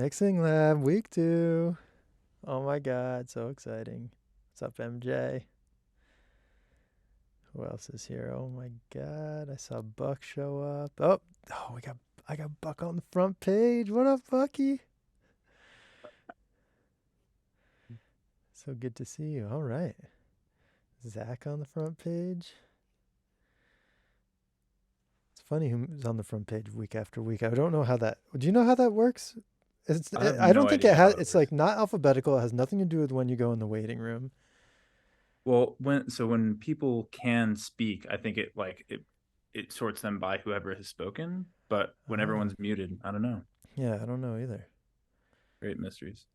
Mixing Lab week 2. Oh my god, so exciting. What's up, MJ? Who else is here? Oh my god, I saw Buck show up. Oh, I got Buck on the front page. What up, Bucky? So good to see you. All right. Zach on the front page. It's funny who's on the front page week after week. I don't know how that. Do you know how that works? I have I don't no think it idea has. how it It's works. like not alphabetical. It has nothing to do with when you go in the waiting room. Well, when people can speak, I think it sorts them by whoever has spoken. But when Oh, everyone's muted, I don't know. yeah, I don't know either. Great mysteries.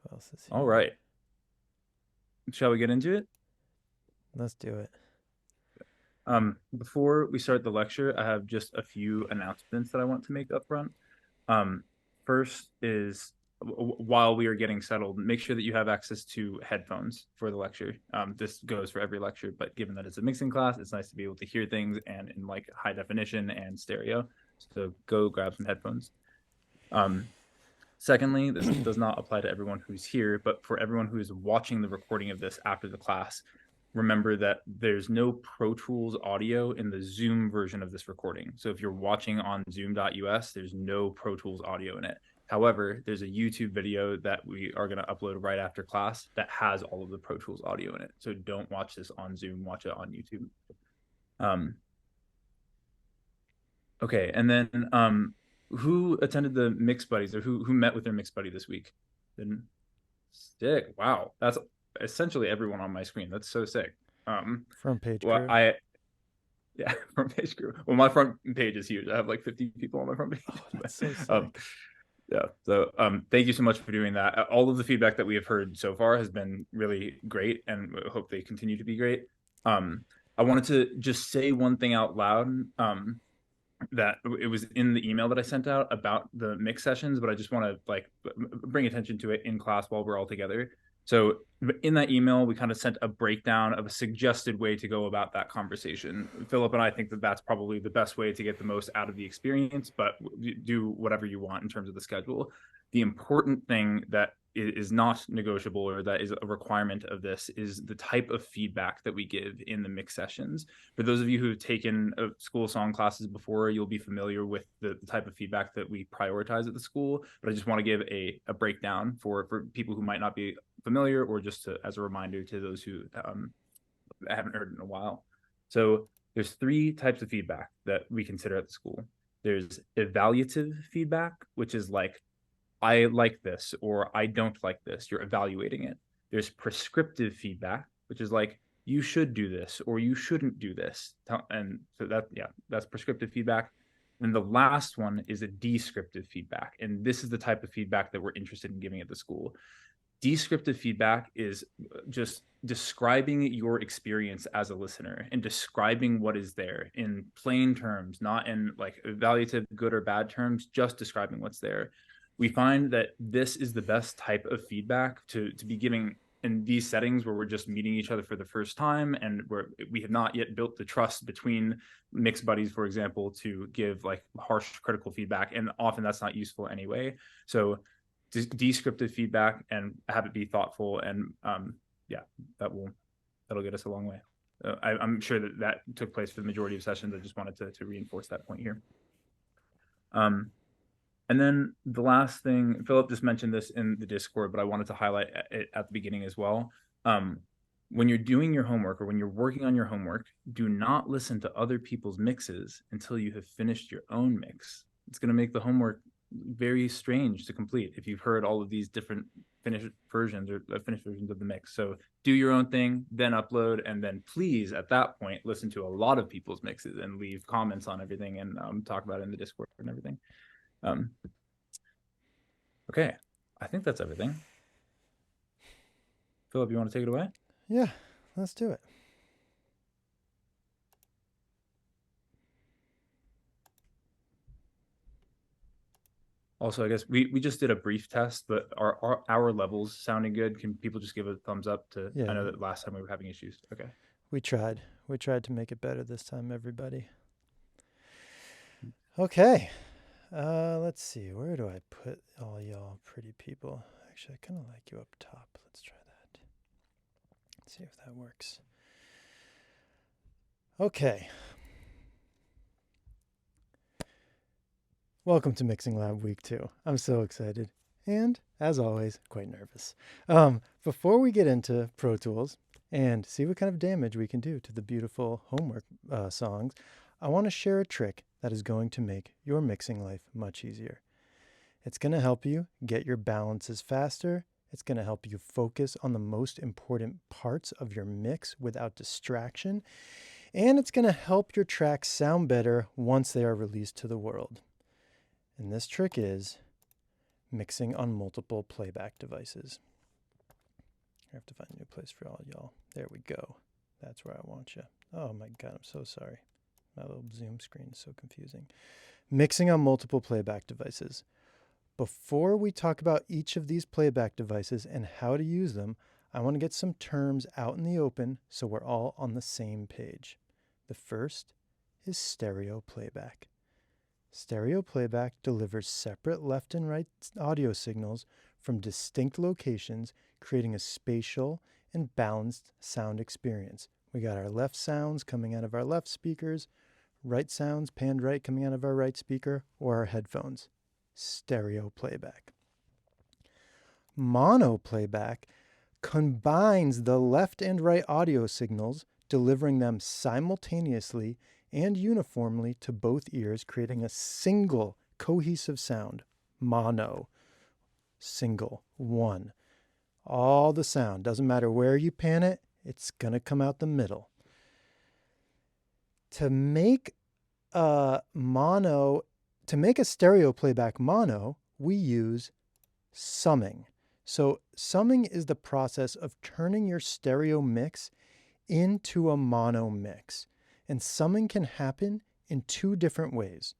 Who else is All here? right, shall we get into it? Let's do it. Before we start the lecture, I have just a few announcements that I want to make up front. Um, First is while we are getting settled, make sure that you have access to headphones for the lecture. This goes for every lecture, but given that it's a mixing class, it's nice to be able to hear things and in like high definition and stereo. So go grab some headphones. Um, Secondly, this does not apply to everyone who's here, but for everyone who is watching the recording of this after the class, remember that there's no Pro Tools audio in the Zoom version of this recording. So if you're watching on zoom.us, there's no Pro Tools audio in it. However, there's a YouTube video that we are going to upload right after class that has all of the Pro Tools audio in it. So don't watch this on Zoom, watch it on YouTube. Um, okay, and then who attended the Mix Buddies or who met with their Mix Buddy this week? Didn't sick. Wow, that's essentially everyone on my screen. That's so sick. Front page Well, crew. I yeah, front page crew. Well, my front page is huge. I have like 50 people on my front page. Oh, But that's so um, sick. yeah. So thank you so much for doing that. All of the feedback that we have heard so far has been really great, and I hope they continue to be great. Um, I wanted to just say one thing out loud. That it was in the email that I sent out about the mix sessions, but I just want to like bring attention to it in class while we're all together. So in that email, we kind of sent a breakdown of a suggested way to go about that conversation. Philip and I think that that's probably the best way to get the most out of the experience, but do whatever you want in terms of the schedule. The important thing that is not negotiable or that is a requirement of this is the type of feedback that we give in the mix sessions. For those of you who've taken school song classes before, you'll be familiar with the type of feedback that we prioritize at the school. But I just want to give a breakdown for people who might not be familiar, or just as a reminder to those who haven't heard in a while. So there's three types of feedback that we consider at the school. There's evaluative feedback, which is like, I like this or I don't like this. You're evaluating it. There's prescriptive feedback, which is like, you should do this or you shouldn't do this. And so that's prescriptive feedback. And the last one is a descriptive feedback. And this is the type of feedback that we're interested in giving at the school. Descriptive feedback is just describing your experience as a listener and describing what is there in plain terms, not in like evaluative good or bad terms, just describing what's there. We find that this is the best type of feedback to be giving in these settings where we're just meeting each other for the first time and where we have not yet built the trust between mixed buddies, for example, to give like harsh critical feedback, and often that's not useful anyway. So descriptive feedback and have it be thoughtful, and yeah, that'll get us a long way. I'm sure that took place for the majority of sessions. I just wanted to reinforce that point here. um, and then the last thing, Philip just mentioned this in the Discord, but I wanted to highlight it at the beginning as well. um, when you're doing your homework or when you're working on your homework, do not listen to other people's mixes until you have finished your own mix. It's going to make the homework very strange to complete if you've heard all of these different finished versions or finished versions of the mix. So do your own thing, then upload, and then please at that point listen to a lot of people's mixes and leave comments on everything, and talk about it in the Discord and everything. um, okay, I think that's everything. Philip, you want to take it away? Yeah, let's do it. Also, I guess we just did a brief test, but our levels sounding good? Can people just give a thumbs up to? Yeah, I know that last time we were having issues. Okay. we tried. We tried to make it better this time, everybody. Okay. Let's see. Where do I put all y'all pretty people? Actually, I kind of like you up top. Let's try that. Let's see if that works. Okay. Welcome to Mixing Lab Week 2. I'm so excited. And, as always, quite nervous. Before we get into Pro Tools and see what kind of damage we can do to the beautiful homework songs, I want to share a trick that is going to make your mixing life much easier. It's going to help you get your balances faster. It's going to help you focus on the most important parts of your mix without distraction. And it's going to help your tracks sound better once they are released to the world. And this trick is mixing on multiple playback devices. I have to find a new place for all y'all. There we go. That's where I want you. Oh my God, I'm so sorry. My little Zoom screen is so confusing. Mixing on multiple playback devices. Before we talk about each of these playback devices and how to use them, I want to get some terms out in the open so we're all on the same page. The first is stereo playback. Stereo playback delivers separate left and right audio signals from distinct locations, creating a spatial and balanced sound experience. We got our left sounds coming out of our left speakers, right sounds panned right coming out of our right speaker or our headphones. Stereo playback. Mono playback combines the left and right audio signals, delivering them simultaneously and uniformly to both ears, creating a single cohesive sound. Mono. Single. One. All the sound. Doesn't matter where you pan it, it's going to come out the middle. To make a stereo playback mono, we use summing. So summing is the process of turning your stereo mix into a mono mix. And summing can happen in two different ways.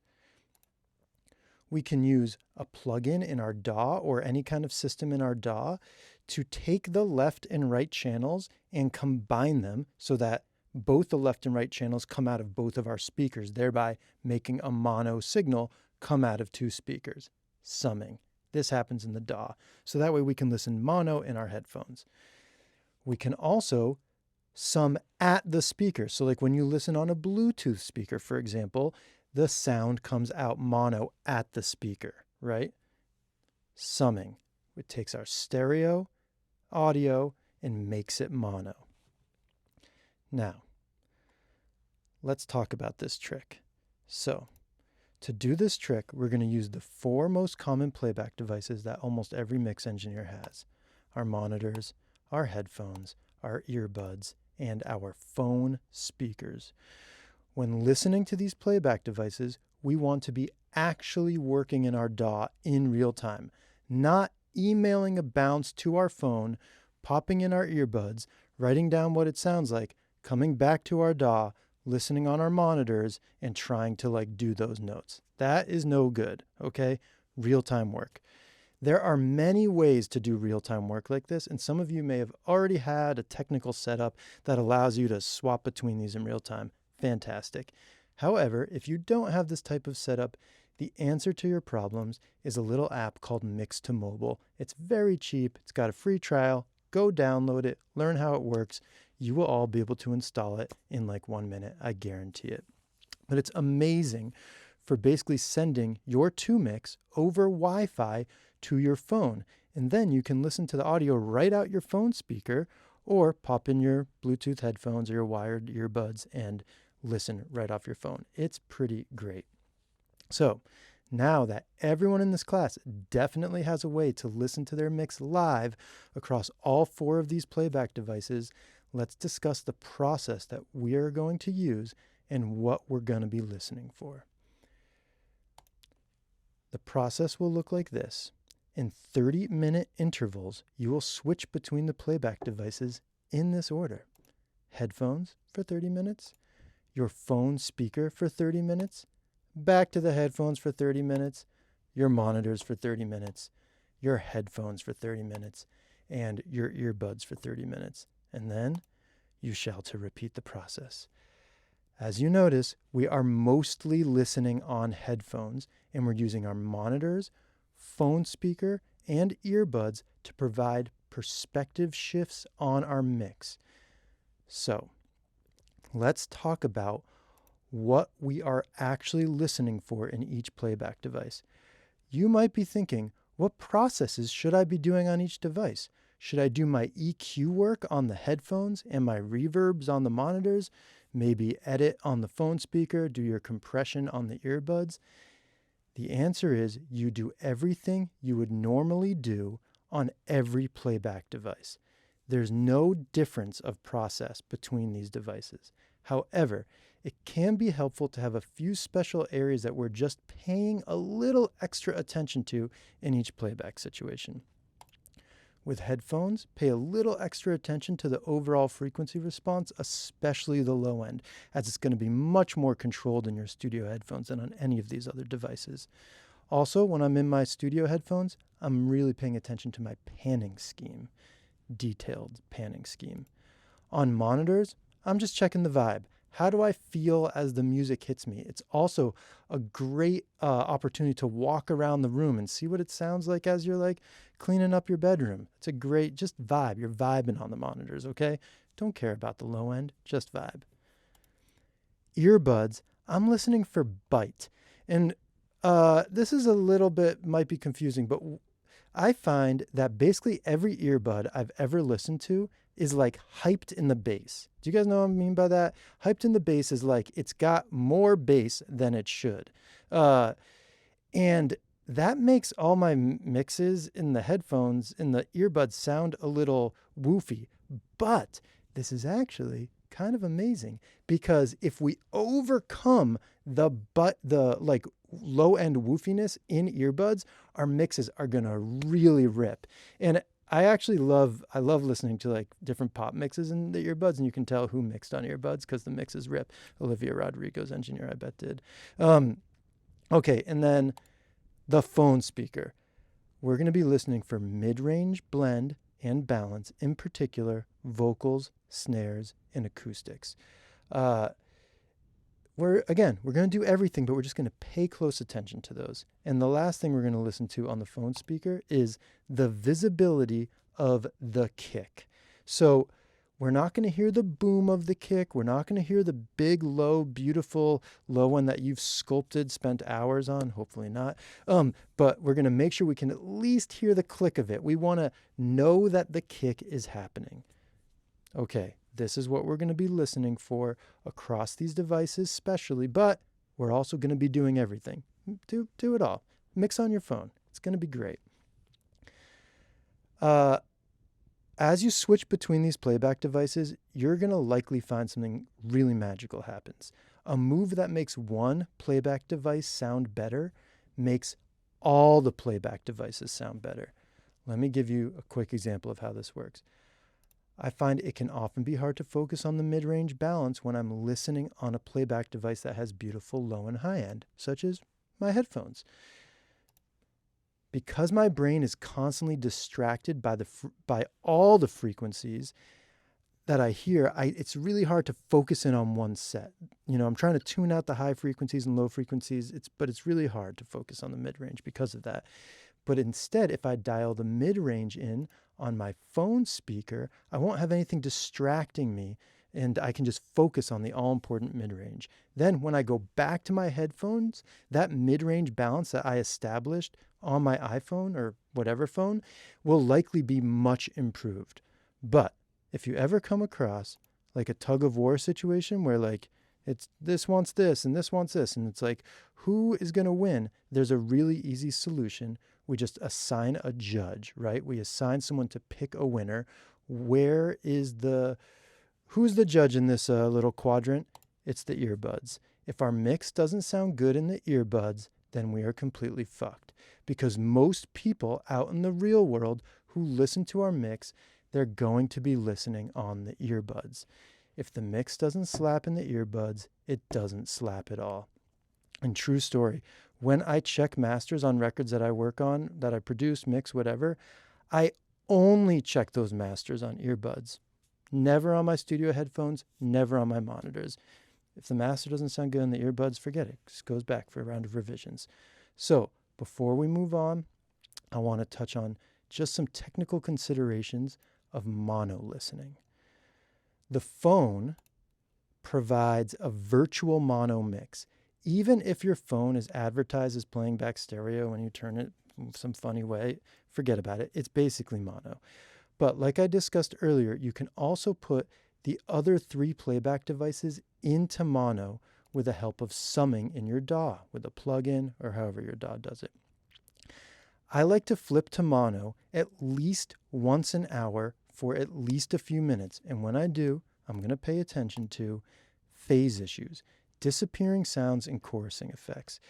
We can use a plugin in our DAW or any kind of system in our DAW to take the left and right channels and combine them so that both the left and right channels come out of both of our speakers, thereby making a mono signal come out of two speakers. Summing. This happens in the DAW. So that way we can listen mono in our headphones. We can also sum at the speaker. So like when you listen on a Bluetooth speaker, for example, the sound comes out mono at the speaker, right? Summing. It takes our stereo audio and makes it mono. Now, let's talk about this trick. So, to do this trick, we're going to use the four most common playback devices that almost every mix engineer has. Our monitors, our headphones, our earbuds, and our phone speakers. When listening to these playback devices, we want to be actually working in our DAW in real time, not emailing a bounce to our phone, popping in our earbuds, writing down what it sounds like, coming back to our DAW, listening on our monitors, and trying to do those notes. That is no good, okay? Real-time work. There are many ways to do real-time work like this, and some of you may have already had a technical setup that allows you to swap between these in real time. Fantastic. However, if you don't have this type of setup, the answer to your problems is a little app called Mix2Mobile. It's very cheap. It's got a free trial. Go download it, learn how it works. You will all be able to install it in 1 minute. I guarantee it. But it's amazing for basically sending your 2Mix over Wi-Fi to your phone. And then you can listen to the audio right out your phone speaker or pop in your Bluetooth headphones or your wired earbuds and listen right off your phone. It's pretty great. So now that everyone in this class definitely has a way to listen to their mix live across all four of these playback devices, let's discuss the process that we are going to use and what we're going to be listening for. The process will look like this. In 30-minute intervals, you will switch between the playback devices in this order. Headphones for 30 minutes, your phone speaker for 30 minutes, back to the headphones for 30 minutes, your monitors for 30 minutes, your headphones for 30 minutes, and your earbuds for 30 minutes. And then you shall to repeat the process. As you notice, we are mostly listening on headphones, and we're using our monitors, phone speaker, and earbuds to provide perspective shifts on our mix. So, let's talk about what we are actually listening for in each playback device. You might be thinking, what processes should I be doing on each device? Should I do my EQ work on the headphones and my reverbs on the monitors? Maybe edit on the phone speaker, do your compression on the earbuds? The answer is you do everything you would normally do on every playback device. There's no difference of process between these devices. However, it can be helpful to have a few special areas that we're just paying a little extra attention to in each playback situation. With headphones, pay a little extra attention to the overall frequency response, especially the low end, as it's going to be much more controlled in your studio headphones than on any of these other devices. Also, when I'm in my studio headphones, I'm really paying attention to my panning scheme, detailed panning scheme. On monitors, I'm just checking the vibe. How do I feel as the music hits me? It's also a great opportunity to walk around the room and see what it sounds like as you're like cleaning up your bedroom. It's a great just vibe. You're vibing on the monitors, okay? Don't care about the low end, just vibe. Earbuds, I'm listening for bite. And this is a little bit, might be confusing, but I find that basically every earbud I've ever listened to is like hyped in the bass. Do you guys know what I mean by that? Hyped in the bass is like it's got more bass than it should. And that makes all my mixes in the headphones, in the earbuds sound a little woofy. But this is actually kind of amazing because if we overcome the like low end woofiness in earbuds, our mixes are gonna really rip. And I love listening to like different pop mixes in the earbuds, and you can tell who mixed on earbuds because the mixes rip. Olivia Rodrigo's engineer, I bet, did. Okay, and then the phone speaker. We're going to be listening for mid-range blend and balance, in particular vocals, snares, and acoustics. We're going to do everything, but we're just going to pay close attention to those. And the last thing we're going to listen to on the phone speaker is the visibility of the kick. So we're not going to hear the boom of the kick. We're not going to hear the big, low, beautiful low one that you've sculpted, spent hours on. Hopefully not. But we're going to make sure we can at least hear the click of it. We want to know that the kick is happening. Okay, this is what we're going to be listening for across these devices especially, but we're also going to be doing everything. Do it all. Mix on your phone. It's going to be great. As you switch between these playback devices, you're going to likely find something really magical happens. A move that makes one playback device sound better makes all the playback devices sound better. Let me give you a quick example of how this works. I find it can often be hard to focus on the mid-range balance when I'm listening on a playback device that has beautiful low and high end, such as my headphones. Because my brain is constantly distracted by all the frequencies that I hear, it's really hard to focus in on one set. You know, I'm trying to tune out the high frequencies and low frequencies, but it's really hard to focus on the mid-range because of that. But instead, if I dial the mid-range in on my phone speaker, I won't have anything distracting me, and I can just focus on the all-important mid-range. Then when I go back to my headphones, that mid-range balance that I established on my iPhone or whatever phone will likely be much improved. But if you ever come across like a tug of war situation where like it's this wants this and this wants this, and it's like, who is going to win? There's a really easy solution. We just assign a judge, right? We assign someone to pick a winner. Who's the judge in this little quadrant? It's the earbuds. If our mix doesn't sound good in the earbuds, then we are completely fucked. Because most people out in the real world who listen to our mix, they're going to be listening on the earbuds. If the mix doesn't slap in the earbuds, it doesn't slap at all. And true story, when I check masters on records that I work on, that I produce, mix, whatever, I only check those masters on earbuds. Never on my studio headphones, never on my monitors. If the master doesn't sound good in the earbuds, forget it. Just goes back for a round of revisions. So before we move on, I want to touch on just some technical considerations of mono listening. The phone provides a virtual mono mix. Even if your phone is advertised as playing back stereo and you turn it some funny way, forget about it. It's basically mono. But like I discussed earlier, you can also put the other 3 playback devices into mono with the help of summing in your DAW with a plugin or however your DAW does it. I like to flip to mono at least once an hour for at least a few minutes. And when I do, I'm going to pay attention to phase issues, disappearing sounds, and chorusing effects.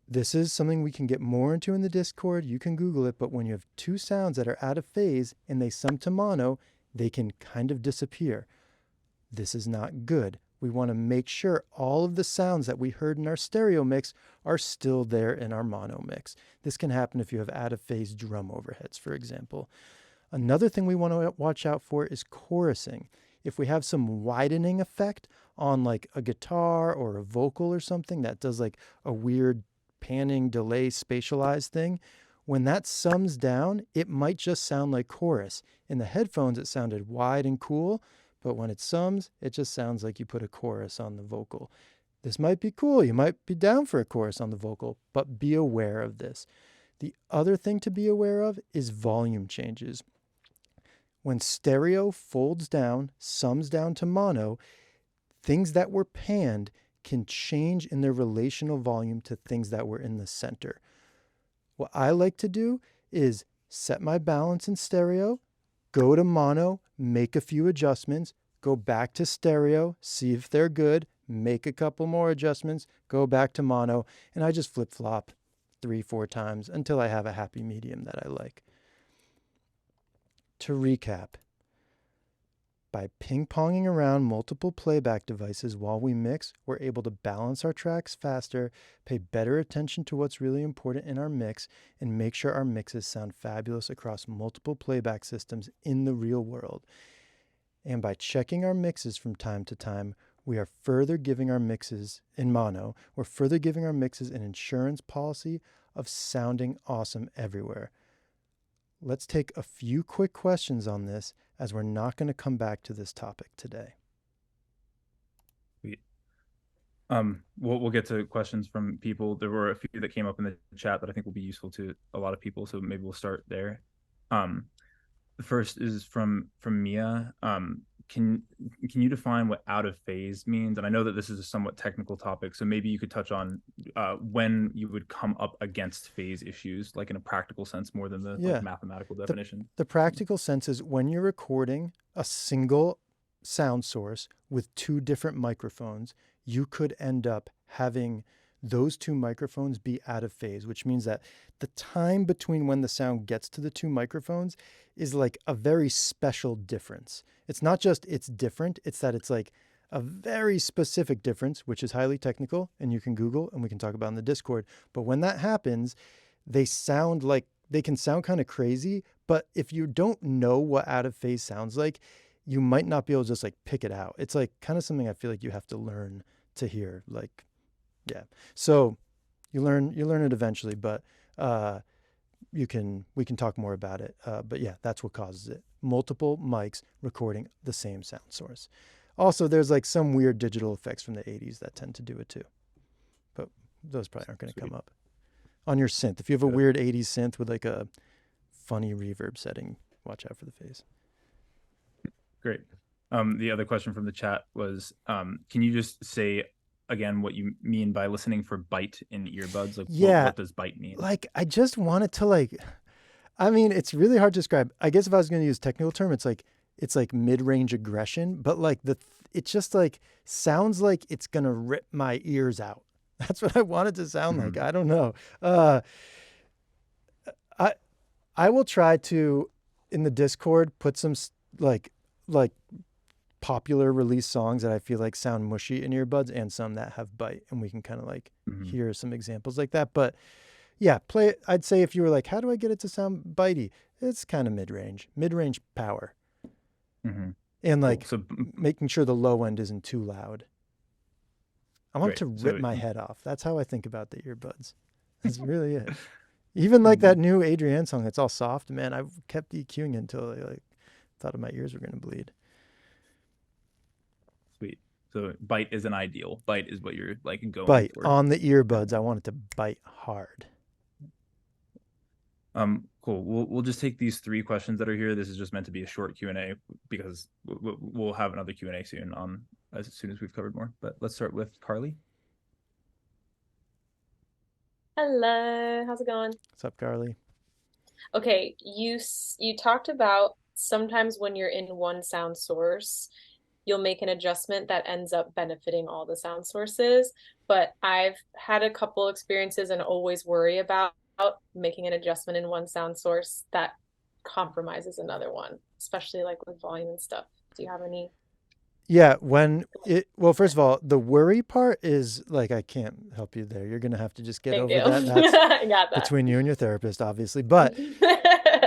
This is something we can get more into in the Discord. You can Google it, but when you have 2 sounds that are out of phase and they sum to mono, they can kind of disappear. This is not good. We want to make sure all of the sounds that we heard in our stereo mix are still there in our mono mix. This can happen if you have out of phase drum overheads, for example. Another thing we want to watch out for is chorusing. If we have some widening effect on like a guitar or a vocal or something that does like a weird panning, delay, spatialized thing, when that sums down, it might just sound like chorus. In the headphones, it sounded wide and cool, but when it sums, it just sounds like you put a chorus on the vocal. This might be cool. You might be down for a chorus on the vocal, but be aware of this. The other thing to be aware of is volume changes. When stereo folds down, sums down to mono, things that were panned can change in their relational volume to things that were in the center. What I like to do is set my balance in stereo, go to mono, make a few adjustments, go back to stereo, see if they're good, make a couple more adjustments, go back to mono, and I just flip-flop 3-4 times until I have a happy medium that I like. To recap, by ping-ponging around multiple playback devices while we mix, we're able to balance our tracks faster, pay better attention to what's really important in our mix, and make sure our mixes sound fabulous across multiple playback systems in the real world. And by checking our mixes from time to time, we are further giving our mixes in mono, we're further giving our mixes an insurance policy of sounding awesome everywhere. Let's take a few quick questions on this, as we're not going to come back to this topic today. We'll get to questions from people. There were a few that came up in the chat that I think will be useful to a lot of people, so maybe we'll start there. The first is from Mia. Can you define what out of phase means? And I know that this is a somewhat technical topic, so maybe you could touch on when you would come up against phase issues, like in a practical sense, more than the like, mathematical definition. The practical sense is when you're recording a single sound source with 2 different microphones, you could end up having those 2 microphones be out of phase, which means that the time between when the sound gets to the 2 microphones is like a very special difference. It's not just it's different, it's that it's like a very specific difference, which is highly technical, and you can Google and we can talk about in the Discord. But when that happens, they can sound kind of crazy, but if you don't know what out of phase sounds like, you might not be able to just like pick it out. It's like kind of something I feel like you have to learn to hear, like, yeah. So you learn it eventually, but we can talk more about it. But yeah, that's what causes it. Multiple mics recording the same sound source. Also, there's like some weird digital effects from the 80s that tend to do it too. But those probably aren't going to come up. On your synth, if you have a weird 80s synth with like a funny reverb setting, watch out for the phase. Great. The other question from the chat was, can you just say again what you mean by listening for bite in earbuds? Like, what does bite mean? Like, I just wanted to it's really hard to describe. I guess if I was going to use a technical term, it's like mid-range aggression, but like it just like sounds like it's going to rip my ears out. That's what I want it to sound like. I don't know. I will try to, in the Discord, put some like popular release songs that I feel like sound mushy in earbuds and some that have bite, and we can kind of like hear some examples like that. But yeah, play it. I'd say if you were like, how do I get it to sound bitey? It's kind of mid-range power. And Cool. like So making sure the low end isn't too loud. I want it great. to So rip my head off. That's how I think about the earbuds. That's really it. Even like that new Adrienne song, it's all soft, man. I kept EQing it until I like thought my ears were gonna bleed. sweet. So bite isn't ideal. Bite is what you're like going Bite for. on the earbuds. I want it to bite hard. Cool. We'll just take these 3 questions that are here. This is just meant to be a short Q&A because we'll have another Q&A soon on as soon as we've covered more. But let's start with Carly. Hello, how's it going? What's up, Carly? Okay, you talked about sometimes when you're in one sound source, you'll make an adjustment that ends up benefiting all the sound sources. But I've had a couple experiences and always worry about making an adjustment in one sound source that compromises another one, especially like with volume and stuff. Do you have any? Yeah, well, first of all, the worry part is like I can't help you there. You're gonna have to just get Thank over you. that. That's I got that. between you and your therapist, obviously. But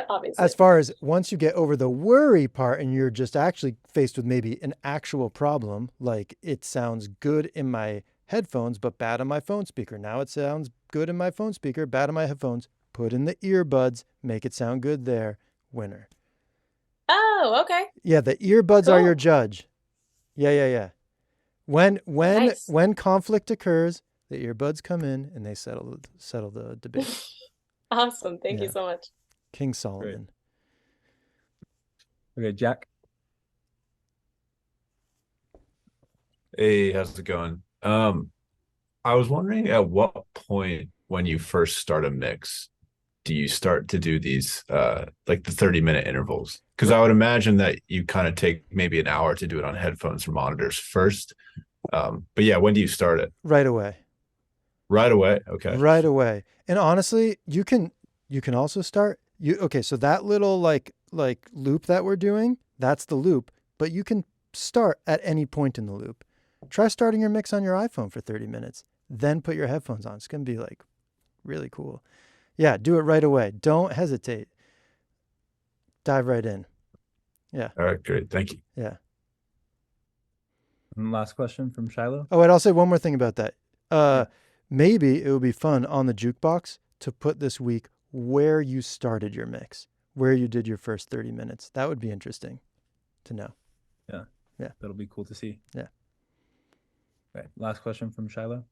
Obviously. as far as once you get over the worry part and you're just actually faced with maybe an actual problem, like it sounds good in my headphones, but bad on my phone speaker. Now it sounds good in my phone speaker, bad on my headphones. Put in the earbuds, make it sound good there. Winner. Oh, okay. Yeah, the earbuds are your Cool. judge. Yeah. When Nice. when conflict occurs, the earbuds come in and they settle the debate. Awesome. Thank you Yeah. so much. King Solomon. Okay, Jack. Hey, how's it going? I was wondering at what point when you first start a mix, do you start to do these like the 30-minute intervals? Because I would imagine that you kind of take maybe an hour to do it on headphones or monitors first. But yeah, when do you start it? Right away. Right away? Okay. Right away. And honestly, you can also start okay, so that little like loop that we're doing, that's the loop, but you can start at any point in the loop. Try starting your mix on your iPhone for 30 minutes, then put your headphones on. It's going to be like really cool. Yeah, do it right away. Don't hesitate. Dive right in. Yeah. All right, great. Thank you. Yeah. And last question from Shiloh. Oh, and I'll say one more thing about that. Maybe it would be fun on the jukebox to put this week where you started your mix, where you did your first 30 minutes. That would be interesting to know. Yeah. That'll be cool to see. Yeah. Okay. Last question from Shiloh.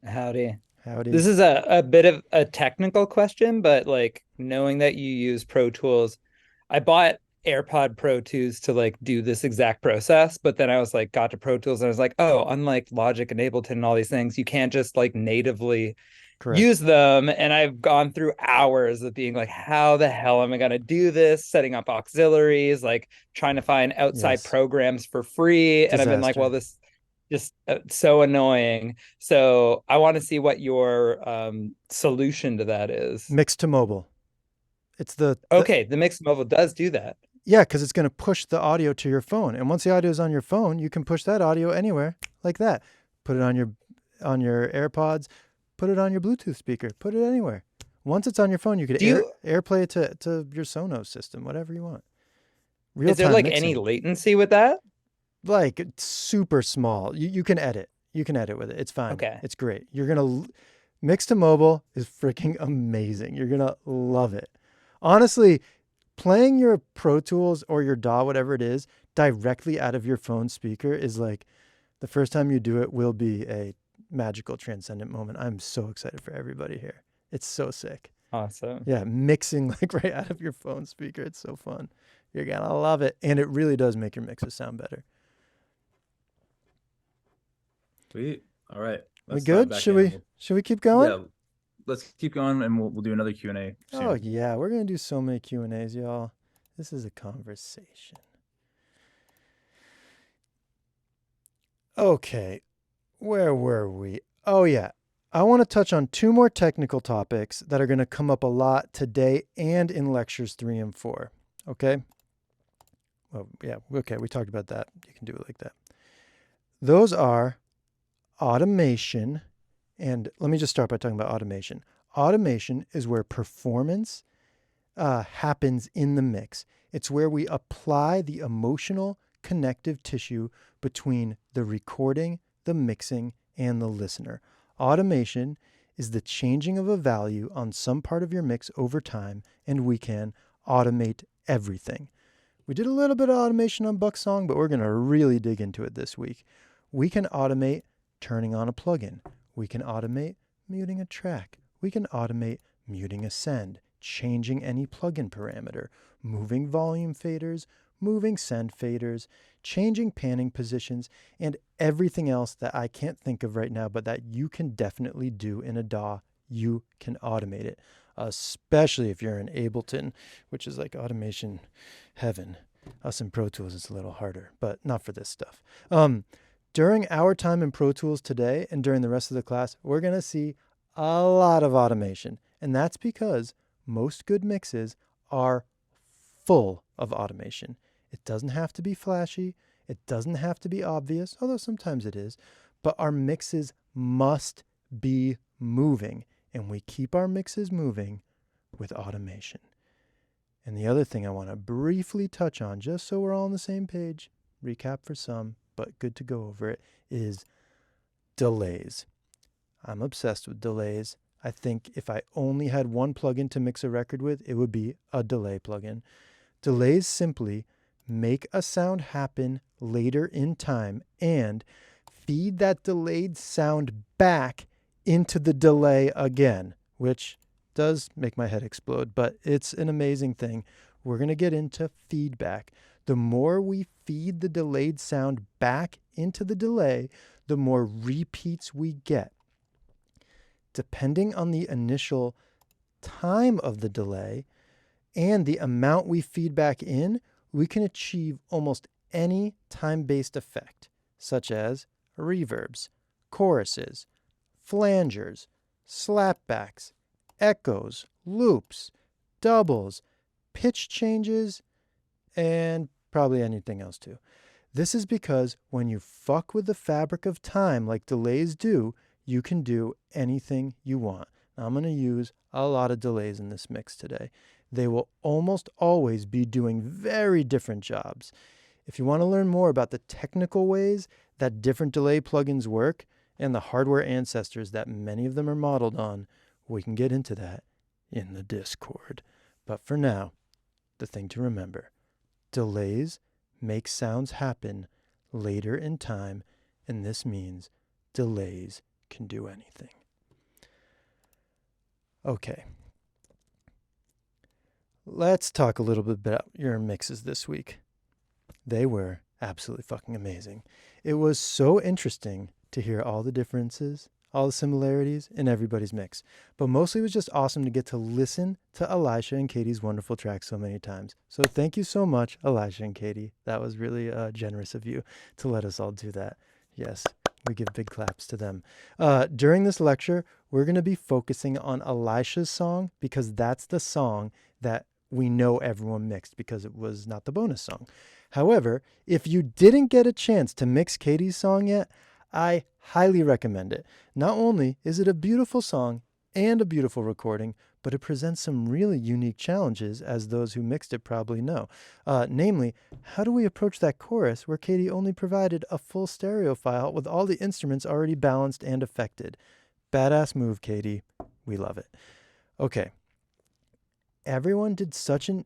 Howdy. Howdy. This is a bit of a technical question, but like knowing that you use Pro Tools, I bought AirPod Pro 2s to like do this exact process, but then I was like got to Pro Tools and I was like, oh, unlike Logic and Ableton and all these things, you can't just like natively Correct. use them. And I've gone through hours of being like, how the hell am I going to do this? Setting up auxiliaries, like trying to find outside Yes. programs for free. And I've been like, Disaster. well, this just so annoying. So I want to see what your solution to that is. Mix to mobile. It's the Okay, the Mix Mobile does do that. yeah, because it's going to push the audio to your phone, and once the audio is on your phone, you can push that audio anywhere like that. Put it on your AirPods, put it on your Bluetooth speaker, put it anywhere. Once it's on your phone, you could AirPlay it to your Sonos system, whatever you want. Is there Real-time like mixing. any latency with that? Like it's super small. You can edit. You can edit with it. It's fine. Okay. It's great. You're gonna Mix to mobile is freaking amazing. You're gonna love it. Honestly, playing your Pro Tools or your DAW, whatever it is, directly out of your phone speaker is like the first time you do it will be a magical transcendent moment. I'm so excited for everybody here. It's so sick. Awesome. Yeah, mixing like right out of your phone speaker. It's so fun. You're gonna love it. And it really does make your mixes sound better. Sweet. All right. We good? Should we keep going? Yeah. Let's keep going, and we'll do another Q&A soon. Oh yeah, we're gonna do so many Q&As, y'all. This is a conversation. Okay, where were we? Oh yeah, I want to touch on 2 more technical topics that are going to come up a lot today and in lectures 3 and 4. Okay. Well, yeah. Okay, we talked about that. You can do it like that. Those are automation. And let me just start by talking about automation. Automation is where performance happens in the mix. It's where we apply the emotional connective tissue between the recording, the mixing, and the listener. Automation is the changing of a value on some part of your mix over time, and we can automate everything. We did a little bit of automation on Buck's song, but we're going to really dig into it this week. We can automate turning on a plugin. We can automate muting a track. We can automate muting a send, changing any plugin parameter, moving volume faders, moving send faders, changing panning positions, and everything else that I can't think of right now, but that you can definitely do in a DAW. You can automate it, especially if you're in Ableton, which is like automation heaven. Us in Pro Tools, it's a little harder, but not for this stuff. During our time in Pro Tools today and during the rest of the class, we're going to see a lot of automation. And that's because most good mixes are full of automation. It doesn't have to be flashy. It doesn't have to be obvious, although sometimes it is. But our mixes must be moving. And we keep our mixes moving with automation. And the other thing I want to briefly touch on, just so we're all on the same page, recap for some, but good to go over it, is delays. I'm obsessed with delays. I think if I only had one plugin to mix a record with, it would be a delay plugin. Delays simply make a sound happen later in time and feed that delayed sound back into the delay again, which does make my head explode, but it's an amazing thing. We're going to get into feedback. The more we feed the delayed sound back into the delay, the more repeats we get. Depending on the initial time of the delay and the amount we feed back in, we can achieve almost any time-based effect, such as reverbs, choruses, flangers, slapbacks, echoes, loops, doubles, pitch changes, and probably anything else too. This is because when you fuck with the fabric of time like delays do, you can do anything you want. Now, I'm going to use a lot of delays in this mix today. They will almost always be doing very different jobs. If you want to learn more about the technical ways that different delay plugins work and the hardware ancestors that many of them are modeled on, we can get into that in the Discord. But for now, the thing to remember, delays make sounds happen later in time, and this means delays can do anything. Okay. Let's talk a little bit about your mixes this week. They were absolutely fucking amazing. It was so interesting to hear all the differences, all the similarities in everybody's mix. But mostly it was just awesome to get to listen to Elisha and Katie's wonderful tracks so many times. So thank you so much, Elisha and Katie. That was really generous of you to let us all do that. Yes, we give big claps to them. During this lecture, we're going to be focusing on Elisha's song because that's the song that we know everyone mixed because it was not the bonus song. However, if you didn't get a chance to mix Katie's song yet, I highly recommend it. Not only is it a beautiful song and a beautiful recording, but it presents some really unique challenges, as those who mixed it probably know. Namely, how do we approach that chorus where Katie only provided a full stereo file with all the instruments already balanced and affected? Badass move, Katie. We love it. Okay. Everyone did such an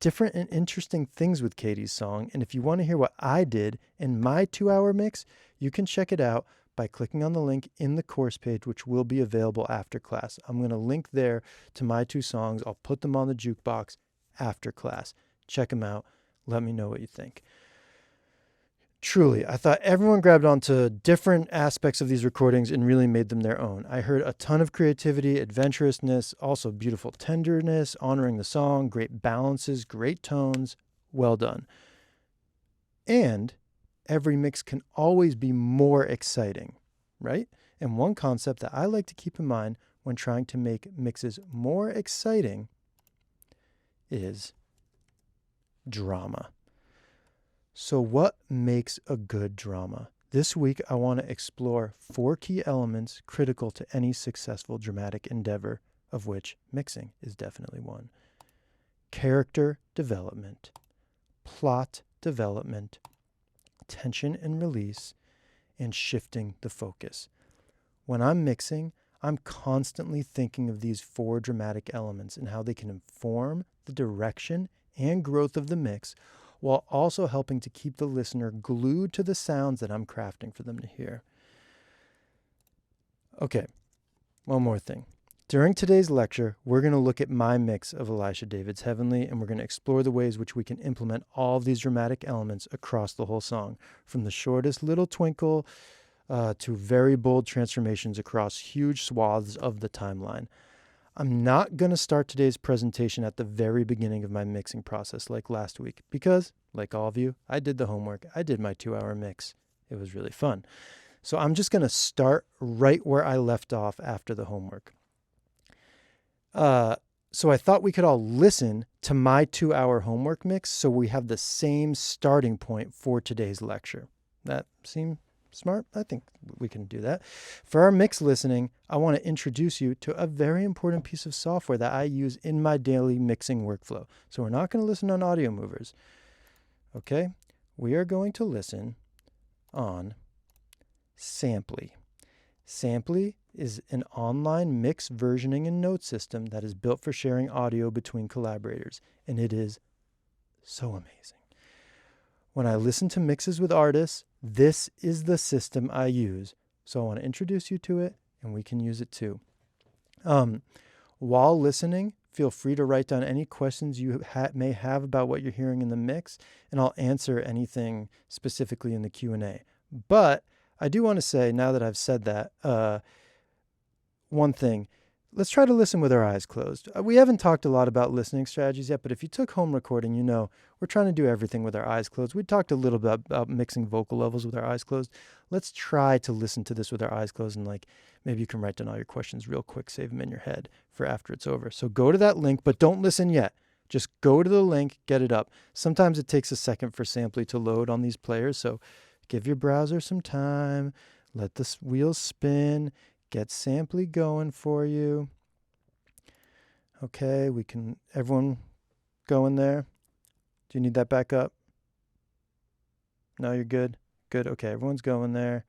different and interesting things with Katie's song, and if you want to hear what I did in my 2-hour mix, you can check it out by clicking on the link in the course page, which will be available after class. I'm going to link there to my 2 songs. I'll put them on the jukebox after class. Check them out. Let me know what you think. Truly, I thought everyone grabbed onto different aspects of these recordings and really made them their own. I heard a ton of creativity, adventurousness, also beautiful tenderness, honoring the song, great balances, great tones. Well done. And every mix can always be more exciting, right? And one concept that I like to keep in mind when trying to make mixes more exciting is drama. So what makes a good drama? This week, I want to explore 4 key elements critical to any successful dramatic endeavor, of which mixing is definitely one. character development, plot development, tension and release, and shifting the focus. When I'm mixing, I'm constantly thinking of these 4 dramatic elements and how they can inform the direction and growth of the mix, while also helping to keep the listener glued to the sounds that I'm crafting for them to hear. Okay, one more thing. During today's lecture, we're going to look at my mix of Elisha David's Heavenly, and we're going to explore the ways which we can implement all of these dramatic elements across the whole song, from the shortest little twinkle to very bold transformations across huge swaths of the timeline. I'm not going to start today's presentation at the very beginning of my mixing process like last week, because, like all of you, I did the homework. I did my 2-hour mix. It was really fun. So I'm just going to start right where I left off after the homework. So I thought we could all listen to my 2-hour homework mix so we have the same starting point for today's lecture. That seem smart? I think we can do that. For our mix listening, I want to introduce you to a very important piece of software that I use in my daily mixing workflow. So we're not going to listen on Audio Movers. Okay? We are going to listen on Samply. Samply is an online mix versioning and note system that is built for sharing audio between collaborators, and it is so amazing. When I listen to mixes with artists, this is the system I use. So I want to introduce you to it, and we can use it too. While listening, feel free to write down any questions you may have about what you're hearing in the mix, and I'll answer anything specifically in the Q&A. But I do want to say, now that I've said that, one thing. Let's try to listen with our eyes closed. We haven't talked a lot about listening strategies yet, but if you took home recording, you know we're trying to do everything with our eyes closed. We talked a little bit about mixing vocal levels with our eyes closed. Let's try to listen to this with our eyes closed, and maybe you can write down all your questions real quick, save them in your head for after it's over. So go to that link, but don't listen yet. Just go to the link, get it up. Sometimes it takes a second for Samply to load on these players, so give your browser some time, let the wheels spin, get Samply going for you. Okay, everyone go in there. Do you need that back up? No, you're good? Good, okay, everyone's going there.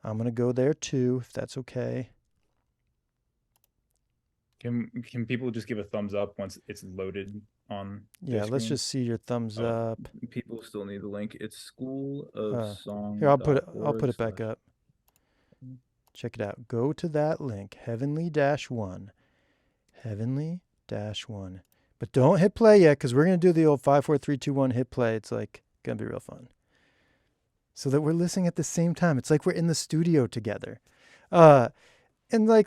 I'm going to go there too, if that's okay. Can people just give a thumbs up once it's loaded on their Yeah, let's screen? just see your thumbs up. People still need the link. It's School of Song. Here, I'll put it back up. Check it out. Go to that link, Heavenly-1. Heavenly-1. But don't hit play yet, because we're going to do the old 5, 4, 3, 2, 1 hit play. It's going to be real fun. So that we're listening at the same time. It's like we're in the studio together. And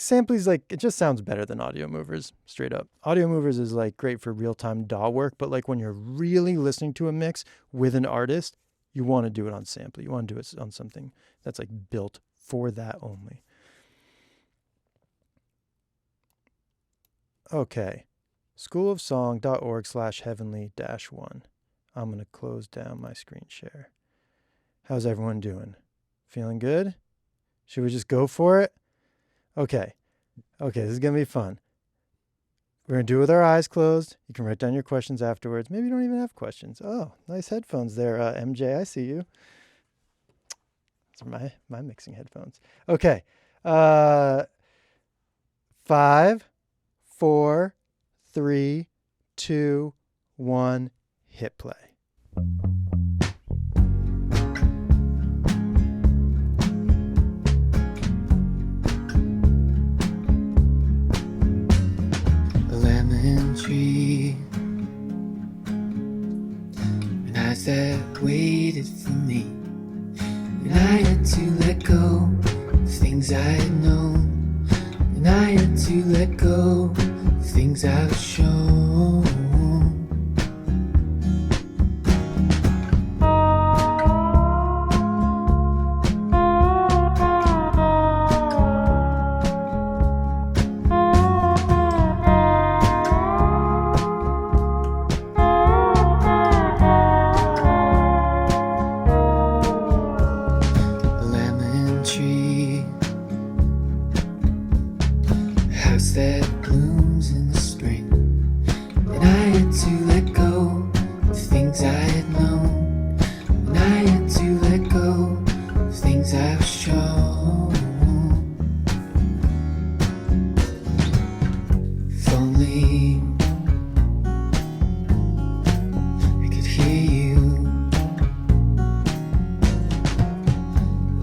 Samply's it just sounds better than Audio Movers, straight up. Audio Movers is great for real-time DAW work, but when you're really listening to a mix with an artist, you want to do it on Samply. You want to do it on something that's built for that only. Okay. schoolofsong.org/heavenly-1. I'm going to close down my screen share. How's everyone doing? Feeling good? Should we just go for it? Okay, this is going to be fun. We're going to do it with our eyes closed. You can write down your questions afterwards. Maybe you don't even have questions. Oh, nice headphones there, MJ. I see you. Those are my mixing headphones. Okay. 5, 4, 3, 2, 1, hit play. Tree and eyes that waited for me, and I had to let go of things I had known, and I had to let go of things I've shown. That blooms in the spring, me. I could hear you.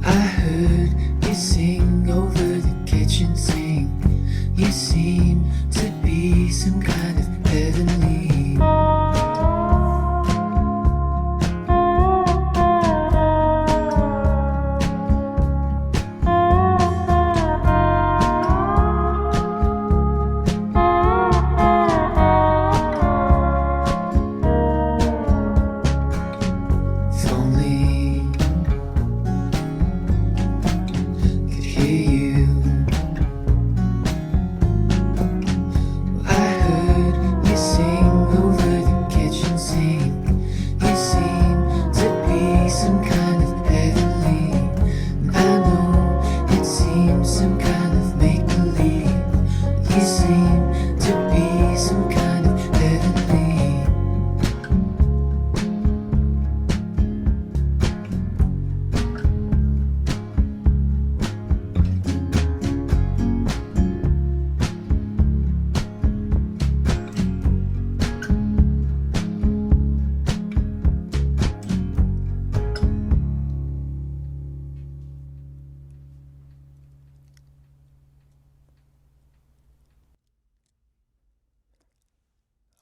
I heard you sing over the kitchen sink. You seem to be some kind of heavenly. If only could hear you. I heard you sing over the kitchen sink. You seem to be some kind of heavenly. And I know it seems some kind of make believe. You seem to be some kind of heavenly.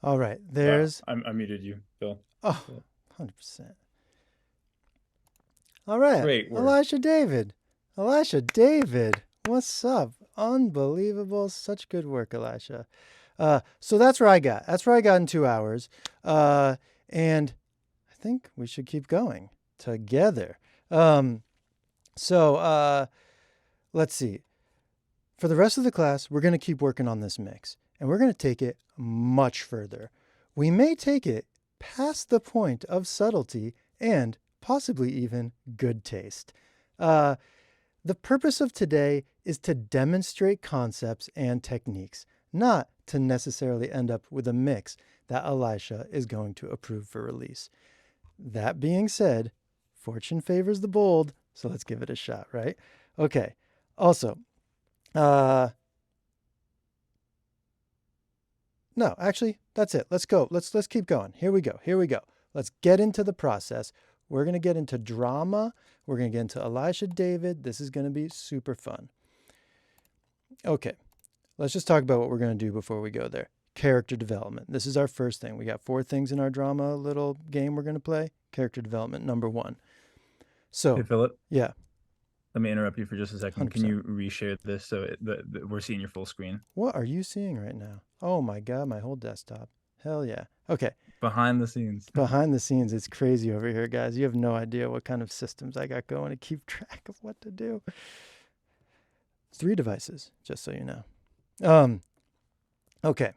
All right, Wow, there's I muted you, Phil. oh, 100%. All right, Great work. Elisha David. Elisha David, what's up? Unbelievable. Such good work, Elisha. So that's where I got. That's where I got in 2 hours. And I think we should keep going together. So let's see. For the rest of the class, we're going to keep working on this mix, and we're going to take it much further. We may take it past the point of subtlety and possibly even good taste. The purpose of today is to demonstrate concepts and techniques, not to necessarily end up with a mix that Elisha is going to approve for release. That being said, fortune favors the bold, so let's give it a shot, right? Okay. Also, no, actually, that's it. Let's go. Let's keep going. Here we go. Let's get into the process. We're going to get into drama. We're going to get into Elisha David. This is going to be super fun. Okay. Let's just talk about what we're going to do before we go there. Character development. This is our first thing. We got 4 things in our drama little game we're going to play. Character development, number 1. So, Hey, Philip, yeah. let me interrupt you for just a second. Can 100%. you reshare this so we're seeing your full screen? What are you seeing right now? Oh my God, my whole desktop. Hell yeah. Okay. Behind the scenes. Behind the scenes, it's crazy over here, guys. You have no idea what kind of systems I got going to keep track of what to do. 3 devices, just so you know. Okay.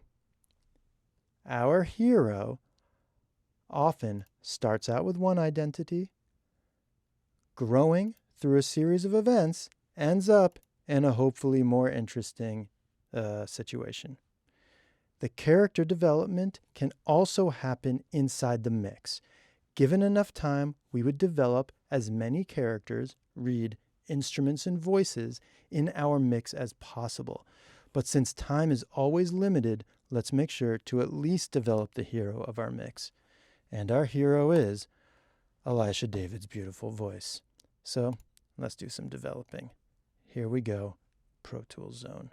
Our hero often starts out with one identity, growing through a series of events, ends up in a hopefully more interesting situation. The character development can also happen inside the mix. Given enough time, we would develop as many characters, read, instruments, and voices in our mix as possible. But since time is always limited, let's make sure to at least develop the hero of our mix. And our hero is Elisha David's beautiful voice. So let's do some developing. Here we go, Pro Tools Zone.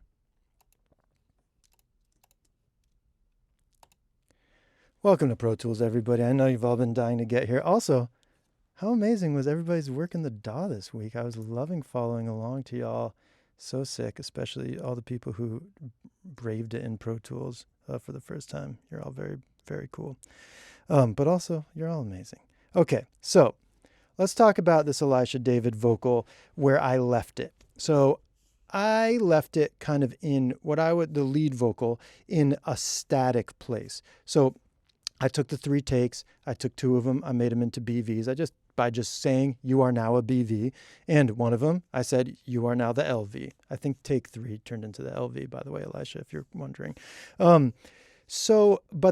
Welcome to Pro Tools, everybody. I know you've all been dying to get here. Also, how amazing was everybody's work in the DAW this week? I was loving following along to y'all. So sick, especially all the people who braved it in Pro Tools for the first time. You're all very, very cool. But also, you're all amazing. Okay, so let's talk about this Elisha David vocal where I left it. So I left it kind of in the lead vocal in a static place. So I took the 3 takes, I took 2 of them, I made them into BVs. By just saying, you are now a BV. And one of them, I said, you are now the LV. I think take 3 turned into the LV, by the way, Elisha, if you're wondering. But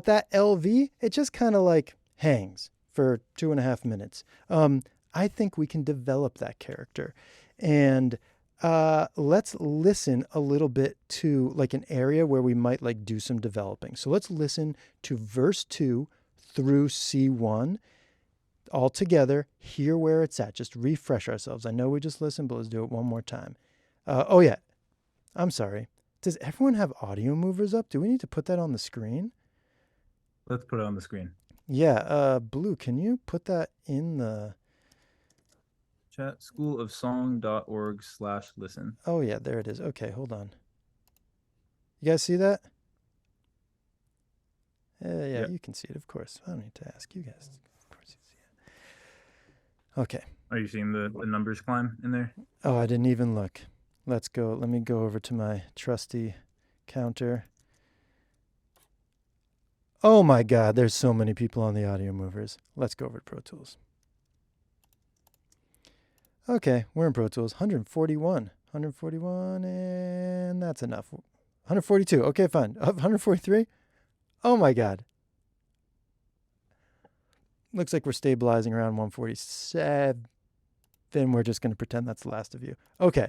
that LV, it just kind of like hangs for 2.5 minutes. I think we can develop that character. And let's listen a little bit to like an area where we might like do some developing. So let's listen to verse 2 through C1 all together, hear where it's at. Just refresh ourselves. I know we just listened, but let's do it one more time. Oh yeah, I'm sorry. Does everyone have audio movers up? Do we need to put that on the screen? Let's put it on the screen. Yeah, Blue, can you put that in the... Chat schoolofsong.org/listen. Oh yeah, there it is. Okay, hold on. You guys see that? Yeah, Yep. you can see it, of course. I don't need to ask you guys. Of course you see it. Okay. Are you seeing the numbers climb in there? Oh, I didn't even look. Let's go. Let me go over to my trusty counter. Oh my God, there's so many people on the audio movers. Let's go over to Pro Tools. Okay, we're in Pro Tools. 141, and that's enough. 142. Okay, fine. 143. Oh my God. Looks like we're stabilizing around 147. Then we're just going to pretend that's the last of you. Okay.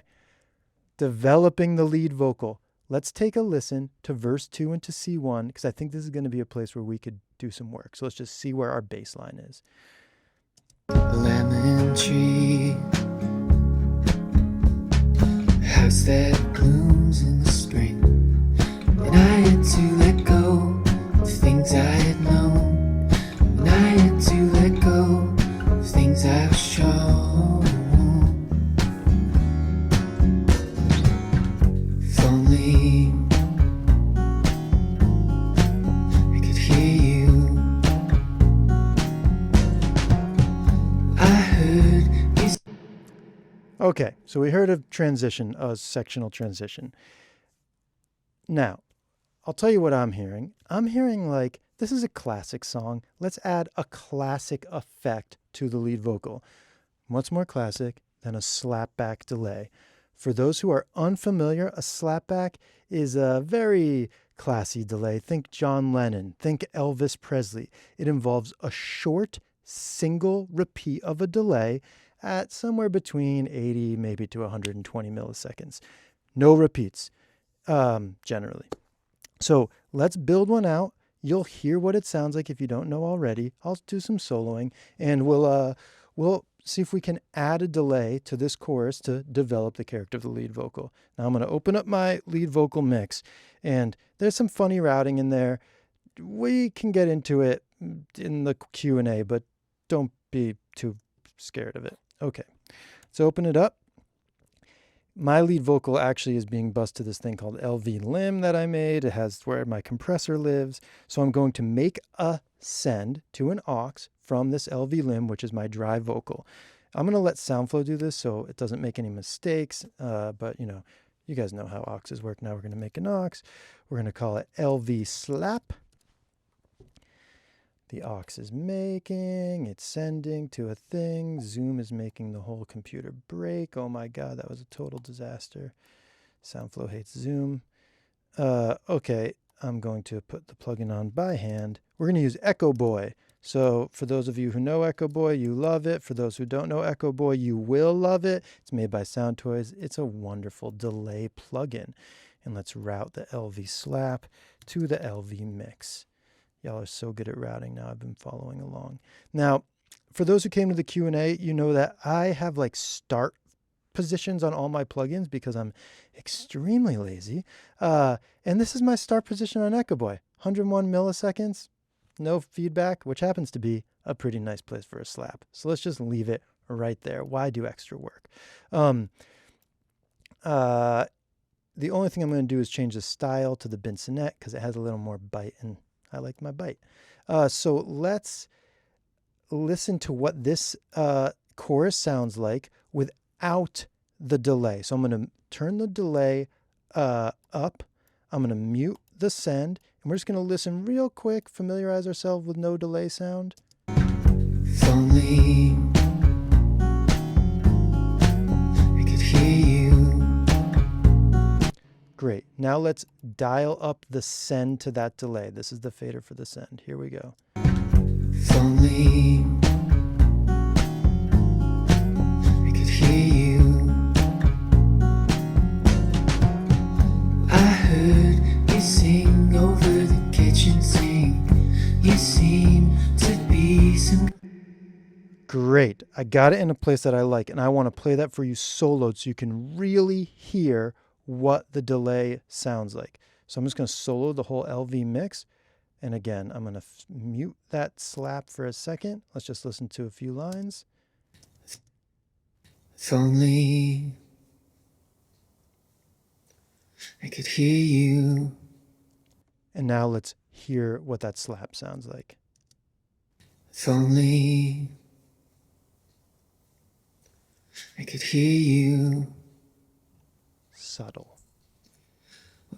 Developing the lead vocal. Let's take a listen to verse 2 and to C1 because I think this is going to be a place where we could do some work. So let's just see where our bass line is. Lemon tree, house that blooms in the spring. And I had to let go of things I had known. And I had to let go of things I've shown. If only I could hear you. I heard you. Okay, so we heard a transition, a sectional transition. Now, I'll tell you what I'm hearing. I'm hearing like, this is a classic song. Let's add a classic effect to the lead vocal. What's more classic than a slapback delay? For those who are unfamiliar, a slapback is a very classy delay. Think John Lennon, think Elvis Presley. It involves a short single repeat of a delay at somewhere between 80 maybe to 120 milliseconds. No repeats, generally. So let's build one out. You'll hear what it sounds like if you don't know already. I'll do some soloing, and we'll see if we can add a delay to this chorus to develop the character of the lead vocal. Now I'm going to open up my lead vocal mix, and there's some funny routing in there. We can get into it in the Q&A, but don't be too scared of it. Okay, let's open it up. My lead vocal actually is being bussed to this thing called LV lim that I made. It has where my compressor lives. So I'm going to make a send to an aux from this LV lim, which is my drive vocal. I'm going to let SoundFlow do this so it doesn't make any mistakes. But you know, you guys know how auxes work. Now we're going to make an aux. We're going to call it LV slap. The aux is making, it's sending to a thing. Zoom is making the whole computer break. Oh my God, that was a total disaster. SoundFlow hates Zoom. Okay, I'm going to put the plugin on by hand. We're going to use Echo Boy. So for those of you who know Echo Boy, you love it. For those who don't know Echo Boy, you will love it. It's made by Soundtoys. It's a wonderful delay plugin. And let's route the LV slap to the LV mix. Y'all are so good at routing now. I've been following along. Now, for those who came to the Q&A, you know that I have like start positions on all my plugins because I'm extremely lazy. And this is my start position on Echo Boy. 101 milliseconds, no feedback, which happens to be a pretty nice place for a slap. So let's just leave it right there. Why do extra work? The only thing I'm going to do is change the style to the Binsonet because it has a little more bite, and I like my bite. So let's listen to what this chorus sounds like without the delay. So I'm going to turn the delay up. I'm going to mute the send, and we're just going to listen real quick, familiarize ourselves with no delay sound. If only I could hear you. Great. Now let's dial up the send to that delay. This is the fader for the send. Here we go. If only I could hear you. Great. I got it in a place that I like, and I want to play that for you soloed so you can really hear what the delay sounds like. So I'm just going to solo the whole LV mix. And again, I'm going to mute that slap for a second. Let's just listen to a few lines. If only I could hear you. And now let's hear what that slap sounds like. If only I could hear you. Subtle.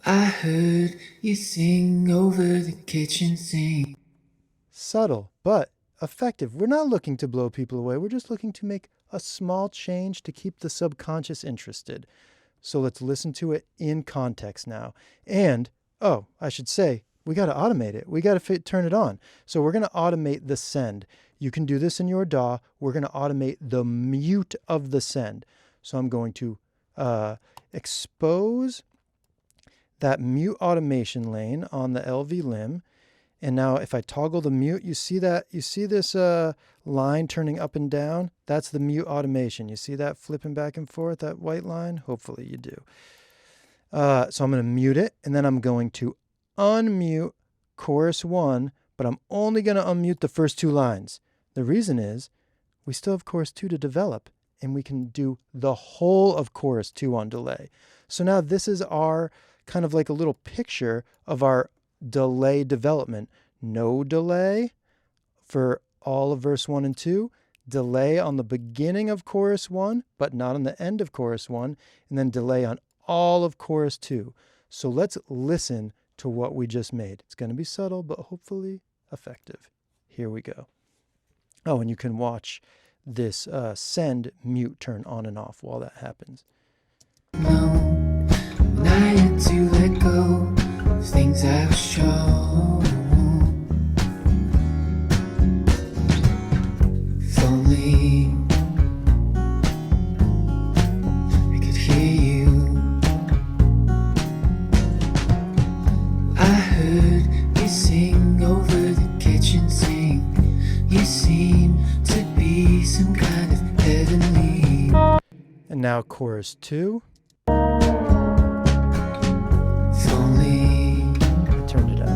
I heard you sing over the kitchen sink. Subtle, but effective. We're not looking to blow people away. We're just looking to make a small change to keep the subconscious interested. So let's listen to it in context now. And, oh, I should say, we got to automate it. We got to turn it on. So we're going to automate the send. You can do this in your DAW. We're going to automate the mute of the send. So I'm going to expose that mute automation lane on the LV limb. And now if I toggle the mute, you see this line turning up and down? That's the mute automation. You see that flipping back and forth, that white line? Hopefully you do. So I'm going to mute it, and then I'm going to unmute chorus 1, but I'm only going to unmute the first 2 lines. The reason is we still have chorus 2 to develop, and we can do the whole of chorus 2 on delay. So now this is our kind of like a little picture of our delay development. No delay for all of verse 1 and 2, delay on the beginning of chorus 1, but not on the end of chorus 1, and then delay on all of chorus 2. So let's listen to what we just made. It's going to be subtle, but hopefully effective. Here we go. Oh, and you can watch this send mute turn on and off while that happens. No, when I had to let go of things I was shown. If only I could hear you. I heard you sing over the kitchen sink. You seem to be some kind of heavenly. And now chorus 2. If only I turned it up.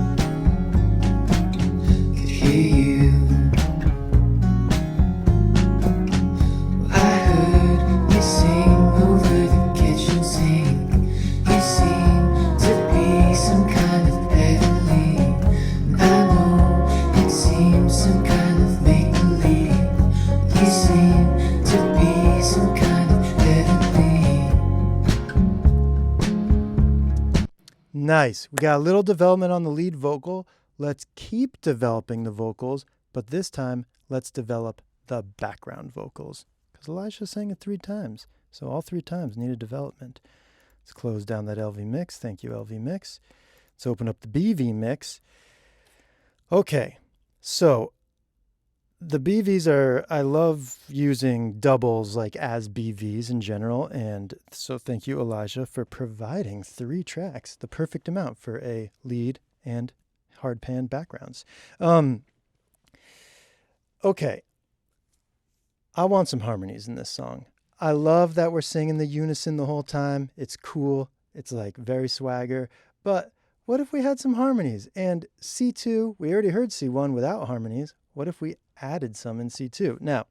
could hear you. I heard you sing over the kitchen sink. You seem to be some kind of heavenly. And I know it seems some kind of make-believe. You seem to be some kind of heavenly. Nice. We got a little development on the lead vocal. Let's keep developing the vocals, but this time let's develop the background vocals. Because Elijah sang it 3 times, so all 3 times needed development. Let's close down that LV mix. Thank you, LV mix. Let's open up the BV mix. Okay, so the BVs I love using doubles like as BVs in general. And so thank you, Elijah, for providing 3 tracks, the perfect amount for a lead and hard pan backgrounds. Okay. I want some harmonies in this song. I love that we're singing the unison the whole time. It's cool. It's like very swagger, but what if we had some harmonies? And C2, we already heard C1 without harmonies. What if we added some in C2? Now,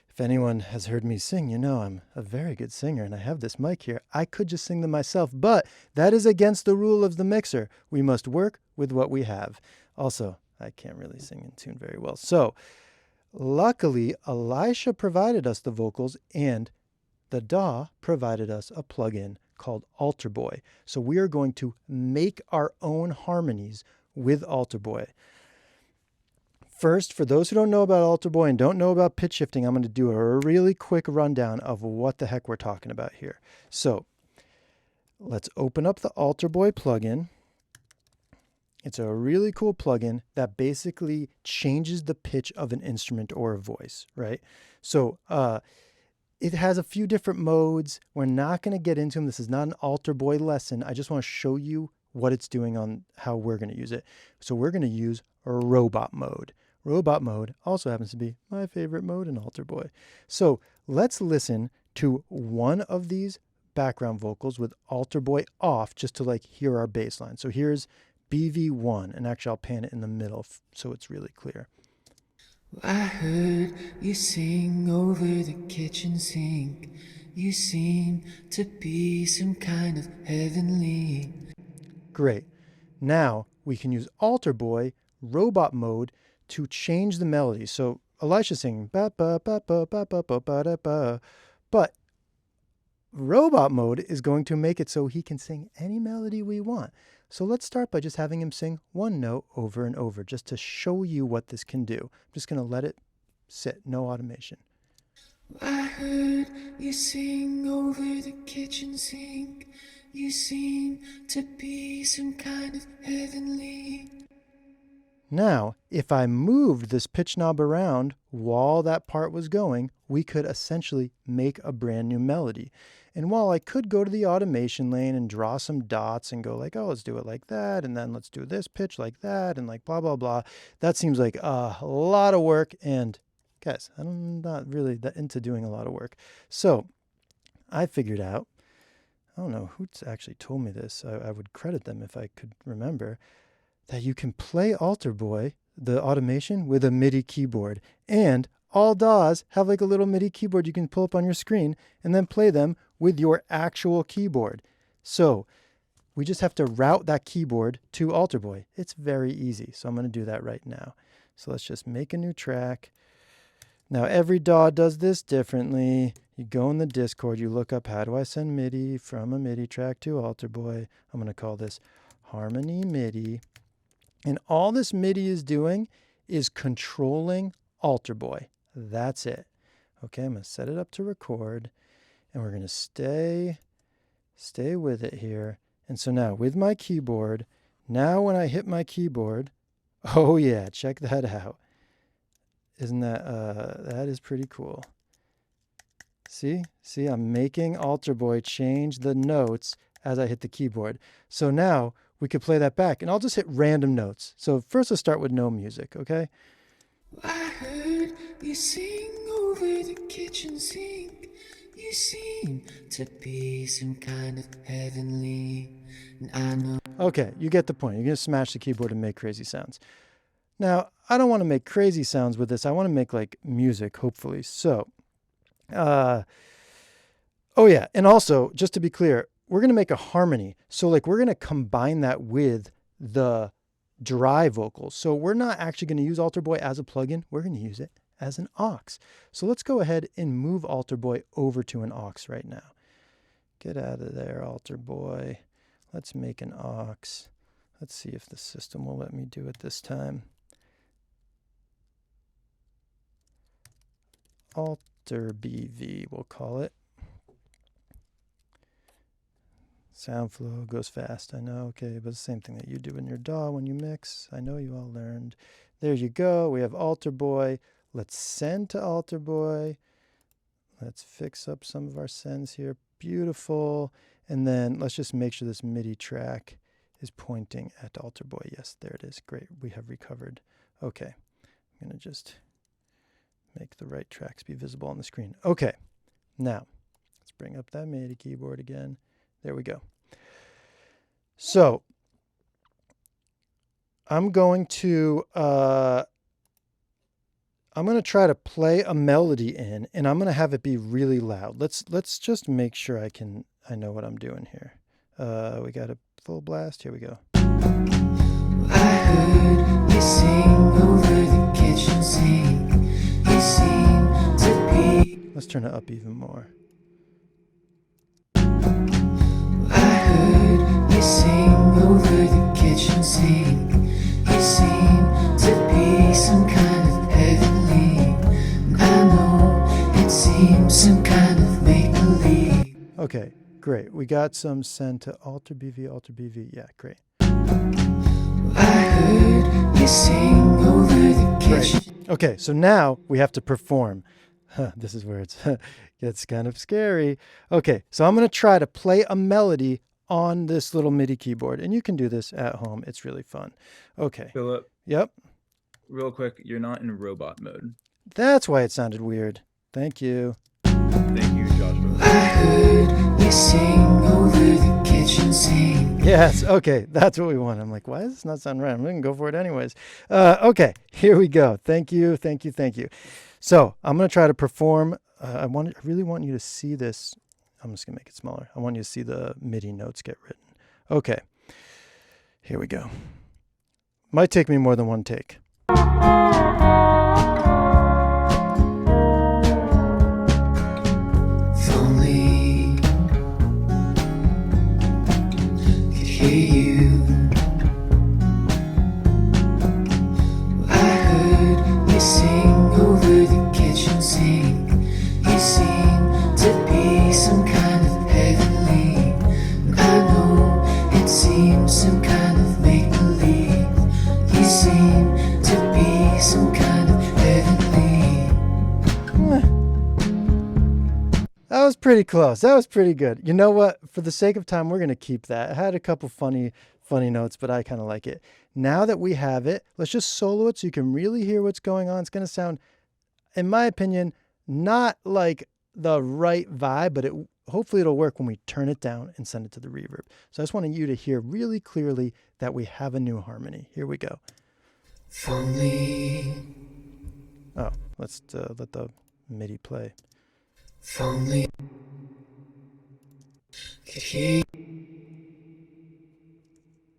if anyone has heard me sing, you know I'm a very good singer and I have this mic here. I could just sing them myself, but that is against the rule of the mixer. We must work with what we have. Also, I can't really sing in tune very well. So, luckily, Elisha provided us the vocals and the DAW provided us a plugin called Alter Boy. So we are going to make our own harmonies with Alter Boy. First, for those who don't know about Alter Boy and don't know about pitch shifting, I'm going to do a really quick rundown of what the heck we're talking about here. So let's open up the Alter Boy plugin. It's a really cool plugin that basically changes the pitch of an instrument or a voice, right? So it has a few different modes. We're not going to get into them. This is not an Alter Boy lesson. I just want to show you what it's doing on how we're going to use it. So we're going to use a robot mode. Robot mode also happens to be my favorite mode in Alter Boy. So let's listen to one of these background vocals with Alter Boy off just to like hear our bass line. So here's BV1, and actually I'll pan it in the middle so it's really clear. I heard you sing over the kitchen sink. You seem to be some kind of heavenly. Great. Now we can use Alter Boy robot mode to change the melody. So Elisha's singing ba ba ba ba ba ba ba ba da ba, but robot mode is going to make it so he can sing any melody we want. So let's start by just having him sing one note over and over just to show you what this can do. I'm just going to let it sit, no automation. I heard you sing over the kitchen sink. You seem to be some kind of heavenly. Now, if I moved this pitch knob around while that part was going, we could essentially make a brand new melody. And while I could go to the automation lane and draw some dots and go like, oh, let's do it like that, and then let's do this pitch like that, and like blah, blah, blah, that seems like a lot of work. And guys, I'm not really that into doing a lot of work. So I figured out, I don't know who's actually told me this. I would credit them if I could remember, that you can play Alter Boy, the automation, with a MIDI keyboard. And all DAWs have like a little MIDI keyboard you can pull up on your screen and then play them with your actual keyboard. So we just have to route that keyboard to Alter Boy. It's very easy. So I'm going to do that right now. So let's just make a new track. Now every DAW does this differently. You go in the Discord, you look up how do I send MIDI from a MIDI track to Alter Boy. I'm going to call this Harmony MIDI. And all this MIDI is doing is controlling Alter Boy. That's it. Okay, I'm going to set it up to record. And we're going to stay with it here. And so now with my keyboard, now when I hit my keyboard, oh yeah, check that out. Isn't that, that is pretty cool. See, I'm making Alter Boy change the notes as I hit the keyboard. So now we could play that back, and I'll just hit random notes. So first let's start with no music, okay? I heard you sing over the kitchen sink. You seem to be some kind of heavenly. And I know. Okay, you get the point. You're going to smash the keyboard and make crazy sounds. Now, I don't want to make crazy sounds with this. I want to make like music, hopefully. So, oh yeah, and also, just to be clear, we're going to make a harmony. So like we're going to combine that with the dry vocals. So we're not actually going to use Alter Boy as a plugin. We're going to use it as an aux. So let's go ahead and move Alter Boy over to an aux right now. Get out of there, Alter Boy. Let's make an aux. Let's see if the system will let me do it this time. Alter BV, we'll call it. Sound flow goes fast, I know, okay, but the same thing that you do in your DAW when you mix. I know you all learned. There you go, we have Alter Boy. Let's send to Alter Boy. Let's fix up some of our sends here. Beautiful. And then let's just make sure this MIDI track is pointing at Alter Boy. Yes, there it is. Great, we have recovered. Okay, I'm gonna just make the right tracks be visible on the screen. Okay, now let's bring up that MIDI keyboard again. There we go. So I'm going to try to play a melody in, and I'm going to have it be really loud. Let's just make sure I know what I'm doing here. We got a full blast. Here we go. I heard you sing over the kitchen sink. You seem to be. Let's turn it up even more. You sing over the kitchen sink. You seem to be some kind of heavenly. I know it seems some kind of make-believe. Okay, great. We got some send to Alter BV. Yeah, great. I heard you sing over the kitchen. Great. Okay, so now we have to perform. This is where it gets kind of scary. Okay, so I'm going to try to play a melody on this little MIDI keyboard, and you can do this at home. It's really fun. Okay. Philip, Yep. real quick, you're not in robot mode. That's why it sounded weird. Thank you. Thank you, Joshua. I heard you sing over the kitchen sink. Yes, okay, that's what we want. I'm like, why does this not sound right? I'm going to go for it anyways. Okay, here we go. Thank you. So I'm going to try to perform. I really want you to see this. I'm just going to make it smaller. I want you to see the MIDI notes get written. Okay, here we go. Might take me more than one take. If only could hear you. I heard you sing over the kitchen sink. You seem to be some kind of heavenly. And I know it seems some kind of make believe. You seem to be some kind of heavenly. That was pretty close. That was pretty good. You know what? For the sake of time, we're going to keep that. I had a couple funny notes, but I kind of like it. Now that we have it, let's just solo it so you can really hear what's going on. It's going to sound, in my opinion, not like the right vibe, but hopefully it'll work when we turn it down and send it to the reverb. So I just wanted you to hear really clearly that we have a new harmony. Here we go. If only, Oh, let's let the MIDI play. if only could hear,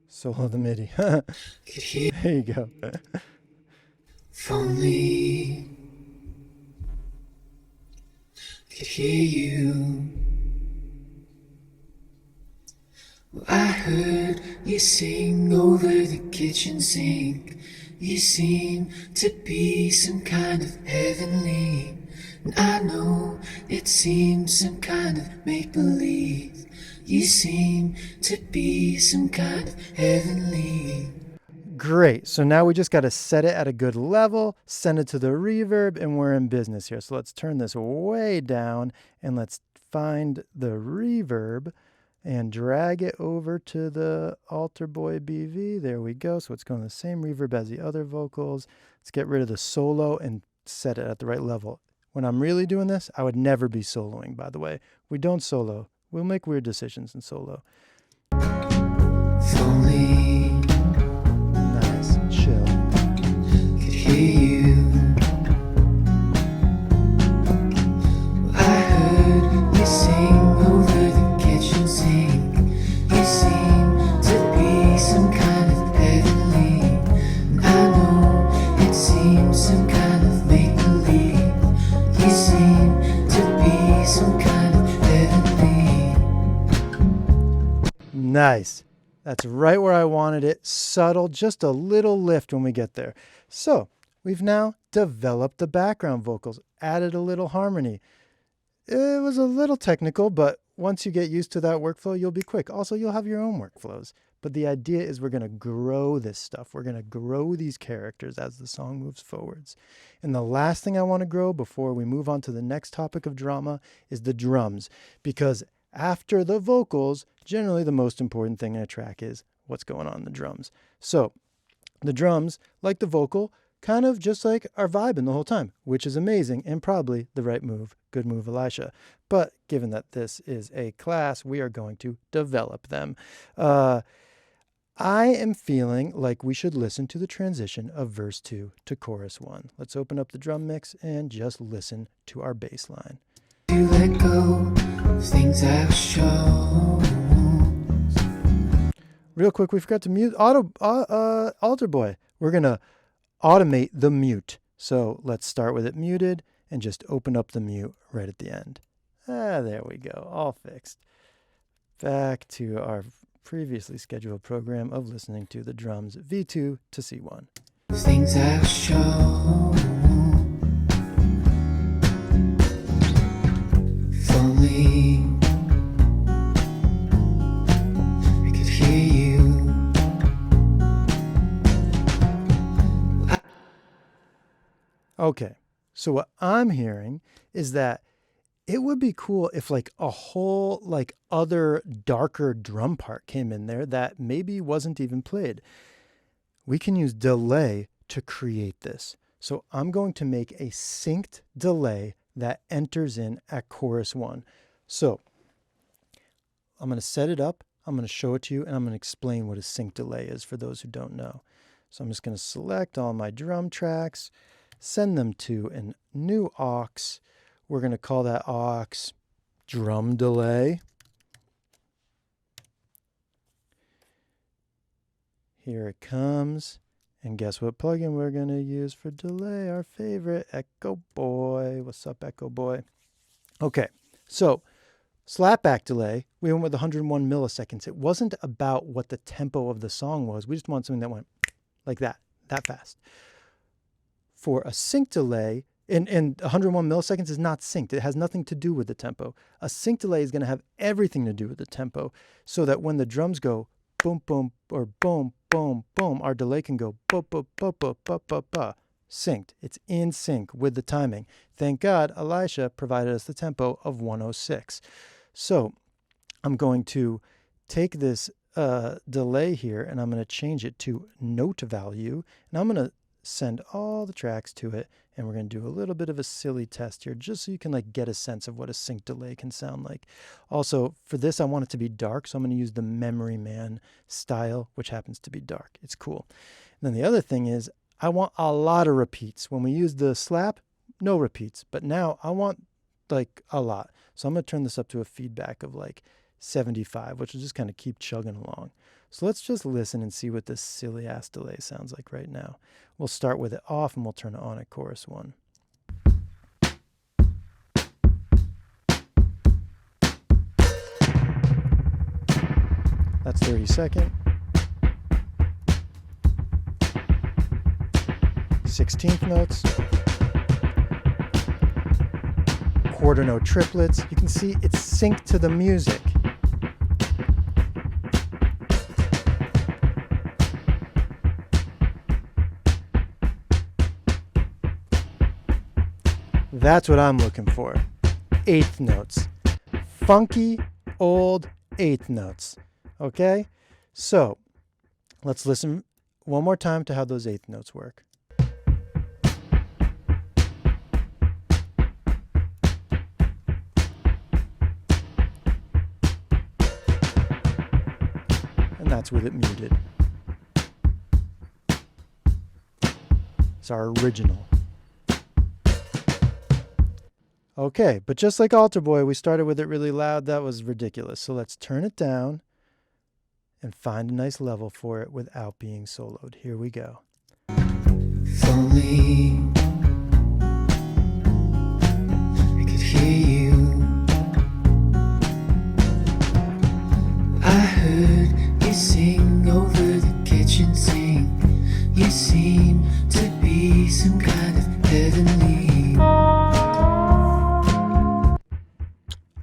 Solo the MIDI. There could hear. you go. If only could hear you. Well, I heard you sing over the kitchen sink. You seem to be some kind of heavenly. And I know it seems some kind of make-believe. You seem to be some kind of heavenly. Great. So now we just got to set it at a good level, send it to the reverb, and we're in business here. So let's turn this way down and let's find the reverb and drag it over to the Altar Boy BV. There we go. So it's going the same reverb as the other vocals. Let's get rid of the solo and set it at the right level. When I'm really doing this, I would never be soloing, by the way. We don't solo. We'll make weird decisions in solo. If only Nice. Chill. could hear you. Well, I heard you sing over the kitchen sink. You seem to be some kind of heavenly. And I know it seems some kind of make-believe. You seem to be some kind of heavenly. Nice. That's right where I wanted it. Subtle, just a little lift when we get there. So we've now developed the background vocals, added a little harmony. It was a little technical, but once you get used to that workflow, you'll be quick. Also, you'll have your own workflows. But the idea is we're going to grow this stuff. We're going to grow these characters as the song moves forwards. And the last thing I want to grow before we move on to the next topic of drama is the drums. Because after the vocals, generally the most important thing in a track is what's going on in the drums. So the drums, like the vocal, kind of just like are vibing the whole time, which is amazing and probably the right move. Good move, Elisha. But given that this is a class, we are going to develop them. I am feeling like we should listen to the transition of verse 2 to chorus 1. Let's open up the drum mix and just listen to our bass line. To let go of things I've shown. Real quick, we forgot to mute Altar Boy. We're going to automate the mute. So let's start with it muted and just open up the mute right at the end. There we go. All fixed. Back to our previously scheduled program of listening to the drums V2 to C1. Things I've shown. If only I could hear you. Okay, so what I'm hearing is that it would be cool if like a whole like other darker drum part came in there that maybe wasn't even played. We can use delay to create this. So I'm going to make a synced delay that enters in at chorus 1. So I'm going to set it up, I'm going to show it to you, and I'm going to explain what a sync delay is for those who don't know. So I'm just going to select all my drum tracks, send them to a new aux. We're going to call that aux drum delay. Here it comes. And guess what plugin we're going to use for delay? Our favorite, Echo Boy. What's up, Echo Boy? Okay, so slapback delay, we went with 101 milliseconds. It wasn't about what the tempo of the song was. We just wanted something that went like that fast. For a sync delay, and 101 milliseconds is not synced. It has nothing to do with the tempo. A sync delay is going to have everything to do with the tempo, so that when the drums go boom, boom, or boom, boom, boom, our delay can go ba, ba, ba, ba, ba, ba, ba. Synced. It's in sync with the timing. Thank God Elisha provided us the tempo of 106. So I'm going to take this delay here and I'm going to change it to note value. And I'm going to send all the tracks to it. And we're going to do a little bit of a silly test here just so you can like get a sense of what a sync delay can sound like. Also, for this, I want it to be dark. So I'm going to use the Memory Man style, which happens to be dark. It's cool. And then the other thing is I want a lot of repeats. When we use the slap, no repeats. But now I want like a lot. So I'm going to turn this up to a feedback of like 75, which will just kind of keep chugging along. So let's just listen and see what this silly ass delay sounds like right now. We'll start with it off and we'll turn it on at chorus 1. That's 30-second. 16th notes. Quarter note triplets. You can see it's synced to the music. That's what I'm looking for. Eighth notes. Funky, old eighth notes. Okay? So, let's listen one more time to how those eighth notes work. And that's with it muted. It's our original. Okay, but just like Altar Boy, we started with it really loud. That was ridiculous. So let's turn it down and find a nice level for it without being soloed. Here we go. If only I could hear you. I heard you sing over the kitchen sink. You seem to be some kind of heavenly.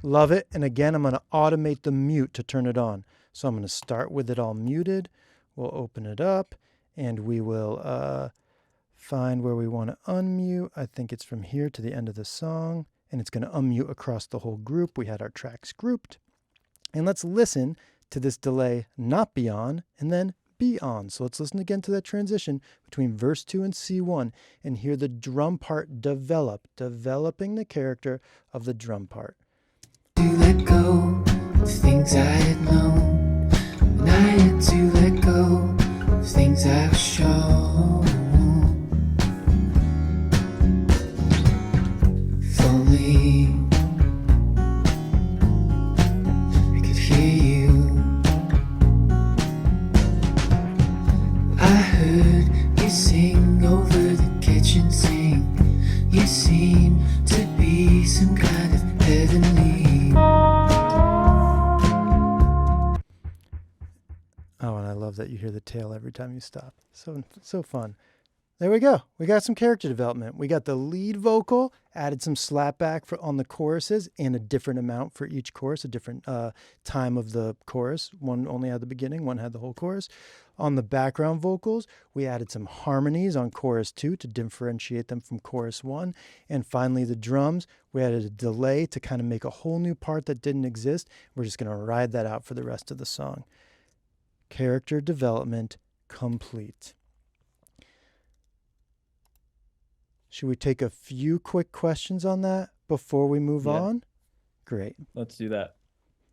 Love it. And again, I'm going to automate the mute to turn it on. So I'm going to start with it all muted. We'll open it up and we will find where we want to unmute. I think it's from here to the end of the song. And it's going to unmute across the whole group. We had our tracks grouped. And let's listen to this delay not be on and then be on. So let's listen again to that transition between verse 2 and C1 and hear the drum part developing the character of the drum part. To let go of things I had known, and I had to let go of things I was shown. If only I could hear you. I heard you sing over the kitchen sink. You seem to be some kind of heavenly. Oh, and I love that you hear the tail every time you stop. So fun. There we go. We got some character development. We got the lead vocal, added some slapback on the choruses and a different amount for each chorus, a different time of the chorus. One only had the beginning, one had the whole chorus. On the background vocals, we added some harmonies on chorus 2 to differentiate them from chorus 1. And finally, the drums, we added a delay to kind of make a whole new part that didn't exist. We're just going to ride that out for the rest of the song. Character development complete. Should we take a few quick questions on that before we move Yeah. on? Great. Let's do that.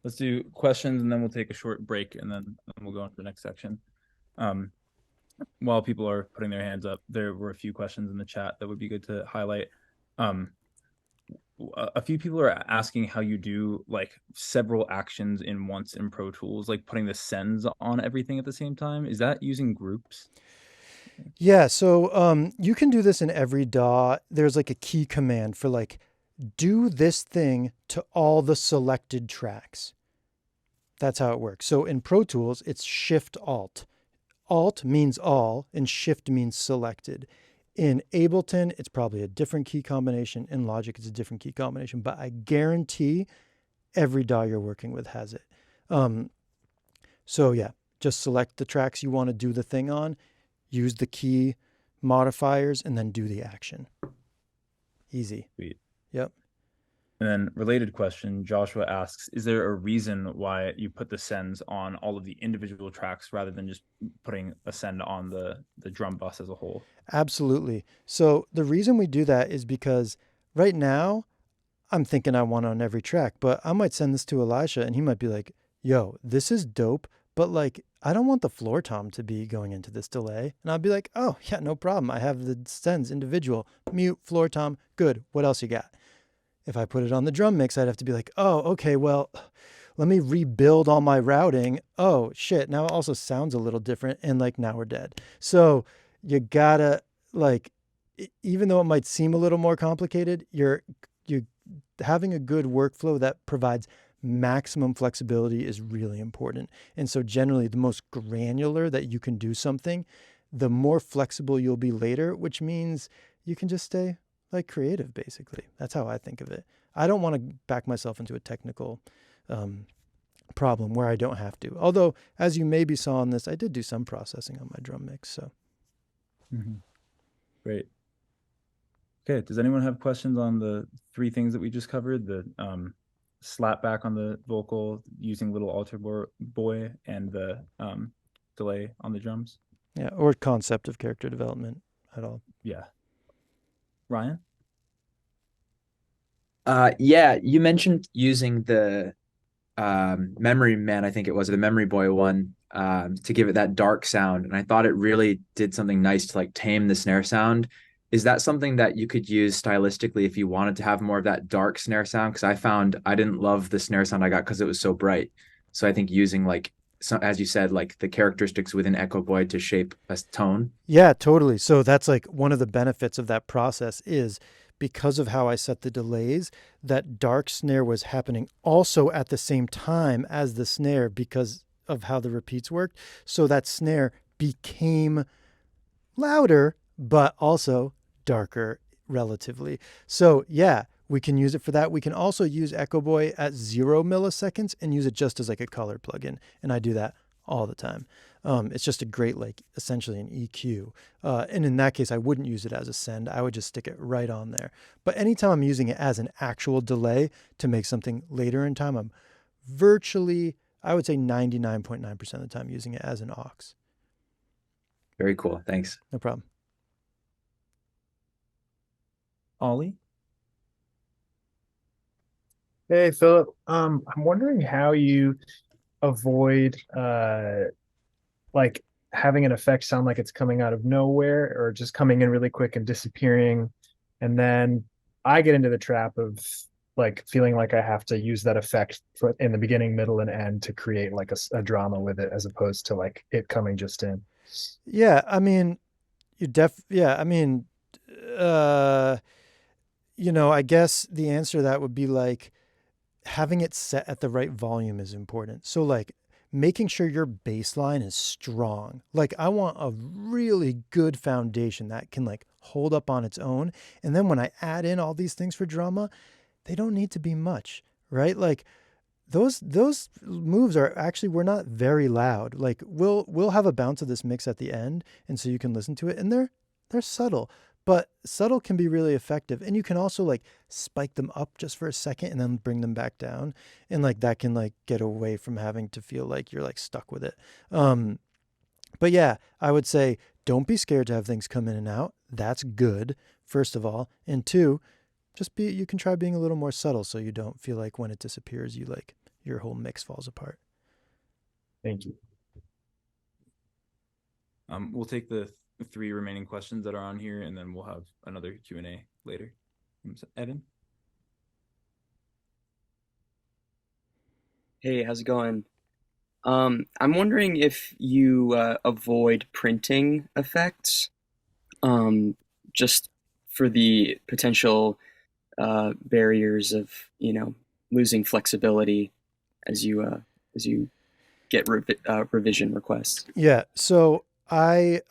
Let's do questions, and then we'll take a short break, and then we'll go on to the next section. While people are putting their hands up, there were a few questions in the chat that would be good to highlight. A few people are asking how you do like several actions in once in Pro Tools, like putting the sends on everything at the same time. Is that using groups? Yeah, so you can do this in every DAW. There's like a key command for like, do this thing to all the selected tracks. That's how it works. So in Pro Tools, it's Shift Alt. Alt means all, and Shift means selected. In Ableton, it's probably a different key combination. In Logic, it's a different key combination, but I guarantee every DAW you're working with has it. So yeah, just select the tracks you want to do the thing on, use the key modifiers, and then do the action. Easy. Sweet. Yep. And then related question, Joshua asks, is there a reason why you put the sends on all of the individual tracks rather than just putting a send on the drum bus as a whole? Absolutely. So the reason we do that is because right now I'm thinking I want on every track, but I might send this to Elisha and he might be like, yo, this is dope, but like, I don't want the floor tom to be going into this delay. And I'll be like, oh yeah, no problem. I have the sends individual, mute, floor tom, good. What else you got? If I put it on the drum mix, I'd have to be like, oh, okay, well, let me rebuild all my routing. Oh shit, now it also sounds a little different. And like, now we're dead. So you gotta like, even though it might seem a little more complicated, you're having a good workflow that provides maximum flexibility is really important. And so generally the most granular that you can do something, the more flexible you'll be later, which means you can just stay like creative, basically. That's how I think of it. I don't want to back myself into a technical problem where I don't have to. Although, as you maybe saw in this, I did do some processing on my drum mix. So, Great. Okay. Does anyone have questions on the three things that we just covered? The slap back on the vocal using Little Altar Boy and the delay on the drums? yeah, or concept of character development at all. Yeah. Ryan? Yeah, you mentioned using the Memory Man, I think it was, the Memory Boy one, to give it that dark sound. And I thought it really did something nice to like tame the snare sound. Is that something that you could use stylistically if you wanted to have more of that dark snare sound? Because I found I didn't love the snare sound I got because it was so bright. So I think using like, as you said, like the characteristics within Echo Boy to shape a tone. Yeah, totally. So that's like one of the benefits of that process is because of how I set the delays, that dark snare was happening also at the same time as the snare because of how the repeats worked. So that snare became louder, but also darker relatively. So yeah, we can use it for that. We can also use Echo Boy at 0 milliseconds and use it just as like a color plugin. And I do that all the time. It's just a great, like essentially an EQ. And in that case, I wouldn't use it as a send. I would just stick it right on there. But anytime I'm using it as an actual delay to make something later in time, I'm virtually, I would say 99.9% of the time using it as an aux. Very cool. Thanks. No problem. Ollie? Hey, Philip. I'm wondering how you avoid like having an effect sound like it's coming out of nowhere or just coming in really quick and disappearing. And then I get into the trap of like feeling like I have to use that effect in the beginning, middle, and end to create like a drama with it as opposed to like it coming just in. Yeah, I mean, I guess the answer to that would be like having it set at the right volume is important. So like making sure your bass line is strong. Like I want a really good foundation that can like hold up on its own. And then when I add in all these things for drama, they don't need to be much, right? Like those moves are actually, we're not very loud. Like we'll have a bounce of this mix at the end. And so you can listen to it and they're subtle, but subtle can be really effective. And you can also like spike them up just for a second and then bring them back down. And like that can like get away from having to feel like you're like stuck with it. But yeah, I would say don't be scared to have things come in and out. That's good, first of all. And two, you can try being a little more subtle so you don't feel like when it disappears, your whole mix falls apart. Thank you. We'll take the 3 remaining questions that are on here, and then we'll have another Q&A later. Evan? Hey, how's it going? I'm wondering if you avoid printing effects, just for the potential barriers of, losing flexibility as you get revision requests. Yeah, so I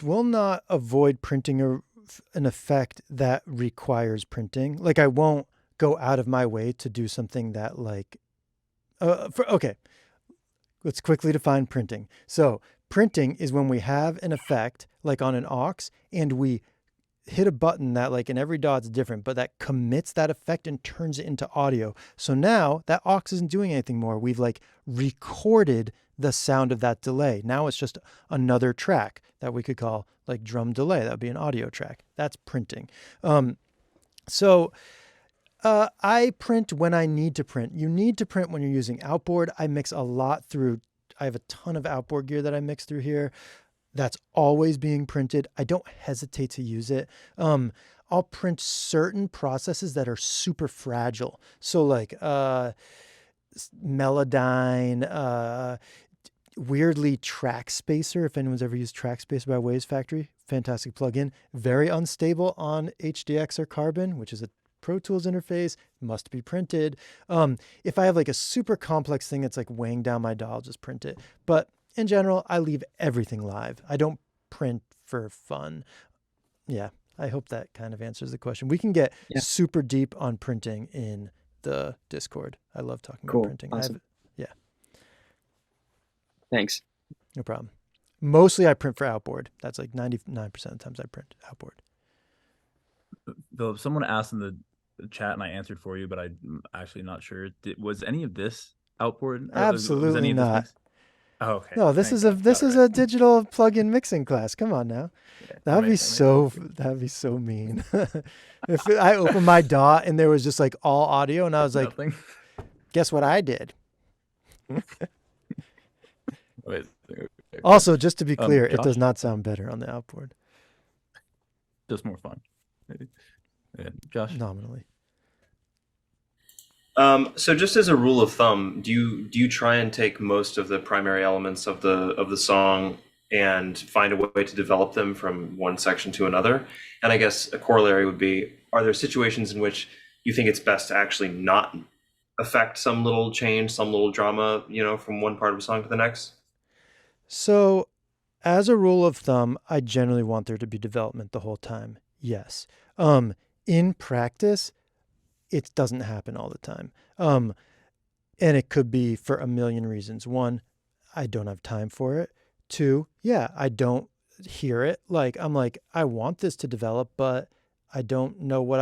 will not avoid printing an effect that requires printing. Like, I won't go out of my way to do something that okay, let's quickly define printing. So printing is when we have an effect like on an aux and we hit a button that and every dot's different, but that commits that effect and turns it into audio. So now that aux isn't doing anything more. We've recorded the sound of that delay. Now it's just another track that we could call drum delay. That would be an audio track. That's printing. I print when I need to print. You need to print when you're using outboard. I mix a lot through. I have a ton of outboard gear that I mix through here. That's always being printed. I don't hesitate to use it. I'll print certain processes that are super fragile. So Melodyne, weirdly Track Spacer, if anyone's ever used Track Spacer by Waves Factory, fantastic plugin. Very unstable on HDX or Carbon, which is a Pro Tools interface, must be printed. If I have a super complex thing that's weighing down my DAW, I'll just print it. But in general, I leave everything live. I don't print for fun. Yeah, I hope that kind of answers the question. We can get super deep on printing in the Discord. I love talking about printing. Awesome. Yeah. Thanks. No problem. Mostly I print for outboard. That's 99% of the times I print outboard. Philip, someone asked in the chat and I answered for you, but I'm actually not sure. Was any of this outboard? Absolutely was any of this not. mixed? Oh, okay. No, this is a digital plug-in mixing class. Come on now. Yeah, That'd be so mean. If I opened my DAW and there was just all audio and I was Nothing. Guess what I did? Wait, Also, just to be clear, it Josh? does not sound better on the outboard. just more fun. Maybe. Yeah, Josh? Nominally. So just as a rule of thumb, do you try and take most of the primary elements of the song and find a way to develop them from one section to another? And I guess a corollary would be, are there situations in which you think it's best to actually not affect some little change, some little drama, from one part of a song to the next? So, as a rule of thumb, I generally want there to be development the whole time. Yes. In practice, it doesn't happen all the time. And it could be for a million reasons. One, I don't have time for it. Two, I don't hear it. I want this to develop, but I don't know what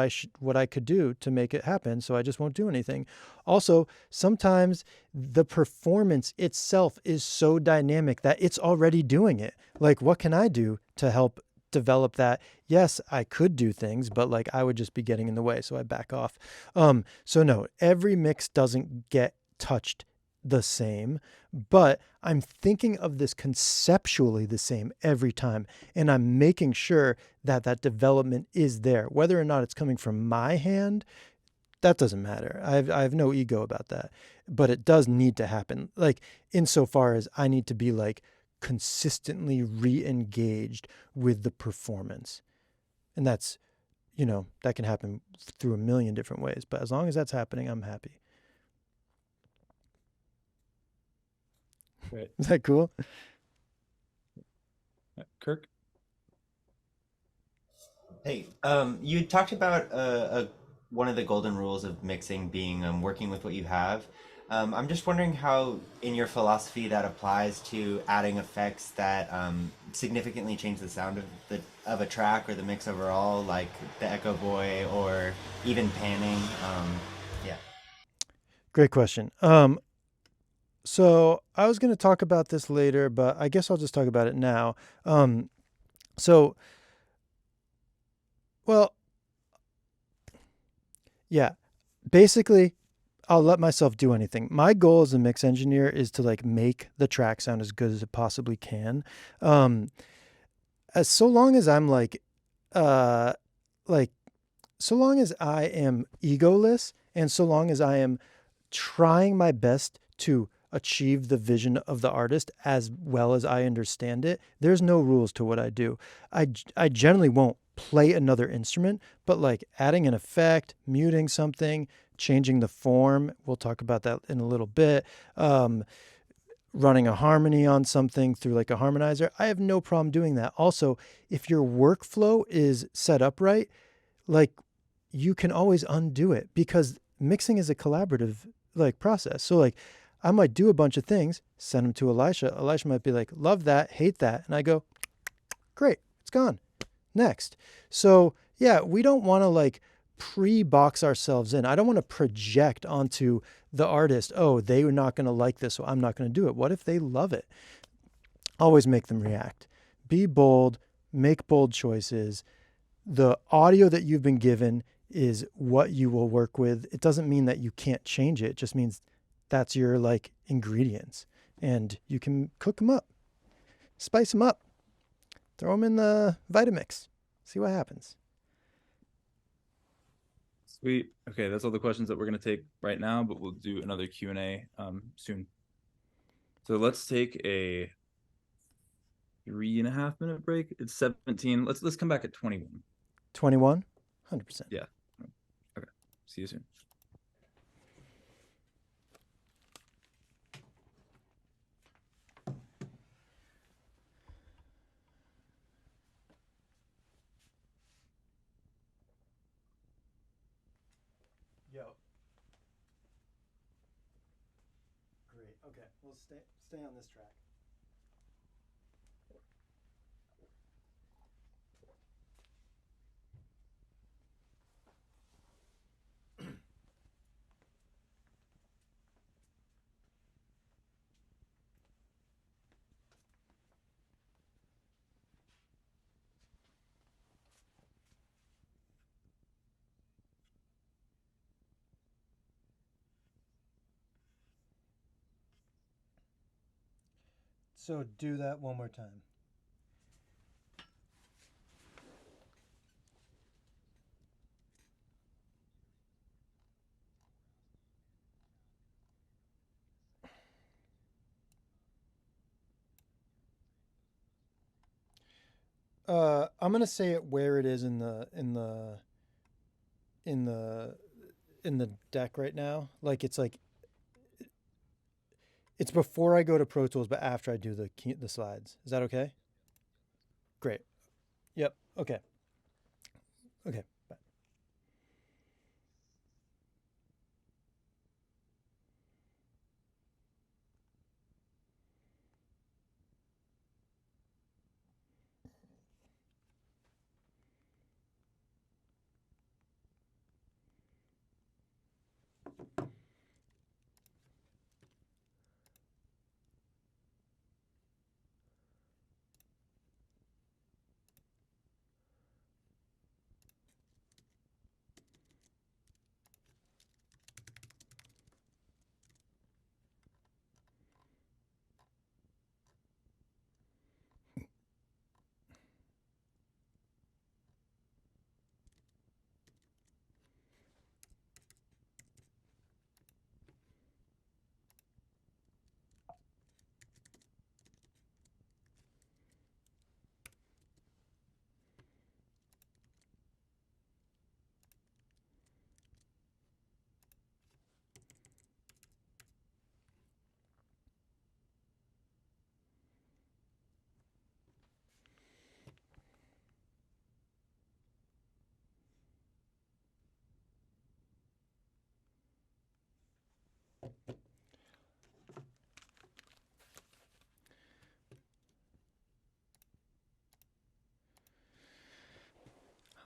I could do to make it happen. So I just won't do anything. Also, sometimes the performance itself is so dynamic that it's already doing it. What can I do to help develop that? Yes, I could do things, but I would just be getting in the way. So I back off. So no, every mix doesn't get touched the same, but I'm thinking of this conceptually the same every time. And I'm making sure that that development is there. Whether or not it's coming from my hand, that doesn't matter. I have no ego about that, but it does need to happen. Insofar as I need to be consistently re-engaged with the performance. And that's, that can happen through a million different ways, but as long as that's happening, I'm happy. Great. Is that cool? Kirk? Hey, you talked about one of the golden rules of mixing being working with what you have. I'm just wondering how, in your philosophy, that applies to adding effects that significantly change the sound of a track or the mix overall, like the Echo Boy or even panning. Yeah. Great question. So I was going to talk about this later, but I guess I'll just talk about it now. So, well, yeah, basically, I'll let myself do anything. My goal as a mix engineer is to like make the track sound as good as it possibly can. Um, as so long as I'm uh, like, so long as I am egoless and so long as I am trying my best to achieve the vision of the artist as well as I understand it, there's no rules to what I do. I generally won't play another instrument, but like adding an effect, muting something, changing the form, we'll talk about that in a little bit. Running a harmony on something through like a harmonizer, I have no problem doing that. Also, if your workflow is set up right, like you can always undo it because mixing is a collaborative like process. So like I might do a bunch of things, send them to Elisha. Elisha might be like, love that, hate that. And I go, great, it's gone. Next. So yeah, we don't want to like pre-box ourselves in. I don't want to project onto the artist, oh, they're not going to like this, so I'm not going to do it. What if they love it? Always make them react. Be bold, make bold choices. The audio that you've been given is what you will work with. It doesn't mean that you can't change it. It just means that's your like ingredients and you can cook them up, spice them up, throw them in the Vitamix, see what happens. Sweet. Okay, that's all the questions that we're going to take right now, but we'll do another Q&A soon. So let's take a 3.5 minute break. It's 17. Let's come back at 21. 21? 100%. Yeah. Okay. See you soon. Yo. Great. Okay. We'll stay on this track. So do that one more time. I'm gonna say it where it is in the deck right now. Like it's before I go to Pro Tools, but after I do the slides. Is that okay? Great. Yep. Okay. Okay. Bye.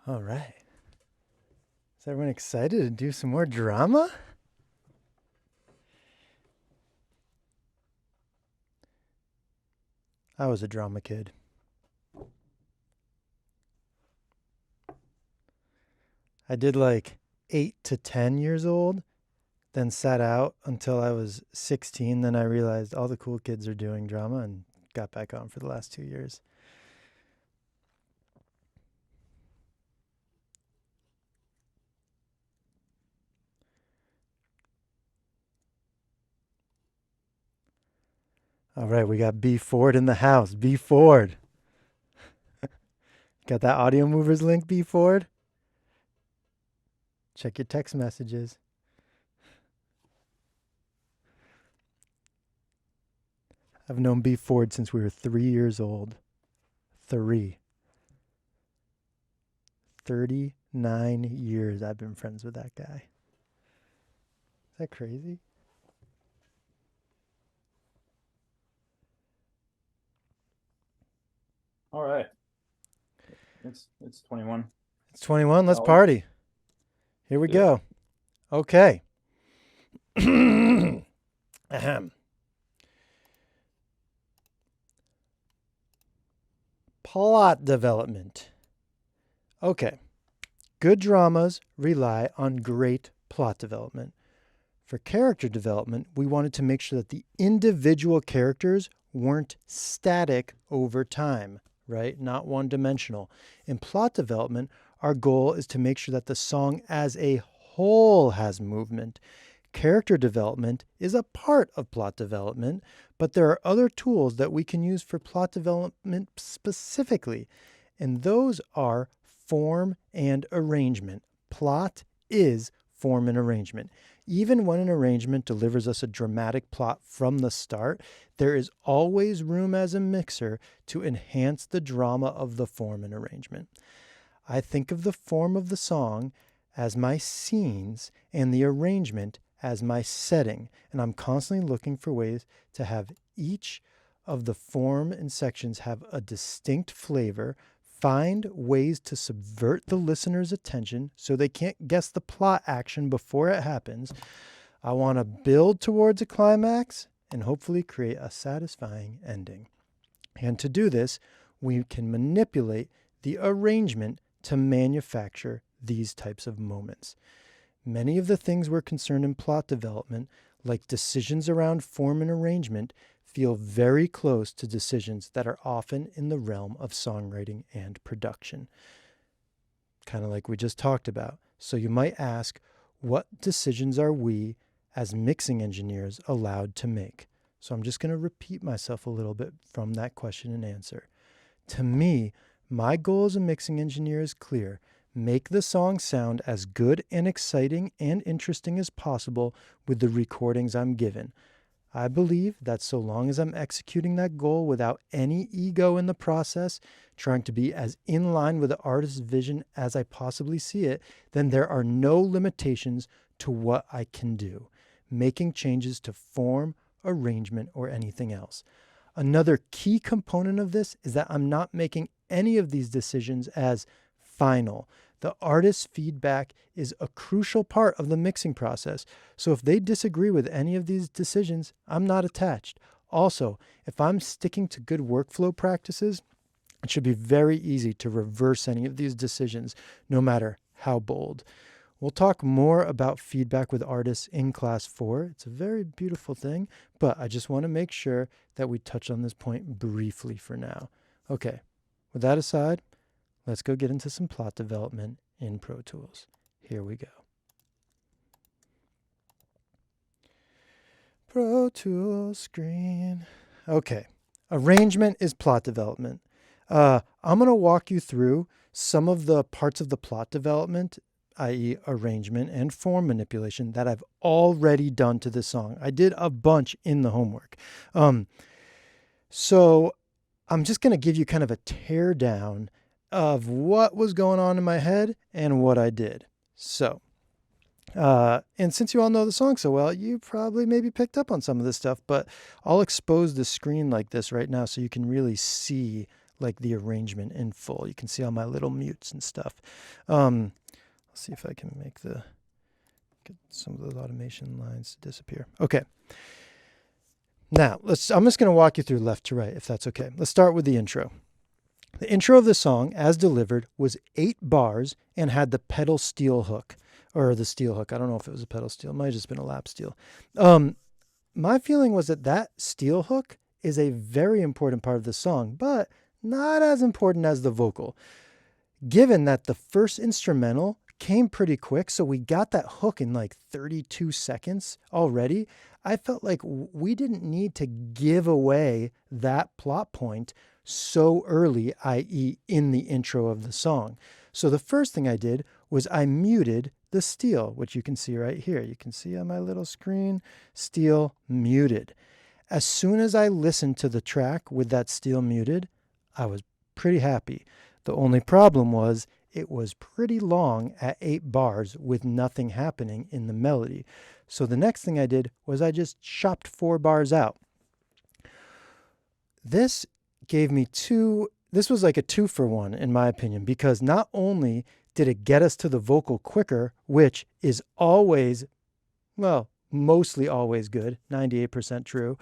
All right. Is everyone excited to do some more drama? I was a drama kid. I did like 8 to 10 years old, then sat out until I was 16. Then I realized all the cool kids are doing drama and got back on for the last 2 years. All right, we got B Ford in the house. B Ford. Got that Audio Movers link, B Ford? Check your text messages. I've known B Ford since we were 3 years old. 39 years I've been friends with that guy. Is that crazy? All right. It's 21. It's 21. Let's Oh. party. Here we go. Okay. Ahem. Plot development. Okay. Good dramas rely on great plot development. For character development, we wanted to make sure that the individual characters weren't static over time, right? Not one-dimensional. In plot development, our goal is to make sure that the song as a whole has movement. Character development is a part of plot development, but there are other tools that we can use for plot development specifically, and those are form and arrangement. Plot is form and arrangement. Even when an arrangement delivers us a dramatic plot from the start, there is always room as a mixer to enhance the drama of the form and arrangement. I think of the form of the song as my scenes and the arrangement as my setting, and I'm constantly looking for ways to have each of the form and sections have a distinct flavor, find ways to subvert the listener's attention so they can't guess the plot action before it happens. I want to build towards a climax and hopefully create a satisfying ending. And to do this, we can manipulate the arrangement to manufacture these types of moments. Many of the things we're concerned in plot development, like decisions around form and arrangement, feel very close to decisions that are often in the realm of songwriting and production, kind of like we just talked about. So you might ask, what decisions are we as mixing engineers allowed to make? So I'm just going to repeat myself a little bit from that question and answer. To me, my goal as a mixing engineer is clear. Make the song sound as good and exciting and interesting as possible with the recordings I'm given. I believe that so long as I'm executing that goal without any ego in the process, trying to be as in line with the artist's vision as I possibly see it, then there are no limitations to what I can do, making changes to form, arrangement, or anything else. Another key component of this is that I'm not making any of these decisions as final. The artist's feedback is a crucial part of the mixing process. So if they disagree with any of these decisions, I'm not attached. Also, if I'm sticking to good workflow practices, it should be very easy to reverse any of these decisions, no matter how bold. We'll talk more about feedback with artists in class 4. It's a very beautiful thing, but I just want to make sure that we touch on this point briefly for now. Okay, with that aside, let's go get into some plot development in Pro Tools. Here we go. Pro Tools screen. Okay, arrangement is plot development. I'm going to walk you through some of the parts of the plot development, i.e. arrangement and form manipulation, that I've already done to this song. I did a bunch in the homework. So I'm just going to give you kind of a tear down of what was going on in my head and what I did. So, and since you all know the song so well, you probably maybe picked up on some of this stuff, but I'll expose the screen like this right now so you can really see like the arrangement in full. You can see all my little mutes and stuff. Let's see if I can get some of those automation lines to disappear. Okay. Now, I'm just going to walk you through left to right, if that's okay. Let's start with the intro. The intro of the song, as delivered, was 8 bars and had the pedal steel hook, or the steel hook. I don't know if it was a pedal steel. It might have just been a lap steel. My feeling was that steel hook is a very important part of the song, but not as important as the vocal. Given that the first instrumental came pretty quick, so we got that hook in like 32 seconds already, I felt like we didn't need to give away that plot point so early, i.e. in the intro of the song. So the first thing I did was I muted the steel, which you can see right here. You can see on my little screen, steel muted. As soon as I listened to the track with that steel muted, I was pretty happy. The only problem was it was pretty long at 8 bars with nothing happening in the melody. So the next thing I did was I just chopped 4 bars out. This gave me this was like a 2-for-1 in my opinion, because not only did it get us to the vocal quicker, which is always, well, mostly always good, 98% true,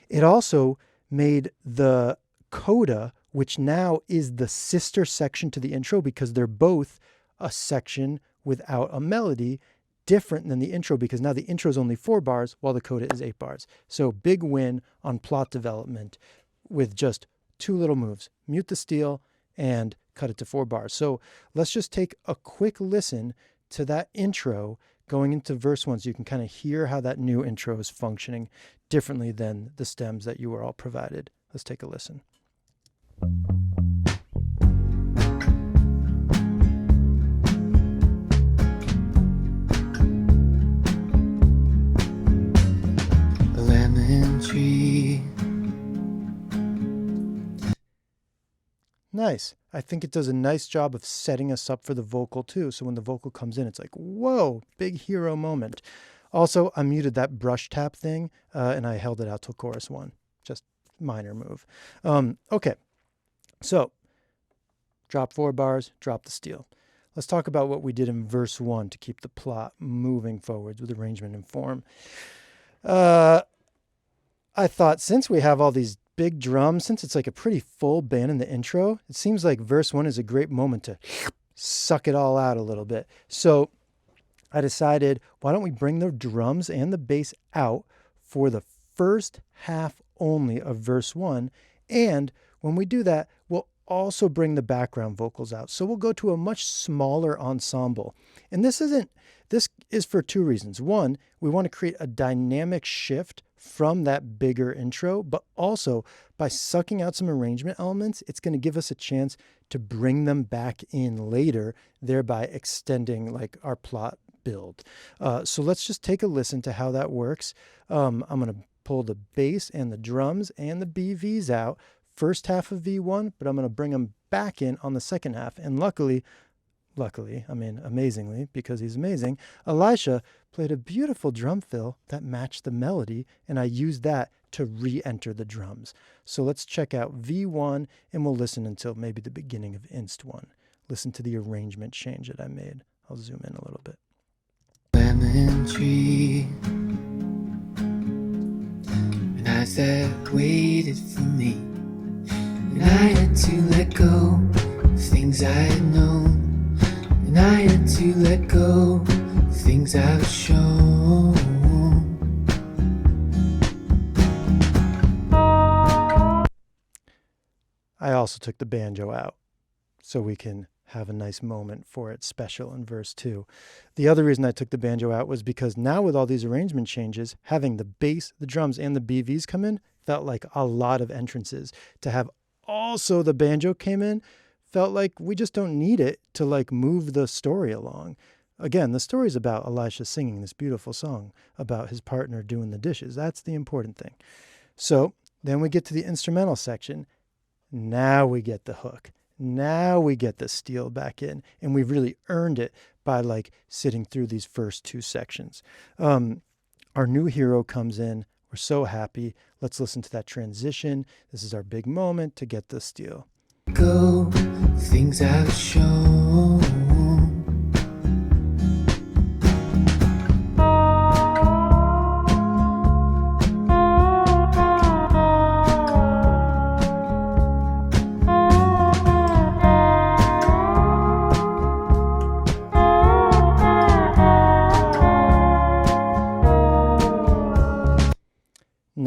it also made the coda, which now is the sister section to the intro because they're both a section without a melody, different than the intro because now the intro is only 4 bars while the coda is 8 bars. So big win on plot development with just 2 little moves, mute the steel and cut it to 4 bars. So let's just take a quick listen to that intro going into verse 1 so you can kind of hear how that new intro is functioning differently than the stems that you were all provided. Let's take a listen. A lemon tree. Nice. I think it does a nice job of setting us up for the vocal too. So when the vocal comes in, it's like, whoa, big hero moment. Also, I muted that brush tap thing and I held it out till chorus 1. Just minor move. Okay. So drop 4 bars, drop the steel. Let's talk about what we did in verse 1 to keep the plot moving forwards with arrangement and form. I thought since we have all these big drums, since it's like a pretty full band in the intro, it seems like verse 1 is a great moment to suck it all out a little bit. So I decided, why don't we bring the drums and the bass out for the first half only of verse 1, and when we do that, we'll also bring the background vocals out. So we'll go to a much smaller ensemble. And this is for 2 reasons. One, we want to create a dynamic shift from that bigger intro, but also by sucking out some arrangement elements, it's going to give us a chance to bring them back in later, thereby extending like our plot build. So let's just take a listen to how that works. I'm going to pull the bass and the drums and the BVs out first half of V1, but I'm going to bring them back in on the second half. And luckily, I mean, amazingly, because he's amazing, Elisha played a beautiful drum fill that matched the melody, and I used that to re-enter the drums. So let's check out V1, and we'll listen until maybe the beginning of Inst 1. Listen to the arrangement change that I made. I'll zoom in a little bit. Lemon tree. And eyes that waited for me. And I had to let go of things I had known. And I had to let go of things I've shown. I also took the banjo out so we can have a nice moment for it special in verse 2. The other reason I took the banjo out was because now with all these arrangement changes, having the bass, the drums, and the BVs come in felt like a lot of entrances. To have also the banjo came in felt like we just don't need it to like move the story along. Again, the story is about Elisha singing this beautiful song about his partner doing the dishes. That's the important thing. So then we get to the instrumental section. Now we get the hook. Now we get the steel back in, and we've really earned it by like sitting through these first 2 sections. Our new hero comes in. We're so happy. Let's listen to that transition. This is our big moment to get the steel. Go, things I've shown.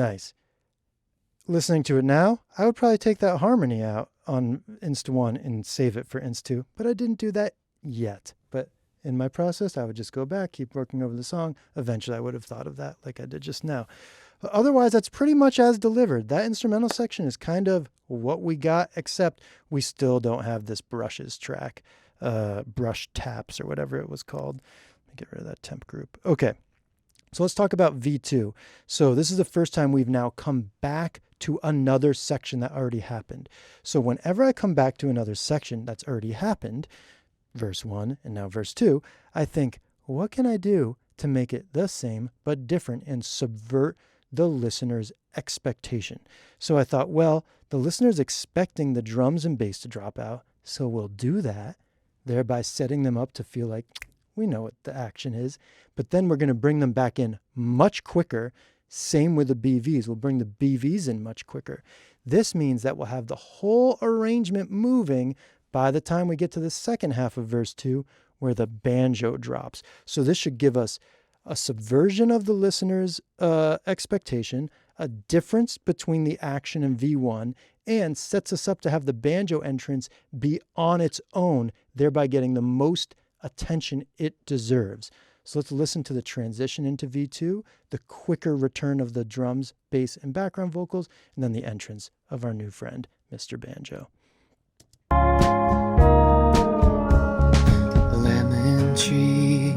Nice. Listening to it now, I would probably take that harmony out on Inst 1 and save it for Inst 2, but I didn't do that yet. But in my process, I would just go back, keep working over the song. Eventually, I would have thought of that like I did just now. But otherwise, that's pretty much as delivered. That instrumental section is kind of what we got, except we still don't have this brushes track, brush taps or whatever it was called. Let me get rid of that temp group. Okay. So let's talk about V2. So this is the first time we've now come back to another section that already happened. So whenever I come back to another section that's already happened, verse 1 and now verse 2, I think, what can I do to make it the same but different and subvert the listener's expectation? So I thought, well, the listener's expecting the drums and bass to drop out, so we'll do that, thereby setting them up to feel like we know what the action is, but then we're going to bring them back in much quicker. Same with the BVs. We'll bring the BVs in much quicker. This means that we'll have the whole arrangement moving by the time we get to the second half of verse 2, where the banjo drops. So this should give us a subversion of the listener's expectation, a difference between the action in V1, and sets us up to have the banjo entrance be on its own, thereby getting the most attention it deserves. So let's listen to the transition into V2, the quicker return of the drums, bass, and background vocals, and then the entrance of our new friend, Mr. Banjo. A lemon tree,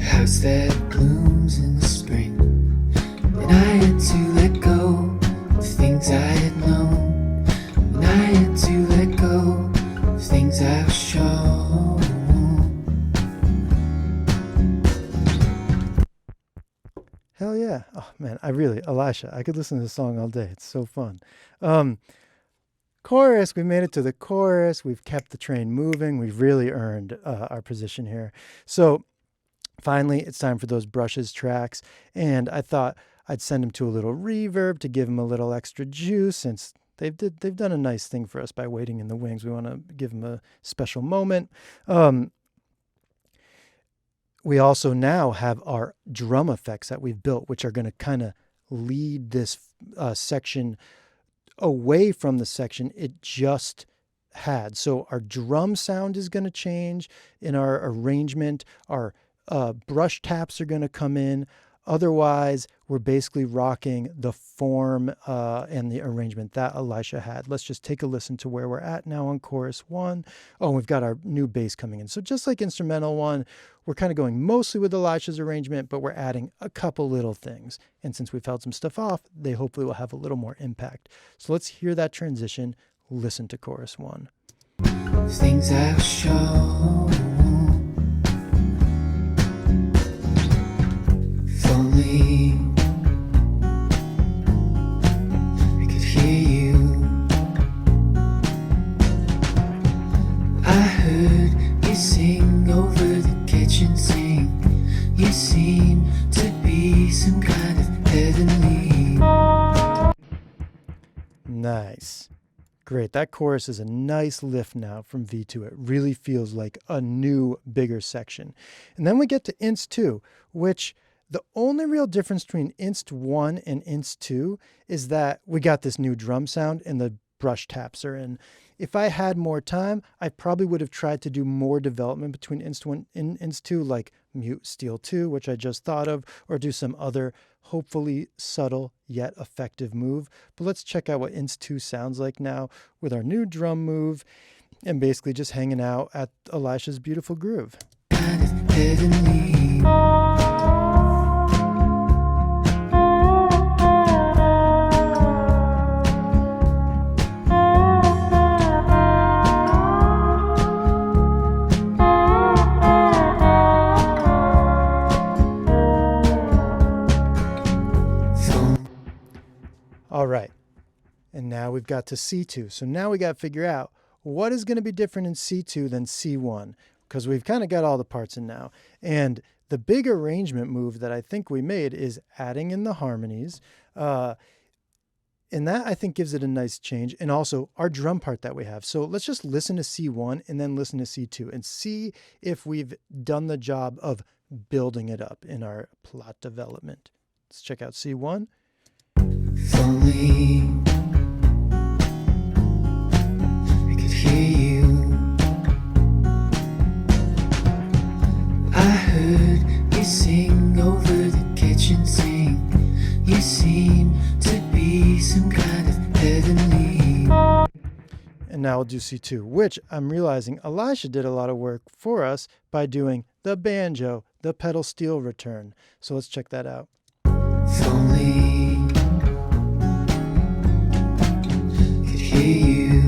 house that blooms in the spring, and I had to let go of things I had known, and I had to let go of things I've shown. Hell yeah. Oh man, Elisha, I could listen to this song all day. It's so fun. Chorus, we made it to the chorus. We've kept the train moving. We've really earned our position here. So finally, it's time for those brushes tracks. And I thought I'd send them to a little reverb to give them a little extra juice, since they've done a nice thing for us by waiting in the wings. We want to give them a special moment. We also now have our drum effects that we've built, which are going to kind of lead this section away from the section it just had. So our drum sound is going to change in our arrangement. Our brush taps are going to come in. Otherwise, we're basically rocking the form and the arrangement that Elisha had. Let's just take a listen to where we're at now on chorus 1. Oh, we've got our new bass coming in. So just like instrumental 1, we're kind of going mostly with Elisha's arrangement, but we're adding a couple little things. And since we've held some stuff off, they hopefully will have a little more impact. So let's hear that transition. Listen to chorus 1. Things I've shown. If only I could hear you. I heard you sing over the kitchen sink. You seem to be some kind of heavenly. Nice. Great. That chorus is a nice lift now from V2. It really feels like a new, bigger section. And then we get to Inst 2, which the only real difference between Inst 1 and Inst 2 is that we got this new drum sound and the brush taps are in. If I had more time, I probably would have tried to do more development between Inst 1 and Inst 2, like mute Steel 2, which I just thought of, or do some other hopefully subtle yet effective move. But let's check out what Inst 2 sounds like now with our new drum move and basically just hanging out at Elisha's beautiful groove. Kind of heavenly. All right. And now we've got to C2. So now we got to figure out what is going to be different in C2 than C1, because we've kind of got all the parts in now. And the big arrangement move that I think we made is adding in the harmonies. And that, I think, gives it a nice change. And also our drum part that we have. So let's just listen to C1 and then listen to C2 and see if we've done the job of building it up in our plot development. Let's check out C1. If only I could hear you. I heard you sing over the kitchen sink. You seem to be some kind of heavenly. And now we'll do C2, which I'm realizing Elisha did a lot of work for us by doing the banjo, the pedal steel return. So let's check that out. If only I could hear you.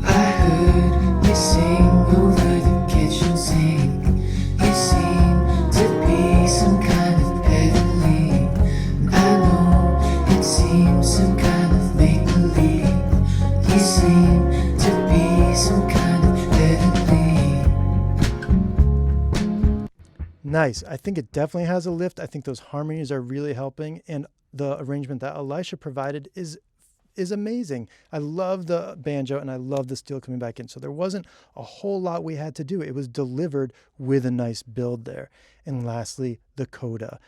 I heard you sing over the kitchen sink. You seem to be some kind of heavenly. And I know it seems some kind of make-believe. You seem to be some kind of heavenly. Nice. I think it definitely has a lift. I think those harmonies are really helping, and the arrangement that Elisha provided is amazing. I love the banjo and I love the steel coming back in. So there wasn't a whole lot we had to do. It was delivered with a nice build there. And lastly, the coda.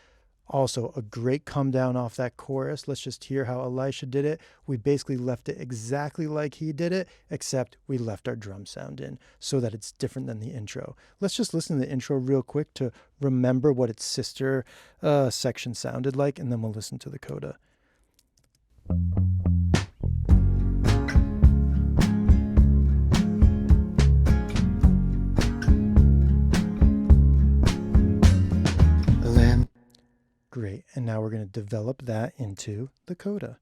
Also a great come down off that chorus. Let's just hear how Elisha did it. We basically left it exactly like he did it, except we left our drum sound in so that it's different than the intro. Let's just listen to the intro real quick to remember what its sister section sounded like, and then we'll listen to the coda. Great, and now we're going to develop that into the coda.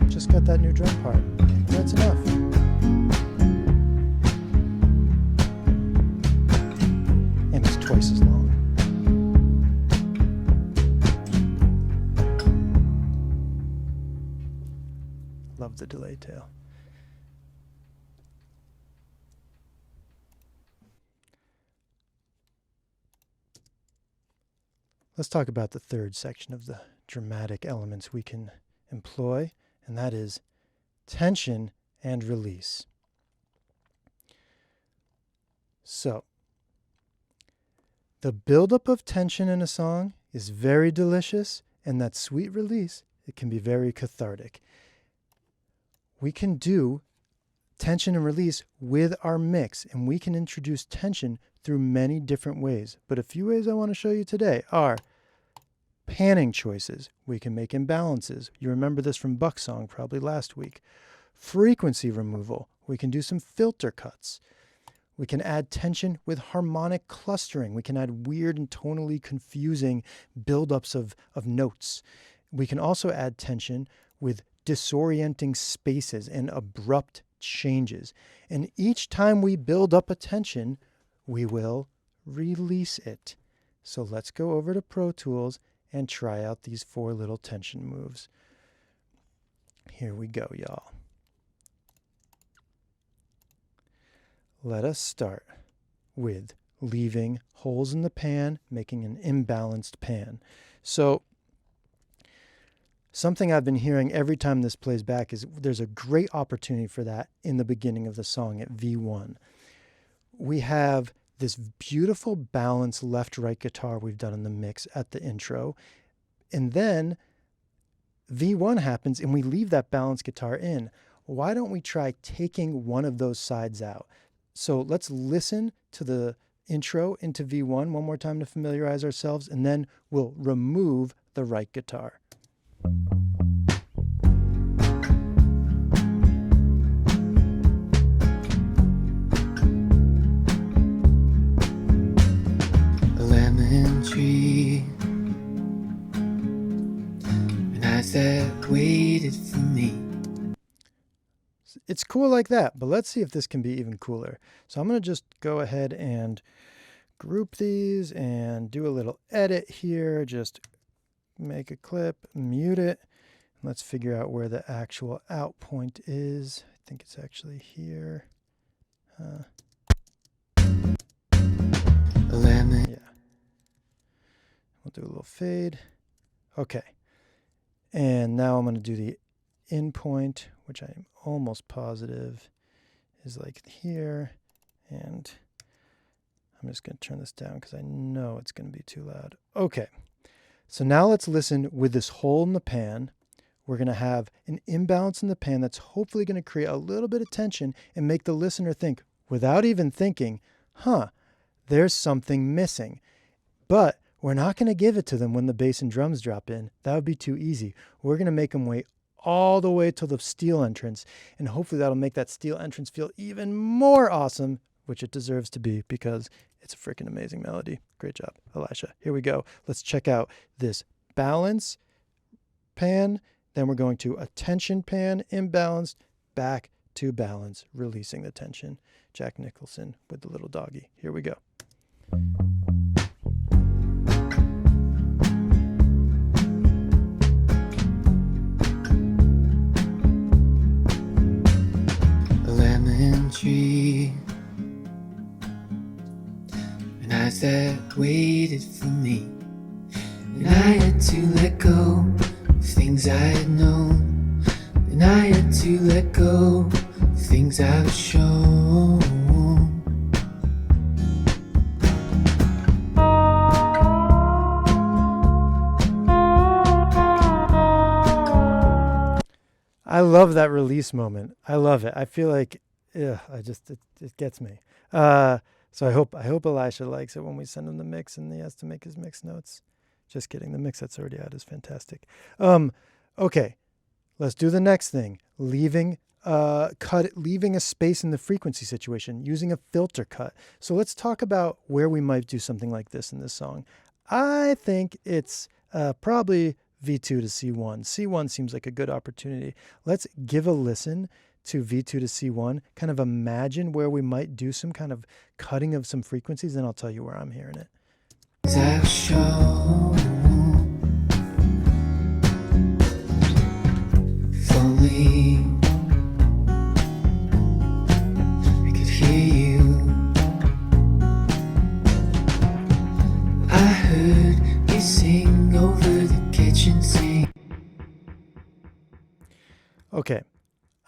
Just got that new drum part. That's enough. And it's twice as long. Love the delay tail. Let's talk about the third section of the dramatic elements we can employ, and that is tension and release. So, the buildup of tension in a song is very delicious, and that sweet release, it can be very cathartic. We can do tension and release with our mix, and we can introduce tension through many different ways. But a few ways I want to show you today are panning choices. We can make imbalances. You remember this from Buck's song probably last week. Frequency removal. We can do some filter cuts. We can add tension with harmonic clustering. We can add weird and tonally confusing buildups of notes. We can also add tension with disorienting spaces and abrupt changes. And each time we build up a tension, we will release it. So let's go over to Pro Tools and try out these 4 little tension moves. Here we go, y'all. Let us start with leaving holes in the pan, making an imbalanced pan. So something I've been hearing every time this plays back is there's a great opportunity for that in the beginning of the song at V1. We have this beautiful balanced left-right guitar we've done in the mix at the intro. And then V1 happens and we leave that balanced guitar in. Why don't we try taking one of those sides out? So let's listen to the intro into V1 one more time to familiarize ourselves, and then we'll remove the right guitar. Tree, and eyes that waited for me. It's cool like that, but let's see if this can be even cooler. So I'm going to just go ahead and group these and do a little edit here. Just make a clip, mute it. Let's figure out where the actual out point is. I think it's actually here. Lemon. Yeah. We'll do a little fade. Okay. And now I'm going to do the in point, which I'm almost positive is like here, and I'm just going to turn this down because I know it's going to be too loud. Okay, so now let's listen with this hole in the pan. We're going to have an imbalance in the pan that's hopefully going to create a little bit of tension and make the listener think, without even thinking, there's something missing. But we're not going to give it to them when the bass and drums drop in. That would be too easy. We're going to make them wait all the way till the steel entrance, and hopefully that'll make that steel entrance feel even more awesome, which it deserves to be because it's a freaking amazing melody. Great job, Elisha. Here we go. Let's check out this balance pan. Then we're going to a tension pan, imbalanced, back to balance, releasing the tension. Jack Nicholson with the little doggy. Here we go. A lemon tree, and eyes that waited for me, and I had to let go of things I had known, and I had to let go of things I was shown. I love that release moment. I love it. I feel like, it gets me. So I hope Elisha likes it when we send him the mix and he has to make his mix notes. Just kidding. The mix that's already out is fantastic. Okay, let's do the next thing. Leaving a space in the frequency situation, using a filter cut. So let's talk about where we might do something like this in this song. I think it's probably V2 to C1. C1 seems like a good opportunity. Let's give a listen to V2 to C1, kind of imagine where we might do some kind of cutting of some frequencies, then I'll tell you where I'm hearing it. I've shown. If only I could hear you. I heard you sing over the kitchen sink. Okay,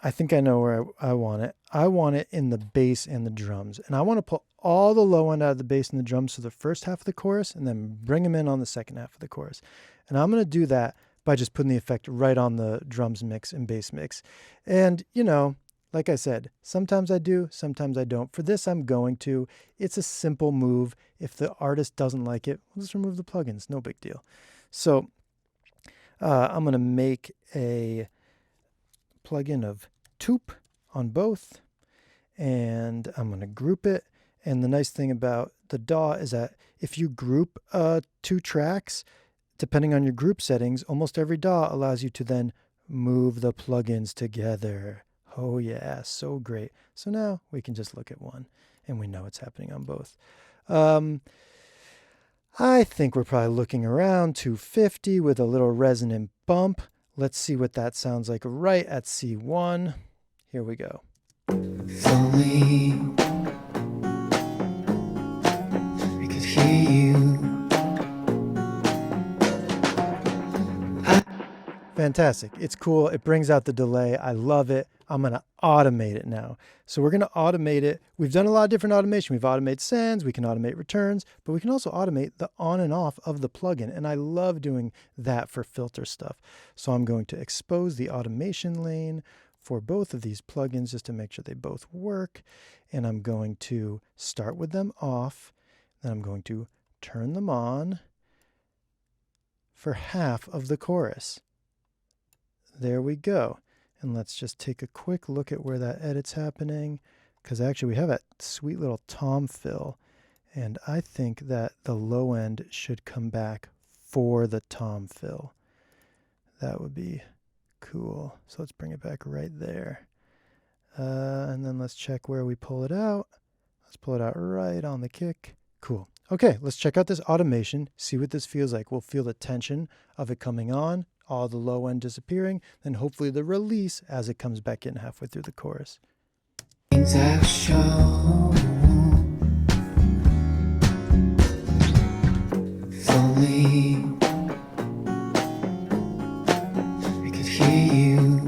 I think I know where I want it. I want it in the bass and the drums. And I want to pull all the low end out of the bass and the drums to the first half of the chorus and then bring them in on the second half of the chorus. And I'm going to do that by just putting the effect right on the drums mix and bass mix. And, like I said, sometimes I do, sometimes I don't. For this, I'm going to. It's a simple move. If the artist doesn't like it, we'll just remove the plugins. No big deal. So I'm going to make a plugin of Toop on both, and I'm going to group it. And the nice thing about the DAW is that if you group 2 tracks, depending on your group settings, almost every DAW allows you to then move the plugins together. Oh yeah, so great. So now we can just look at one and we know it's happening on both. I think we're probably looking around 250 with a little resonant bump. Let's see what that sounds like right at C1. Here we go. If only I could hear you. Fantastic. It's cool. It brings out the delay. I love it. I'm going to automate it now. So we're going to automate it. We've done a lot of different automation. We've automated sends, we can automate returns, but we can also automate the on and off of the plugin. And I love doing that for filter stuff. So I'm going to expose the automation lane for both of these plugins just to make sure they both work. And I'm going to start with them off. Then I'm going to turn them on for half of the chorus. There we go. And let's just take a quick look at where that edit's happening, because actually we have that sweet little tom fill, and I think that the low end should come back for the tom fill. That would be cool. So let's bring it back right there. And then let's check where we pull it out. Let's pull it out right on the kick. Cool. Okay, let's check out this automation, see what this feels like. We'll feel the tension of it coming on, all the low end disappearing, then hopefully the release as it comes back in halfway through the chorus. Things I've shown. If only I could hear you.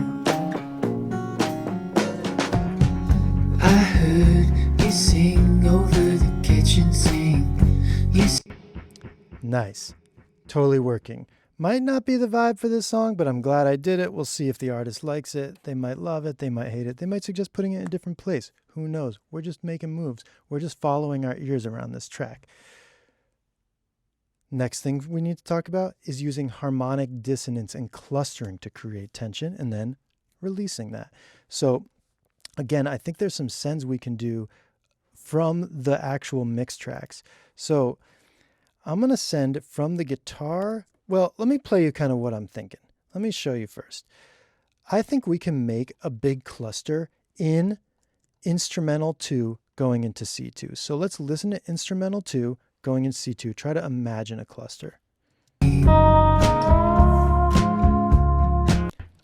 I Nice. Totally working. Might not be the vibe for this song, but I'm glad I did it. We'll see if the artist likes it. They might love it. They might hate it. They might suggest putting it in a different place. Who knows? We're just making moves. We're just following our ears around this track. Next thing we need to talk about is using harmonic dissonance and clustering to create tension and then releasing that. So again, I think there's some sends we can do from the actual mix tracks. So I'm going to send from the guitar. Well, let me play you kind of what I'm thinking. Let me show you first. I think we can make a big cluster in instrumental 2 going into C2. So let's listen to instrumental 2 going into C2. Try to imagine a cluster.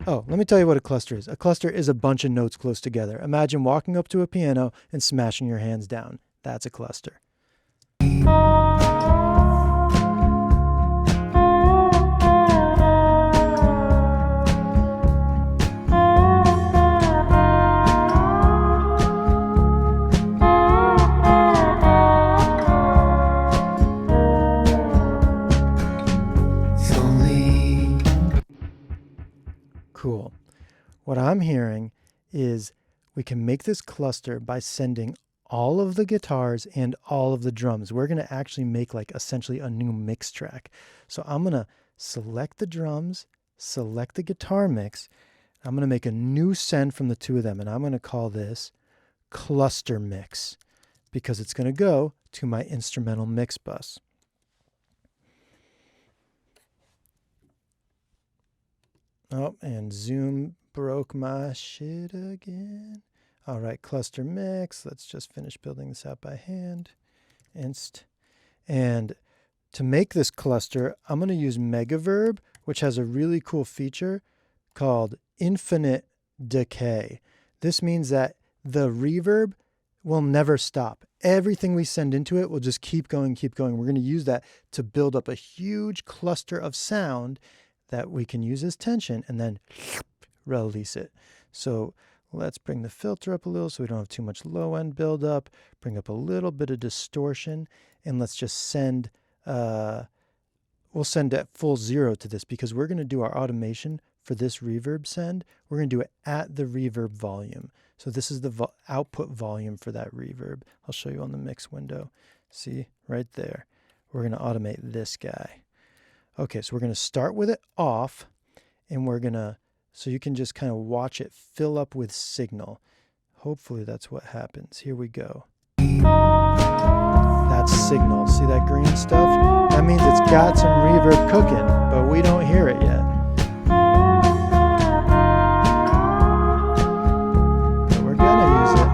Oh, let me tell you what a cluster is. A cluster is a bunch of notes close together. Imagine walking up to a piano and smashing your hands down. That's a cluster. Cool. What I'm hearing is we can make this cluster by sending all of the guitars and all of the drums. We're going to actually make like essentially a new mix track. So I'm going to select the drums, select the guitar mix. I'm going to make a new send from the two of them, and I'm going to call this cluster mix because it's going to go to my instrumental mix bus. Oh, and Zoom broke my shit again. All right, cluster mix. Let's just finish building this out by hand. Inst. And to make this cluster, I'm going to use Megaverb, which has a really cool feature called infinite decay. This means that the reverb will never stop. Everything we send into it will just keep going, keep going. We're going to use that to build up a huge cluster of sound that we can use as tension and then release it. So let's bring the filter up a little so we don't have too much low end buildup. Bring up a little bit of distortion, and let's just send, we'll send at full 0 to this because we're going to do our automation for this reverb send. We're going to do it at the reverb volume. So this is the output volume for that reverb. I'll show you on the mix window. See right there. We're going to automate this guy. Okay, so we're going to start with it off, and we're going to, so you can just kind of watch it fill up with signal. Hopefully that's what happens. Here we go. That's signal. See that green stuff? That means it's got some reverb cooking, but we don't hear it yet. But we're going to use it.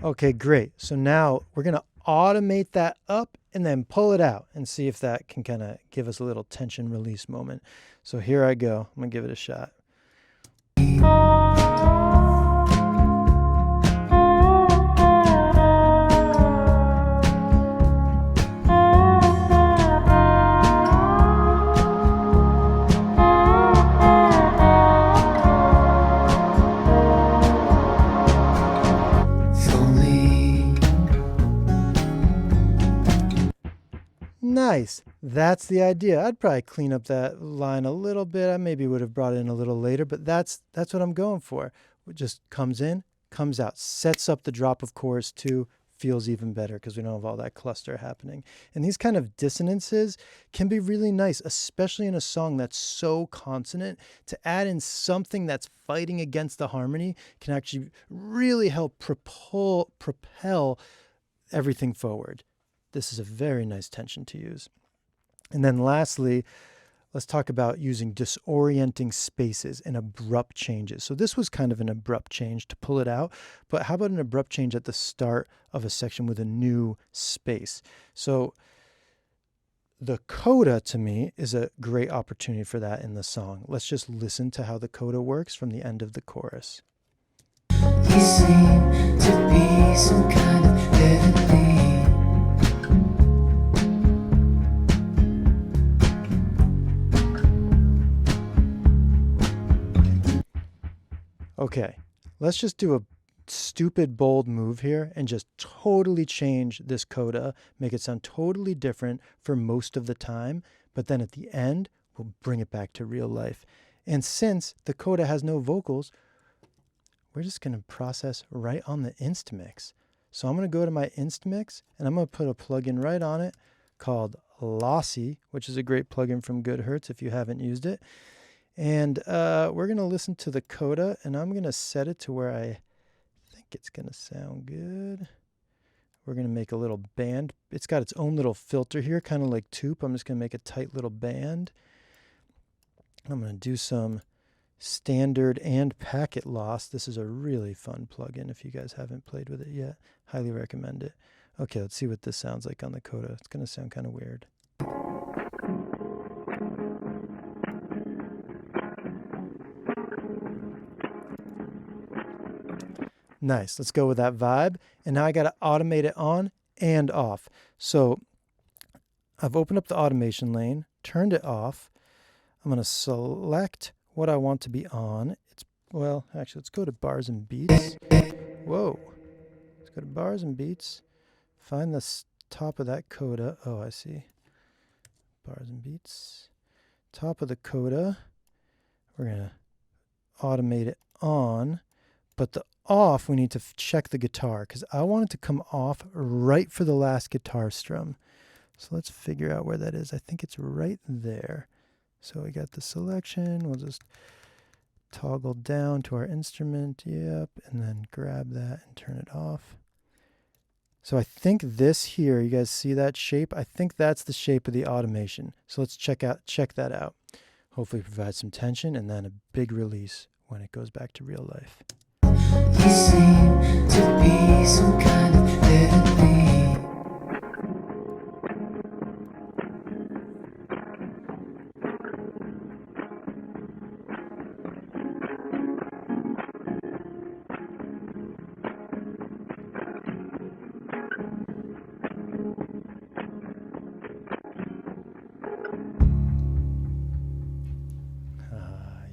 Okay, great. So now we're going to automate that up and then pull it out and see if that can kind of give us a little tension release moment. So here I go. I'm going to give it a shot. Nice. That's the idea. I'd probably clean up that line a little bit. I maybe would have brought it in a little later, but that's what I'm going for. It just comes in, comes out, sets up the drop of chorus 2, feels even better because we don't have all that cluster happening. And these kind of dissonances can be really nice, especially in a song that's so consonant. To add in something that's fighting against the harmony can actually really help propel everything forward. This is a very nice tension to use. And then lastly, let's talk about using disorienting spaces and abrupt changes. So this was kind of an abrupt change to pull it out, but how about an abrupt change at the start of a section with a new space? So the coda to me is a great opportunity for that in the song. Let's just listen to how the coda works from the end of the chorus. You seem to be some kind of heavenly. Okay, let's just do a stupid bold move here and just totally change this coda, make it sound totally different for most of the time, but then at the end, we'll bring it back to real life. And since the coda has no vocals, we're just going to process right on the Instamix. So I'm going to go to my Instamix and I'm going to put a plugin right on it called Lossy, which is a great plugin from GoodHertz if you haven't used it. And we're going to listen to the coda, and I'm going to set it to where I think it's going to sound good. We're going to make a little band. It's got its own little filter here, kind of like Toop. I'm just going to make a tight little band. I'm going to do some standard and packet loss. This is a really fun plugin. If you guys haven't played with it yet, highly recommend it. Okay, let's see what this sounds like on the coda. It's going to sound kind of weird. Nice. Let's go with that vibe. And now I got to automate it on and off. So I've opened up the automation lane, turned it off. I'm going to select what I want to be on. Well, actually, let's go to bars and beats. Whoa. Let's go to bars and beats. Find the top of that coda. Oh, I see. Bars and beats. Top of the coda. We're going to automate it on. But the off, we need to check the guitar because I want it to come off right for the last guitar strum. So let's figure out where that is. I think it's right there. So we got the selection. We'll just toggle down to our instrument. Yep. And then grab that and turn it off. So I think this here, you guys see that shape? I think that's the shape of the automation. So let's check that out. Hopefully provide some tension and then a big release when it goes back to real life. You seem to be some kind of therapy.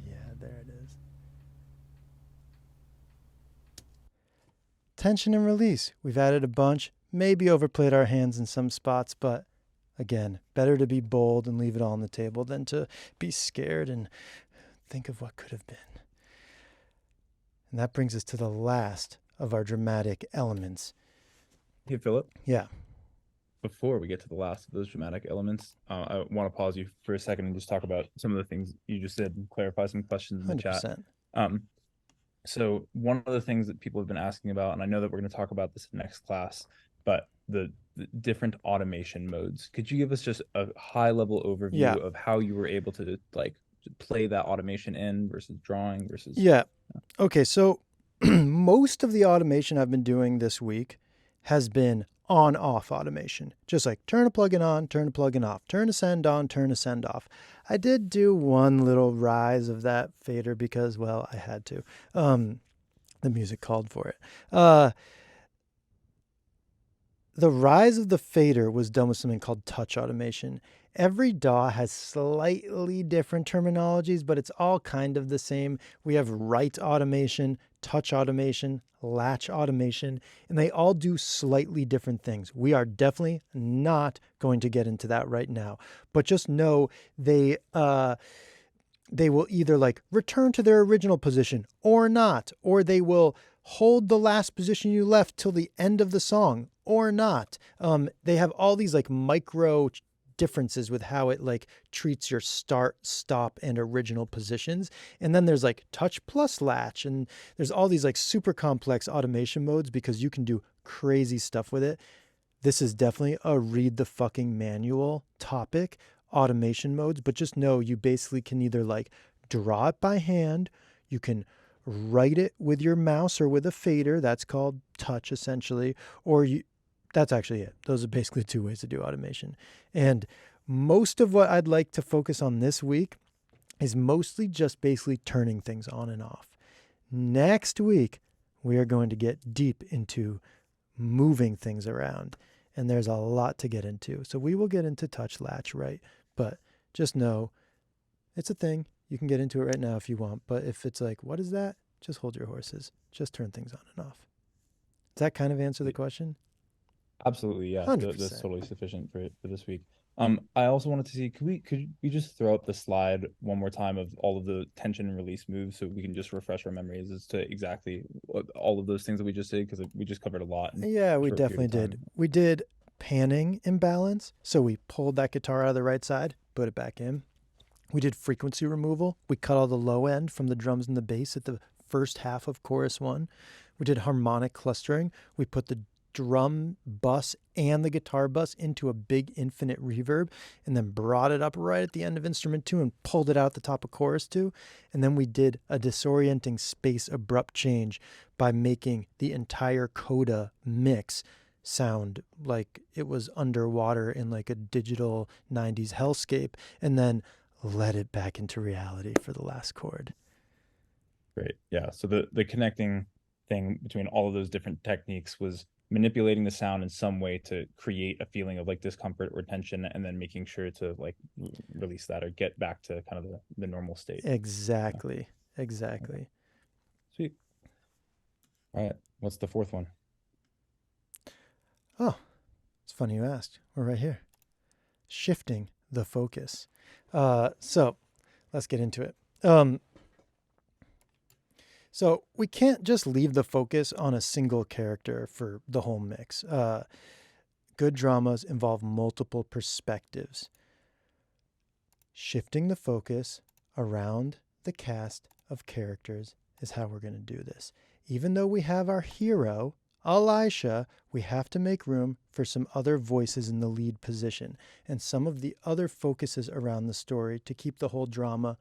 Yeah, there it is. Tension and release. We've added a bunch, maybe overplayed our hands in some spots, but again, better to be bold and leave it all on the table than to be scared and think of what could have been. And that brings us to the last of our dramatic elements. Hey, Philip. Yeah. Before we get to the last of those dramatic elements, I want to pause you for a second and just talk about some of the things you just said and clarify some questions in the 100%. chat. So one of the things that people have been asking about, and I know that we're going to talk about this in next class, but the different automation modes. Could you give us just a high level overview of how you were able to like play that automation in versus drawing versus? Yeah. Okay. So most of the automation I've been doing this week has been on-off automation, just like turn a plugin on, turn a plugin off, turn a send on, turn a send off. I did do one little rise of that fader because, well, I had to. The music called for it. The rise of the fader was done with something called touch automation. Every DAW has slightly different terminologies, but it's all kind of the same. We have write automation, touch automation, latch automation, and they all do slightly different things. We are definitely not going to get into that right now, but just know they will either like return to their original position or not, or they will hold the last position you left till the end of the song or not. They have all these like micro differences with how it like treats your start, stop, and original positions. And then there's like touch plus latch, and there's all these like super complex automation modes because you can do crazy stuff with it. This is definitely a read the fucking manual topic, automation modes, but just know you basically can either like draw it by hand, you can write it with your mouse or with a fader, that's called touch essentially, or that's actually it. Those are basically two ways to do automation. And most of what I'd like to focus on this week is mostly just basically turning things on and off. Next week, we are going to get deep into moving things around, and there's a lot to get into. So we will get into touch latch, right? But just know it's a thing. You can get into it right now if you want. But if it's like, what is that? Just hold your horses. Just turn things on and off. Does that kind of answer the question? Absolutely, yeah. 100%. That's totally sufficient for this week. I also wanted to see, could we just throw up the slide one more time of all of the tension and release moves so we can just refresh our memories as to exactly all of those things that we just did, because we just covered a lot. Yeah, we definitely did. We did panning imbalance. So we pulled that guitar out of the right side, put it back in. We did frequency removal. We cut all the low end from the drums and the bass at the first half of chorus 1. We did harmonic clustering. We put the drum bus and the guitar bus into a big infinite reverb and then brought it up right at the end of instrument 2 and pulled it out at the top of chorus 2. And then we did a disorienting space abrupt change by making the entire coda mix sound like it was underwater in like a digital 90s hellscape, and then let it back into reality for the last chord. Great. Yeah. So the connecting thing between all of those different techniques was manipulating the sound in some way to create a feeling of like discomfort or tension, and then making sure to like release that or get back to kind of the normal state. Exactly. Exactly. Sweet. All right. What's the fourth one? Oh, it's funny you asked. We're right here. Shifting the focus. So let's get into it. So we can't just leave the focus on a single character for the whole mix. Good dramas involve multiple perspectives. Shifting the focus around the cast of characters is how we're going to do this. Even though we have our hero, Elisha, we have to make room for some other voices in the lead position and some of the other focuses around the story to keep the whole drama,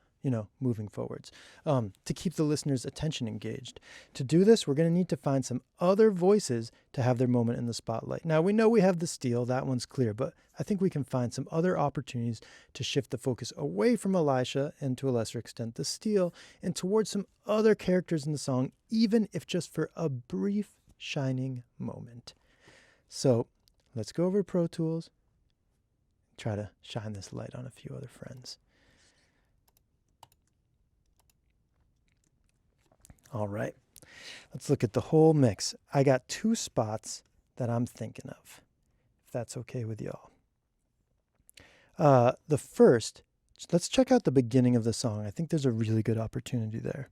moving forwards, to keep the listener's attention engaged. To do this, we're going to need to find some other voices to have their moment in the spotlight. Now, we know we have the steel, that one's clear, but I think we can find some other opportunities to shift the focus away from Elisha and to a lesser extent the steel and towards some other characters in the song, even if just for a brief shining moment. So let's go over to Pro Tools, try to shine this light on a few other friends. All right, let's look at the whole mix. I got 2 spots that I'm thinking of, if that's okay with y'all. The first, let's check out the beginning of the song. I think there's a really good opportunity there.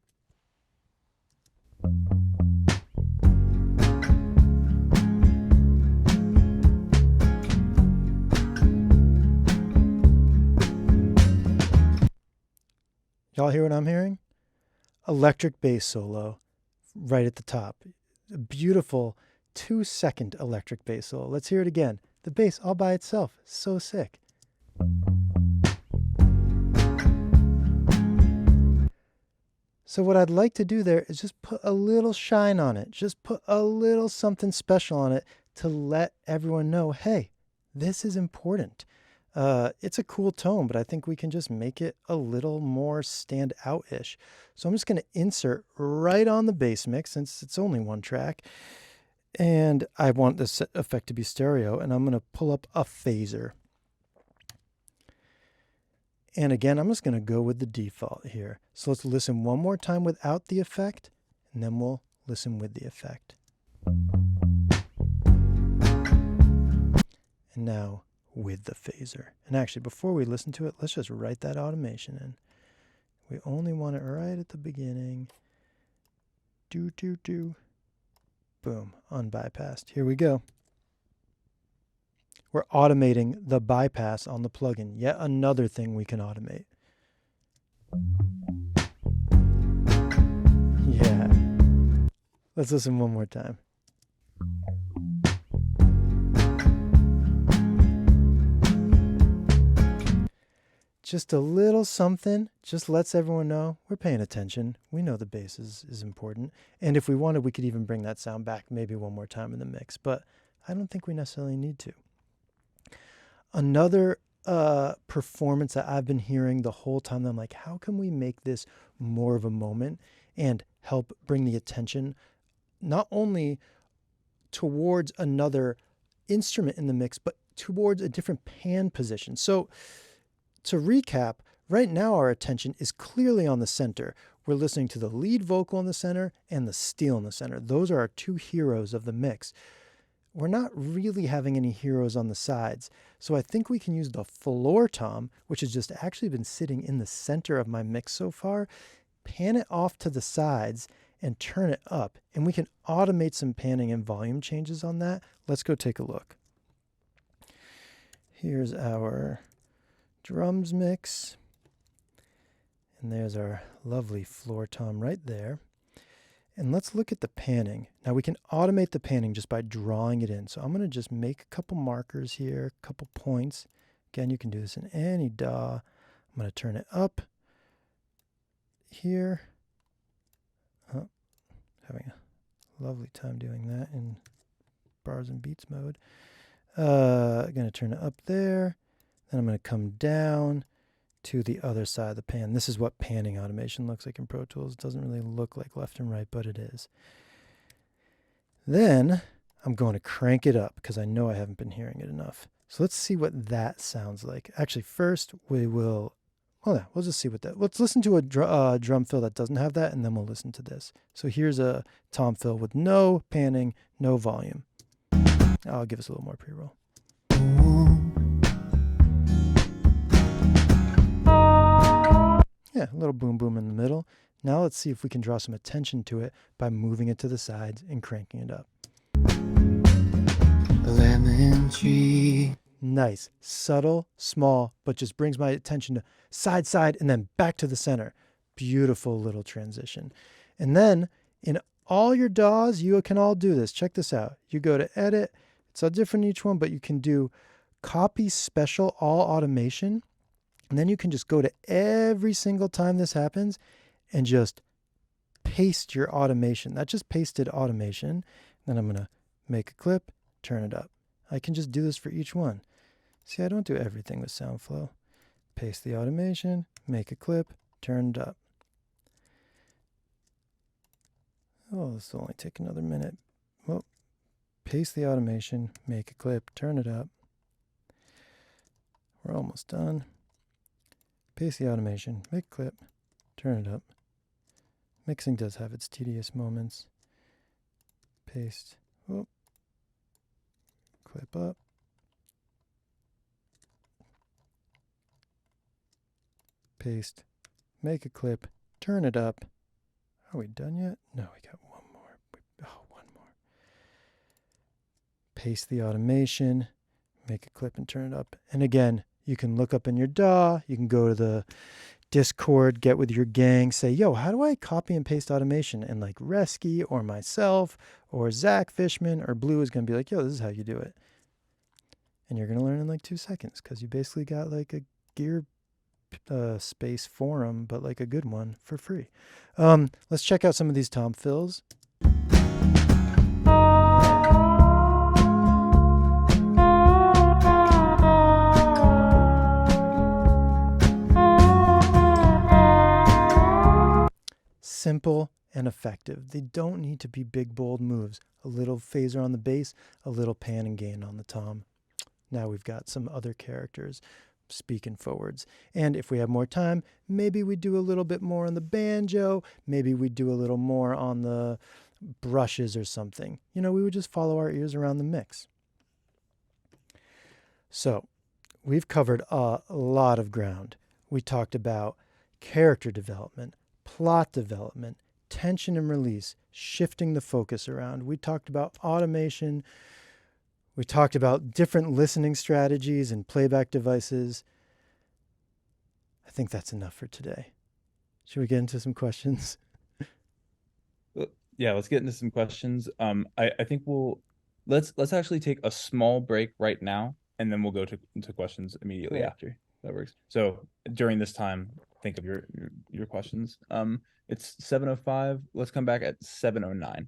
Y'all hear what I'm hearing? Electric bass solo right at the top. A beautiful 2-second electric bass solo. Let's hear it again. The bass all by itself. So sick. So what I'd like to do there is just put a little shine on it. Just put a little something special on it to let everyone know, hey, this is important. It's a cool tone, but I think we can just make it a little more stand out-ish. So I'm just going to insert right on the bass mix since it's only 1 track. And I want this effect to be stereo, and I'm going to pull up a phaser. And again, I'm just going to go with the default here. So let's listen one more time without the effect, and then we'll listen with the effect. And now with the phaser. And actually, before we listen to it, let's just write that automation in. We only want it right at the beginning. Do. Boom, unbypassed. Here we go. We're automating the bypass on the plugin. Yet another thing we can automate. Yeah. Let's listen one more time. Just a little something just lets everyone know we're paying attention. We know the bass is important. And if we wanted, we could even bring that sound back maybe one more time in the mix. But I don't think we necessarily need to. Another performance that I've been hearing the whole time, I'm like, how can we make this more of a moment and help bring the attention not only towards another instrument in the mix, but towards a different pan position. So to recap, right now our attention is clearly on the center we're listening to the lead vocal in the center and the steel in the center. Those are our two heroes of the mix. We're not really having any heroes on the sides. So I think we can use the floor tom, which has just actually been sitting in the center of my mix so far, pan it off to the sides and turn it up. And we can automate some panning and volume changes on that. Let's go take a look. Here's our drums mix. And there's our lovely floor tom right there. And let's look at the panning. Now we can automate the panning just by drawing it in. So I'm going to just make a couple markers here, a couple points. Again, you can do this in any DAW. I'm going to turn it up here. Oh, having a lovely time doing that in bars and beats mode. I'm going to turn it up there. Then I'm going to come down to the other side of the pan. This is what panning automation looks like in Pro Tools. It doesn't really look like left and right, but it is. Then I'm going to crank it up because I know I haven't been hearing it enough. So let's see what that sounds like. Actually, first we will, well, yeah, we'll just see what that, let's listen to a drum fill that doesn't have that, and then we'll listen to this. So here's a tom fill with no panning, no volume. I'll give us a little more pre-roll. Yeah, a little boom boom in the middle. Now let's see if we can draw some attention to it by moving it to the sides and cranking it up. A lemon tree. Nice, subtle, small, but just brings my attention to side, side, and then back to the center. Beautiful little transition. And then in all your DAWs, you can all do this. Check this out. You go to edit. It's all different in each one, but you can do copy special all automation. And then you can just go to every single time this happens and just paste your automation. That just pasted automation. Then I'm going to make a clip, turn it up. I can just do this for each one. See, I don't do everything with SoundFlow. Paste the automation, make a clip, turn it up. Oh, this will only take another minute. Well, paste the automation, make a clip, turn it up. We're almost done. Paste the automation, make a clip, turn it up. Mixing does have its tedious moments. Paste, oh, clip up. Paste, make a clip, turn it up. Are we done yet? No, we got one more. One more. Paste the automation, make a clip and turn it up. And again, you can look up in your DAW, you can go to the Discord, get with your gang, say, yo, how do I copy and paste automation? And like Resky or myself or Zach Fishman or Blue is going to be like, yo, this is how you do it. And you're going to learn in like 2 seconds because you basically got like a Gear Space forum, but like a good one for free. Let's check out some of these tom fills. Simple and effective. They don't need to be big, bold moves. A little phaser on the bass, a little pan and gain on the tom. Now we've got some other characters speaking forwards. And if we have more time, maybe we do a little bit more on the banjo. Maybe we do a little more on the brushes or something. You know, we would just follow our ears around the mix. So we've covered a lot of ground. We talked about character development, plot development, tension and release, shifting the focus around. We talked about automation. We talked about different listening strategies and playback devices. I think that's enough for today. Should we get into some questions? Yeah, let's get into some questions. I think let's actually take a small break right now, and then we'll go to questions immediately after. That works. So during this time, think of your questions. It's 7:05. Let's come back at 7:09.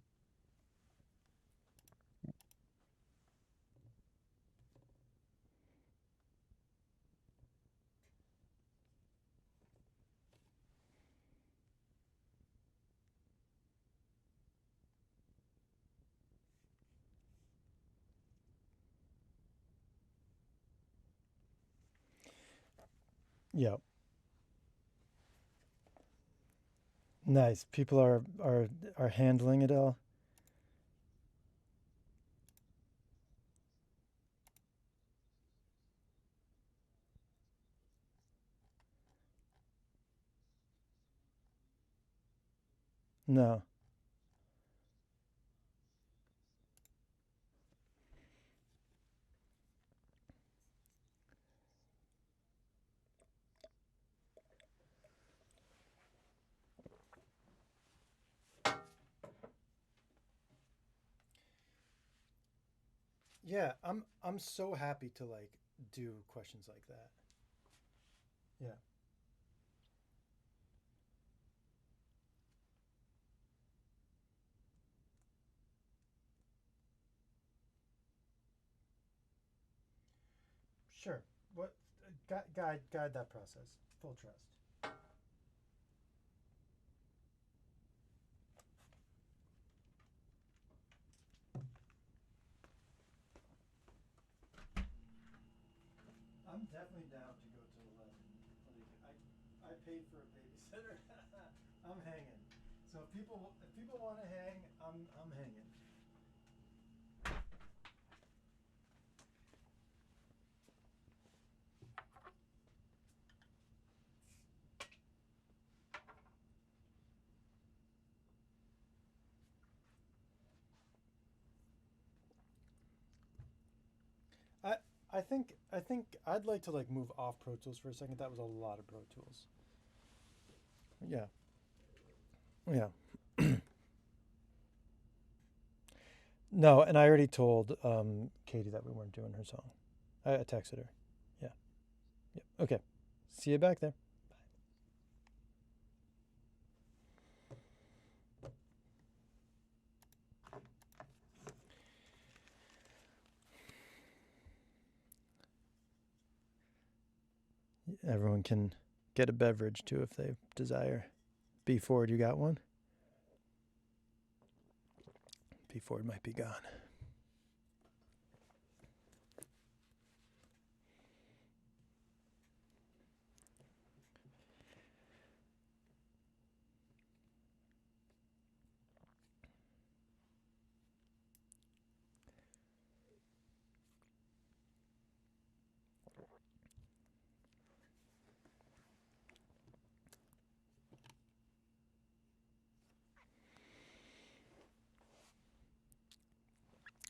Yeah. Nice. People are handling it all. No. Yeah, I'm so happy to like do questions like that. Yeah. Sure. What guide that process. Full trust. I'm definitely down to go to 11. Like I paid for a babysitter. I'm hanging. So if people want to hang, I'm hanging. I I think I'd like to like move off Pro Tools for a second. That was a lot of Pro Tools. Yeah. Yeah. No, and I already told Katie that we weren't doing her song. I texted her. Yeah. Yeah. Okay. See you back there. Everyone can get a beverage too if they desire. B Ford, you got one? B Ford might be gone.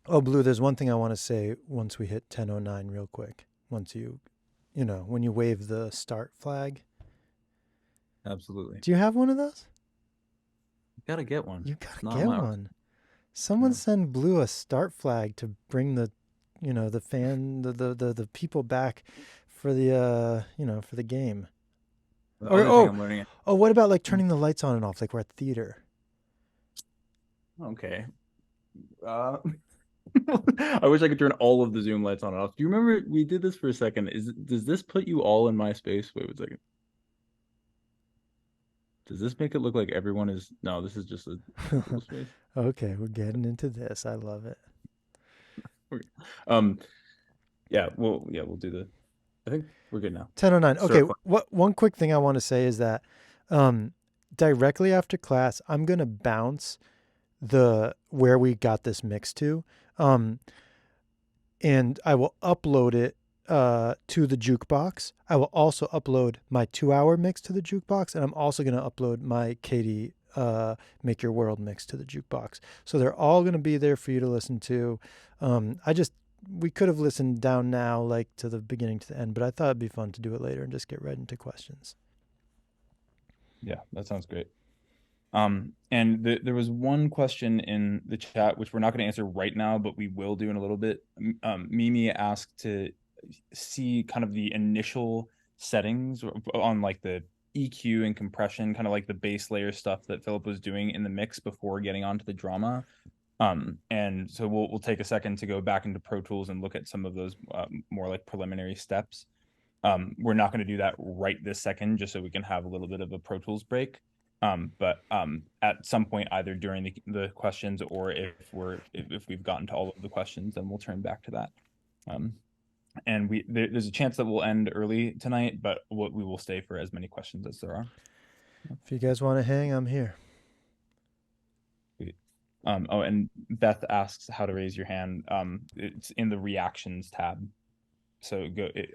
Oh, Blue, there's one thing I want to say once we hit 10:09 real quick. Once when you wave the start flag. Absolutely. Do you have one of those? You gotta get one. You It's gotta not get allowed. one. Someone Yeah. send Blue a start flag to bring the the people back for the for the game. The Or other thing I'm learning. what about like turning the lights on and off like we're at the theater? Okay. Uh, I wish I could turn all of the Zoom lights on and off. Do you remember we did this for a second? Does this put you all in my space? Wait a second. Does this make it look like everyone is? No, this is just a little space. Okay, we're getting into this. I love it. We'll do the. I think we're good now. 10:09. Start Okay, flag. one quick thing I want to say is that directly after class, I'm gonna bounce the where we got this mix to, and I will upload it to the jukebox. I will also upload my 2-hour mix to the jukebox, and I'm also gonna upload my Katie Make Your World mix to the jukebox. So they're all gonna be there for you to listen to. We could have listened down now, like to the beginning to the end, but I thought it'd be fun to do it later and just get right into questions. Yeah, that sounds great. And there was one question in the chat which we're not going to answer right now, but we will do in a little bit. Mimi asked to see kind of the initial settings on like the EQ and compression, kind of like the base layer stuff that Philip was doing in the mix before getting onto the drama. And so we'll take a second to go back into Pro Tools and look at some of those more like preliminary steps. We're not going to do that right this second, just so we can have a little bit of a Pro Tools break. But at some point, either during the questions or if we've gotten to all of the questions, then we'll turn back to that. And there's a chance that we'll end early tonight, but we will stay for as many questions as there are. If you guys want to hang, I'm here. Oh, and Beth asks how to raise your hand. It's in the reactions tab. So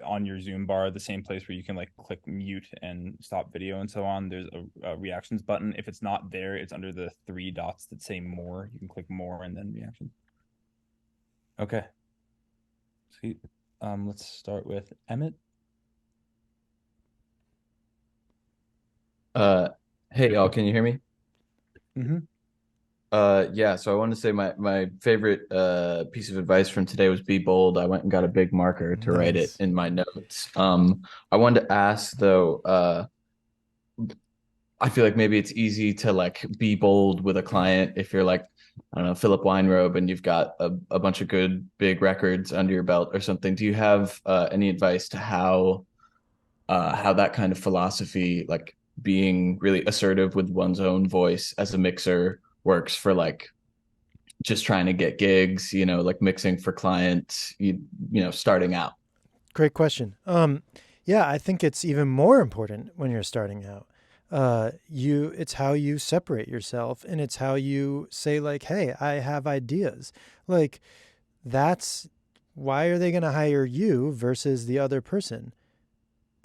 on your Zoom bar, the same place where you can like click mute and stop video and so on. There's a reactions button. If it's not there, it's under the 3 dots that say more. You can click more and then reactions. Okay. Sweet. Let's start with Emmett. Hey y'all, can you hear me? Mm-hmm. Yeah, so I wanted to say my favorite piece of advice from today was be bold. I went and got a big marker to write it Nice. in my notes. I wanted to ask though, I feel like maybe it's easy to like be bold with a client if you're like, I don't know, Philip Weinrobe and you've got a bunch of good big records under your belt or something. Do you have any advice to how that kind of philosophy, like being really assertive with one's own voice as a mixer, works for like just trying to get gigs, you know, like mixing for clients, you know, starting out? Great question. Yeah, I think it's even more important when you're starting out. It's how you separate yourself, and it's how you say like, hey, I have ideas. Like, that's why are they going to hire you versus the other person?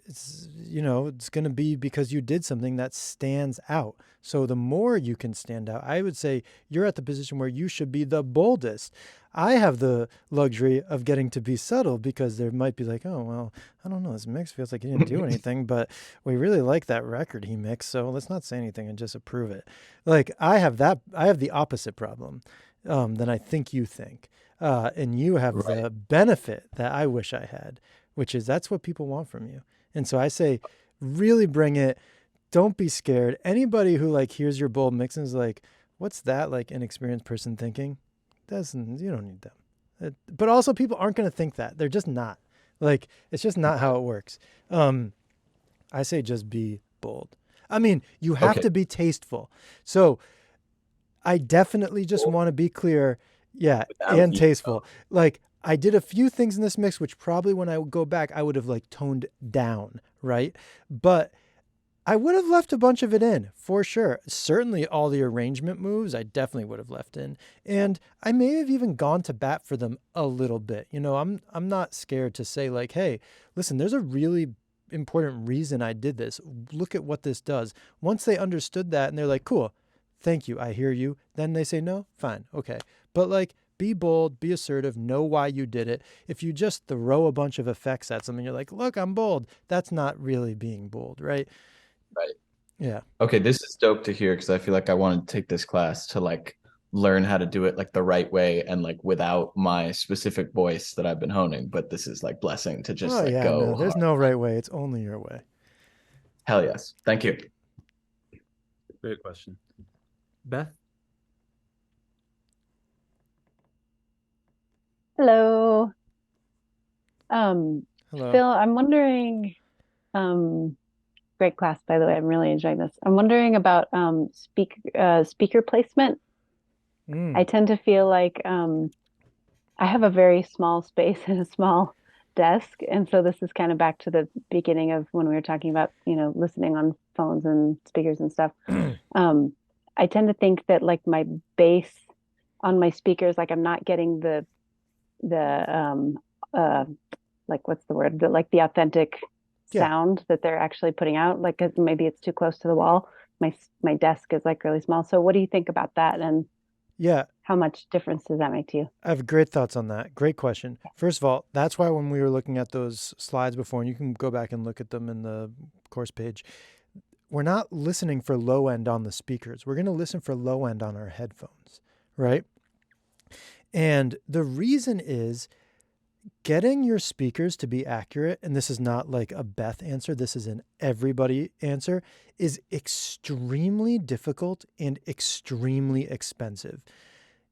It's, it's going to be because you did something that stands out. So the more you can stand out, I would say you're at the position where you should be the boldest. I have the luxury of getting to be subtle because there might be like, oh, well, I don't know, this mix feels like he didn't do anything, but we really like that record he mixed, so let's not say anything and just approve it. Like I have the opposite problem than I think you think. And you have the benefit that I wish I had, which is that's what people want from you. And so I say, really bring it. Don't be scared. Anybody who like hears your bold mix and is like, what's that like inexperienced person thinking? You don't need them. But also people aren't going to think that. They're just not. Like, it's just not how it works. I say just be bold. I mean, you have to be tasteful. So I definitely just want to be clear. Yeah, and tasteful. Like, I did a few things in this mix, which probably when I would go back, I would have like toned down, right? But I would have left a bunch of it in for sure. Certainly all the arrangement moves, I definitely would have left in. And I may have even gone to bat for them a little bit. I'm not scared to say like, hey, listen, there's a really important reason I did this. Look at what this does. Once they understood that and they're like, cool, thank you, I hear you. Then they say, no, fine, okay. But like, be bold, be assertive, know why you did it. If you just throw a bunch of effects at something, you're like, look, I'm bold. That's not really being bold, right? Right. Yeah. Okay, this is dope to hear because I feel like I want to take this class to like learn how to do it like the right way and like without my specific voice that I've been honing. But this is like blessing to just go. No, there's no right way. It's only your way. Hell yes. Thank you. Great question. Beth? Hello. Hello. Phil, I'm wondering, great class, by the way. I'm really enjoying this. I'm wondering about speaker placement. I tend to feel like I have a very small space and a small desk. And so this is kind of back to the beginning of when we were talking about, listening on phones and speakers and stuff. I tend to think that like my bass on my speakers, like I'm not getting the like what's the word, the authentic sound that they're actually putting out, like 'cause maybe it's too close to the wall. My desk is like really small. So what do you think about that, and how much difference does that make to you? I have great thoughts on that. Great question. First of all, that's why when we were looking at those slides before, and you can go back and look at them in the course page, we're not listening for low end on the speakers. We're going to listen for low end on our headphones, right? And the reason is getting your speakers to be accurate, and this is not like a Beth answer, this is an everybody answer, is extremely difficult and extremely expensive.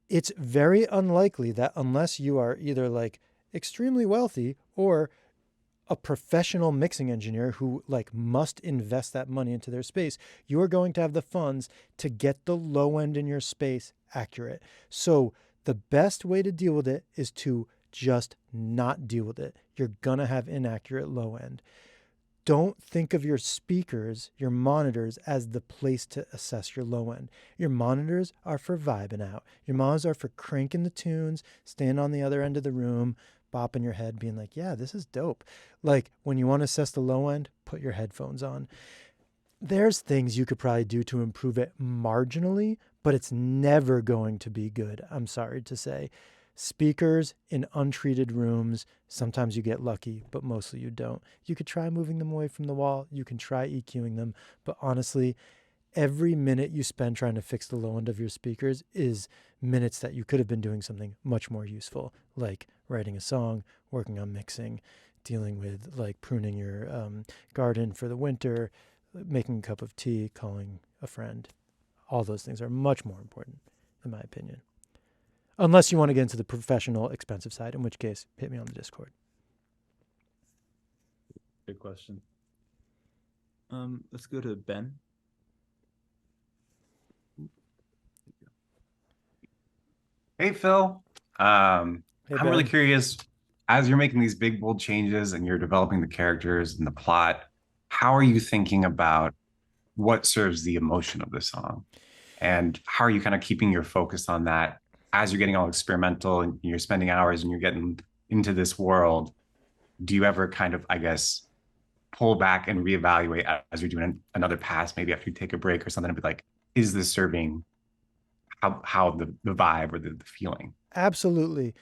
It's very unlikely that unless you are either like extremely wealthy or a professional mixing engineer who like must invest that money into their space, you are going to have the funds to get the low end in your space accurate. So the best way to deal with it is to just not deal with it. You're going to have inaccurate low end. don't think of your speakers, your monitors, as the place to assess your low end. Your monitors are for vibing out. Your monitors are for cranking the tunes, staying on the other end of the room, bopping your head, being like, yeah, this is dope. Like when you want to assess the low end, put your headphones on. There's things you could probably do to improve it marginally, but it's never going to be good. I'm sorry to say. Speakers in untreated rooms, sometimes you get lucky, but mostly you don't. You could try moving them away from the wall. You can try EQing them. But honestly, every minute you spend trying to fix the low end of your speakers is minutes that you could have been doing something much more useful, like writing a song, working on mixing, dealing with like pruning your garden for the winter, making a cup of tea, calling a friend. All those things are much more important, in my opinion. Unless you want to get into the professional, expensive side, in which case, hit me on the Discord. Good question. Let's go to Ben. Hey, Phil. I'm really Ben. curious, as you're making these big, bold changes and you're developing the characters and the plot, how are you thinking about what serves the emotion of the song? And how are you kind of keeping your focus on that as you're getting all experimental and you're spending hours and you're getting into this world? Do you ever kind of, I guess, pull back and reevaluate as you're doing another pass, maybe after you take a break or something, and be like, is this serving how the vibe or the feeling? Absolutely.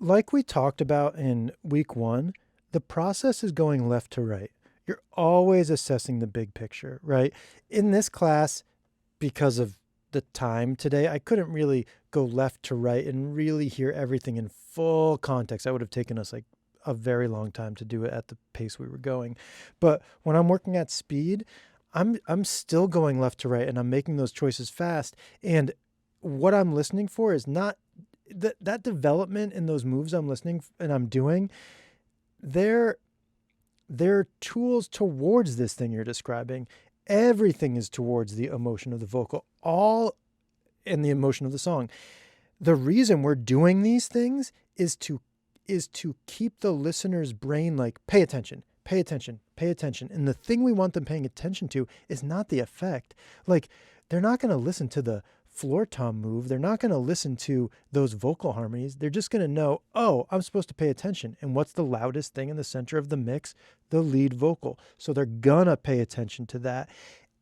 Like we talked about in week 1, the process is going left to right. You're always assessing the big picture, right? In this class, because of the time today, I couldn't really go left to right and really hear everything in full context. That would have taken us like a very long time to do it at the pace we were going. But when I'm working at speed, I'm still going left to right and I'm making those choices fast. And what I'm listening for is not that development in those moves I'm listening and I'm doing. They're tools towards this thing you're describing. Everything is towards the emotion of the vocal, all in the emotion of the song. The reason we're doing these things is to keep the listener's brain like, pay attention, pay attention, pay attention. And the thing we want them paying attention to is not the effect. Like, they're not going to listen to the floor tom move. They're not going to listen to those vocal harmonies. They're just going to know, oh, I'm supposed to pay attention. And what's the loudest thing in the center of the mix? The lead vocal. So they're going to pay attention to that.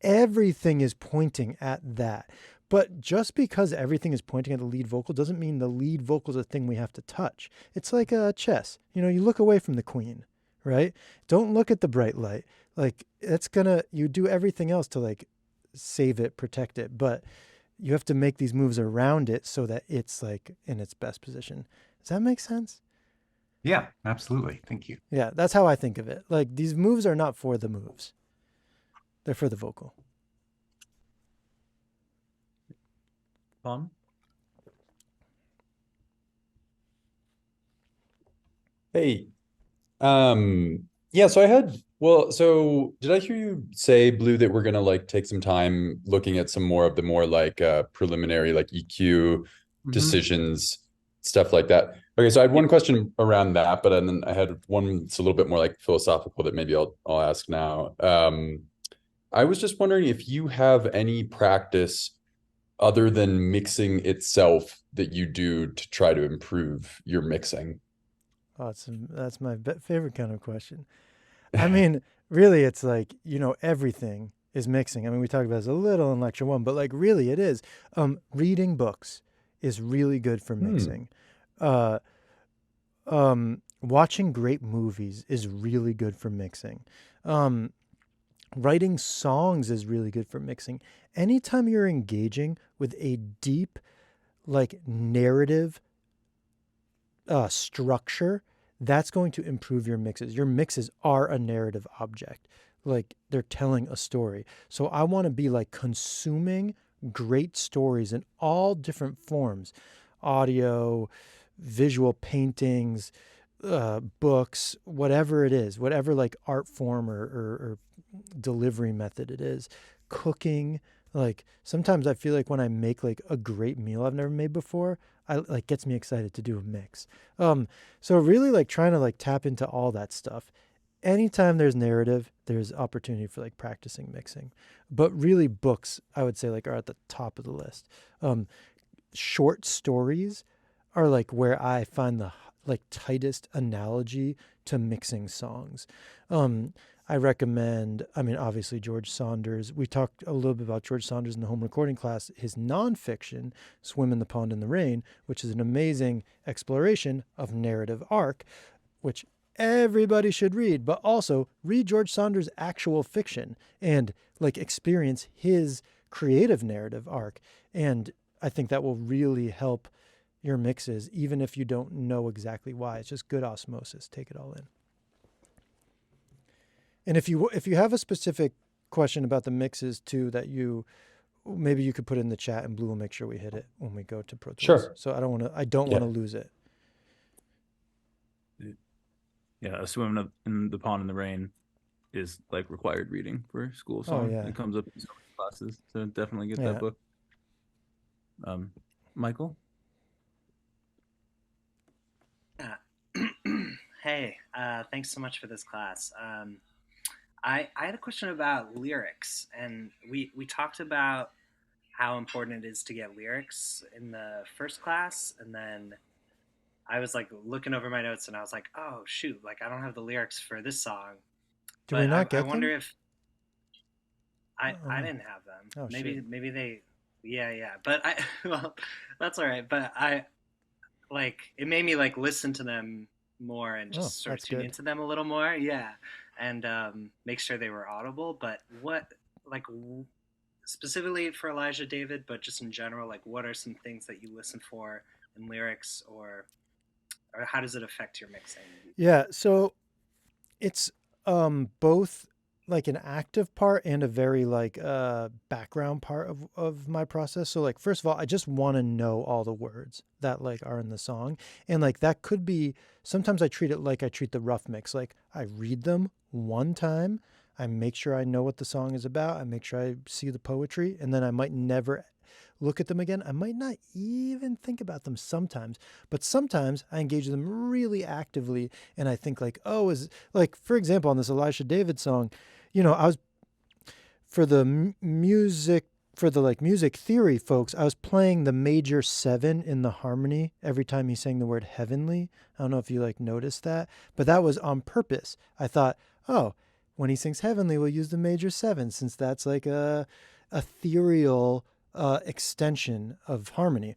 Everything is pointing at that. But just because everything is pointing at the lead vocal doesn't mean the lead vocal is a thing we have to touch. It's like a chess. You know, you look away from the queen, right? Don't look at the bright light. Like, you do everything else to like save it, protect it. But you have to make these moves around it so that it's like in its best position. Does that make sense? Yeah, absolutely. Thank you. Yeah, that's how I think of it. Like, these moves are not for the moves. They're for the vocal. Tom? Hey. Yeah, so did I hear you say, Blue, that we're gonna like take some time looking at some more of the more like preliminary like EQ decisions, stuff like that? Okay, so I had one question around that, but then I had one that's a little bit more like philosophical that maybe I'll ask now. I was just wondering if you have any practice other than mixing itself that you do to try to improve your mixing. Oh, that's my favorite kind of question. I mean, really, it's like, everything is mixing. I mean, we talked about this a little in lecture 1, but like really it is. Reading books is really good for mixing. Watching great movies is really good for mixing. Writing songs is really good for mixing. Anytime you're engaging with a deep, like, narrative structure, that's going to improve your mixes. Your mixes are a narrative object. Like, they're telling a story. So I want to be like consuming great stories in all different forms: audio, visual paintings, books, whatever it is, whatever like art form or delivery method it is, cooking. Like, sometimes I feel like when I make like a great meal I've never made before, like gets me excited to do a mix. So really like trying to like tap into all that stuff. anytime there's narrative, there's opportunity for like practicing mixing. But really books, I would say, like are at the top of the list. Short stories are like where I find the like tightest analogy to mixing songs. I recommend, I mean, obviously George Saunders. We talked a little bit about George Saunders in the home recording class, his nonfiction, Swim in the Pond in the Rain, which is an amazing exploration of narrative arc, which everybody should read, but also read George Saunders' actual fiction and like experience his creative narrative arc. And I think that will really help your mixes, even if you don't know exactly why. It's just good osmosis. Take it all in. And if you have a specific question about the mixes too, that maybe you could put it in the chat, and Blue will make sure we hit it when we go to Pro Tools. Sure. So I don't want to lose it. Yeah, A Swim in the Pond in the Rain is like required reading for school song. yeah. It comes up in so many classes, so definitely get Yeah. that book. Michael? Hey, thanks so much for this class. I had a question about lyrics, and we talked about how important it is to get lyrics in the first class, and then I was like looking over my notes, and I was like, oh shoot, like I don't have the lyrics for this song. Do we not get I wonder them? if I didn't have them. Oh, maybe they, yeah. But well, that's all right. But it made me like listen to them more and just sort of that's tune good. into them a little more. Yeah. And make sure they were audible. But specifically for Elijah David, but just in general, like what are some things that you listen for in lyrics, or how does it affect your mixing? Yeah, so it's both like an active part and a very like background part of my process. So like first of all, I just want to know all the words that like are in the song. And like that could be, sometimes I treat it like I treat the rough mix. Like I read them one time, I make sure I know what the song is about, I make sure I see the poetry, and then I might never look at them again. I might not even think about them sometimes, but sometimes I engage them really actively. And I think like, oh, is like, for example, on this Elisha David song, I was, for the music theory folks, I was playing the major 7 in the harmony every time he sang the word heavenly. I don't know if you like noticed that, but that was on purpose. I thought, oh, when he sings heavenly, we'll use the major 7 since that's like a ethereal extension of harmony.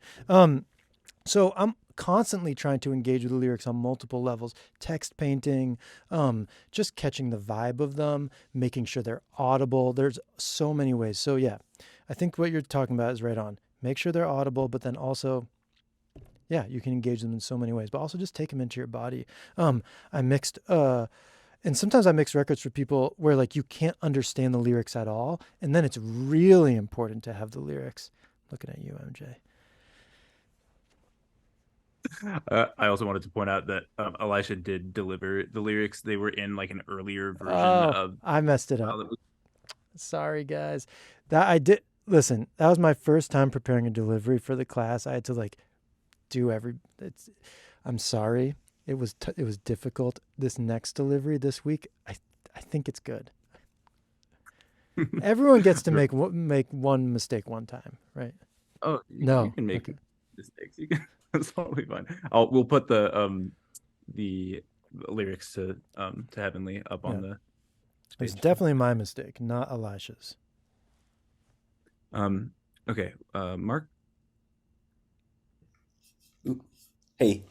So I'm constantly trying to engage with the lyrics on multiple levels, text painting, just catching the vibe of them, making sure they're audible. There's so many ways. So yeah, I think what you're talking about is right on. Make sure they're audible, but then also, yeah, you can engage them in so many ways, but also just take them into your body. I mixed, and sometimes I mix records for people where like you can't understand the lyrics at all. And then it's really important to have the lyrics. Looking at you, MJ. I also wanted to point out that Elisha did deliver the lyrics. They were in like an earlier version of. I messed it up. Sorry, guys. That I did. Listen, that was my first time preparing a delivery for the class. I had to like do I'm sorry. It was difficult. This next delivery this week, I think it's good. Everyone gets to make one mistake one time, right? Oh, no, you can make mistakes. You can. That's totally fine. We'll put the lyrics to Heavenly up on the It's page. definitely my mistake, not Elisha's. Okay, Mark. Hey,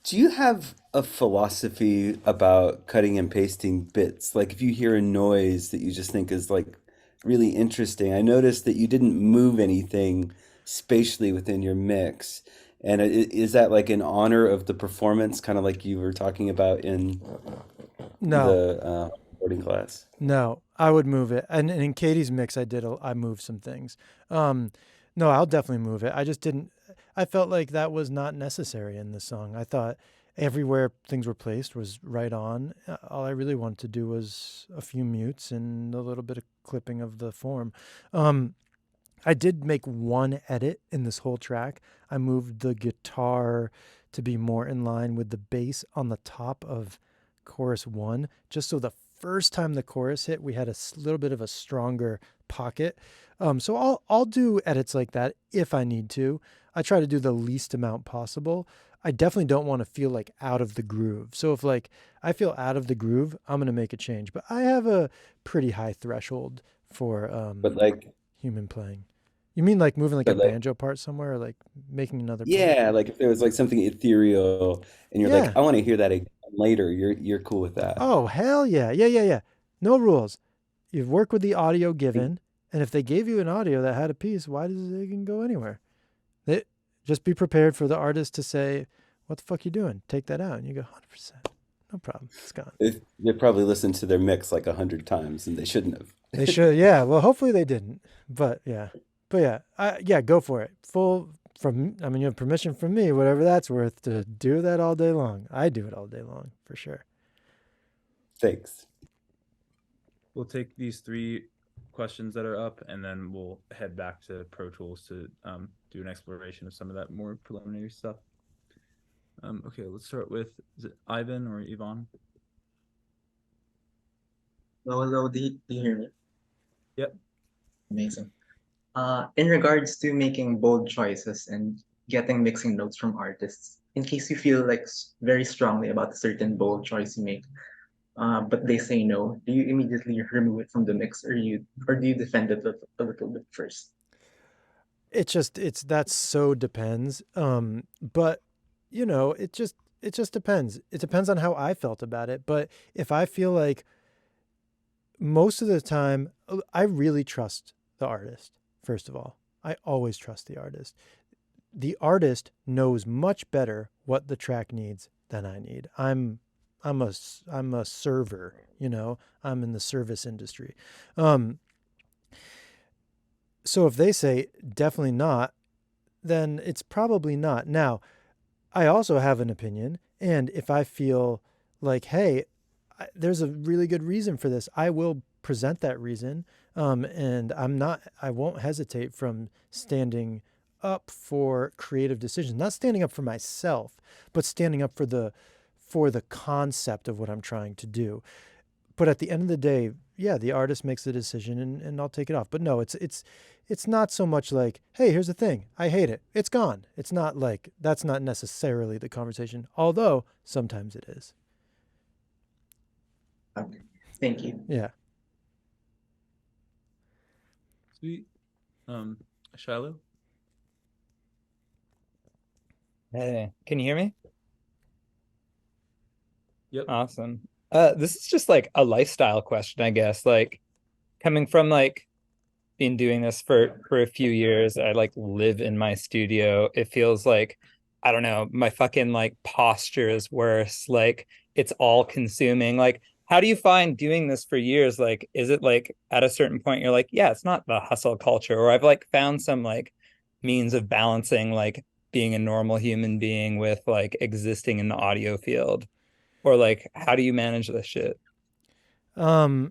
do you have a philosophy about cutting and pasting bits? Like if you hear a noise that you just think is like really interesting. I noticed that you didn't move anything spatially within your mix. And is that like in honor of the performance, kind of like you were talking about in the recording class? No, I would move it. And in Katie's mix, I moved some things. No, I'll definitely move it. I just didn't. I felt like that was not necessary in the song. I thought everywhere things were placed was right on. All I really wanted to do was a few mutes and a little bit of clipping of the form. I did make one edit in this whole track. I moved the guitar to be more in line with the bass on the top of chorus 1, just so the first time the chorus hit, we had a little bit of a stronger pocket. So I'll do edits like that if I need to. I try to do the least amount possible. I definitely don't want to feel like out of the groove. So if like I feel out of the groove, I'm going to make a change. But I have a pretty high threshold for But like, human playing. You mean like moving like a but like, banjo part somewhere, or like making another part? yeah, like if there was like something ethereal and you're like, Yeah. I want to hear that again later, you're cool with that. Oh, hell yeah. Yeah. No rules. You work with the audio given, and if they gave you an audio that had a piece, why does it can go anywhere? Just be prepared for the artist to say, what the fuck you doing? Take that out. And you go, 100%. No problem. It's gone. They probably listened to their mix like 100 times and they shouldn't have. They should. Yeah. Well, hopefully they didn't. But yeah. Yeah, go for it. I mean, you have permission from me, whatever that's worth, to do that all day long. I do it all day long, for sure. Thanks. We'll take these 3 questions that are up, and then we'll head back to Pro Tools to do an exploration of some of that more preliminary stuff. Okay, let's start with, is it Ivan or Yvonne? Hello, do you hear me? Yep. Amazing. In regards to making bold choices and getting mixing notes from artists, in case you feel like very strongly about a certain bold choice you make, but they say no, do you immediately remove it from the mix, or do you defend it a little bit first? That so depends. But you know, it just depends. It depends on how I felt about it. But if I feel like most of the time, I really trust the artist. First of all, I always trust the artist. The artist knows much better what the track needs than I need. I'm a server, you know, I'm in the service industry. So if they say definitely not, then it's probably not. Now, I also have an opinion, and if I feel like, hey, there's a really good reason for this, I will present that reason. And I won't hesitate from standing up for creative decisions, not standing up for myself, but standing up for the concept of what I'm trying to do. But at the end of the day, yeah, the artist makes the decision and I'll take it off. But no, it's not so much like, hey, here's the thing, I hate it, it's gone. It's not like, that's not necessarily the conversation, although sometimes it is. Okay. Thank you. Yeah. Sweet. Shiloh? Hey, can you hear me? Yep. Awesome. This is just like a lifestyle question, I guess. Like coming from like been doing this for a few years, I like live in my studio. It feels like, I don't know, my fucking like posture is worse. Like it's all consuming. Like, how do you find doing this for years? Like, is it like at a certain point you're like, yeah, it's not the hustle culture, or I've like found some like means of balancing like being a normal human being with like existing in the audio field? Or like, how do you manage this shit? So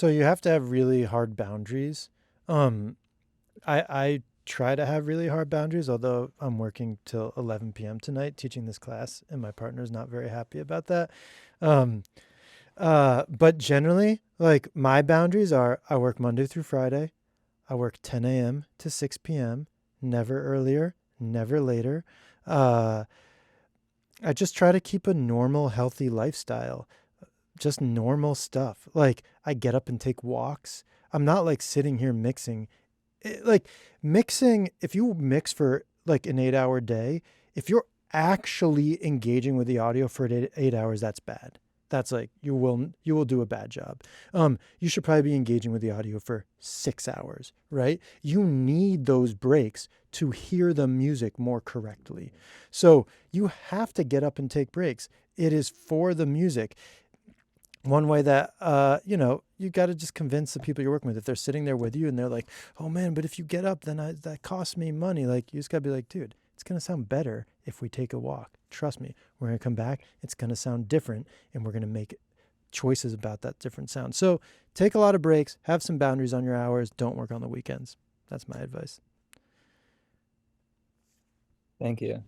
you have to have really hard boundaries. I try to have really hard boundaries, although I'm working till 11 p.m. tonight teaching this class, and my partner's not very happy about that. But generally, like my boundaries are, I work Monday through Friday. I work 10 a.m. to 6 p.m., never earlier, never later. I just try to keep a normal, healthy lifestyle, just normal stuff. Like I get up and take walks. I'm not like sitting here mixing. Like mixing, if you mix for like an 8-hour day, if you're actually engaging with the audio for 8 hours, that's bad. That's like, you will do a bad job. You should probably be engaging with the audio for 6 hours, right? You need those breaks to hear the music more correctly. So you have to get up and take breaks. It is for the music. One way that, you got to just convince the people you're working with. If they're sitting there with you and they're like, oh man, but if you get up, then that costs me money. Like you just got to be like, dude, it's going to sound better if we take a walk. Trust me, we're going to come back. It's going to sound different, and we're going to make choices about that different sound. So take a lot of breaks, have some boundaries on your hours. Don't work on the weekends. That's my advice. Thank you.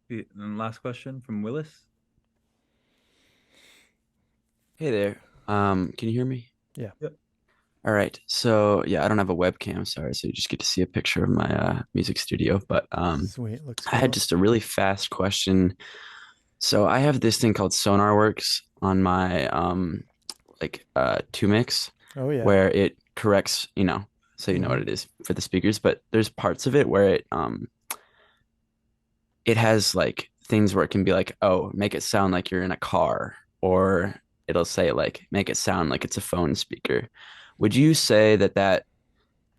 And last question from Willis. Hey there. Can you hear me? Yeah. All right. So yeah, I don't have a webcam, sorry, so you just get to see a picture of my music studio. But Sweet, looks I had cool. just a really fast question. So I have this thing called SonarWorks on my like 2Mix Oh yeah. where it corrects, so you know what Mhm. it is for the speakers, but there's parts of it where it has like things where it can be like, oh, make it sound like you're in a car, or it'll say like, make it sound like it's a phone speaker. Would you say that that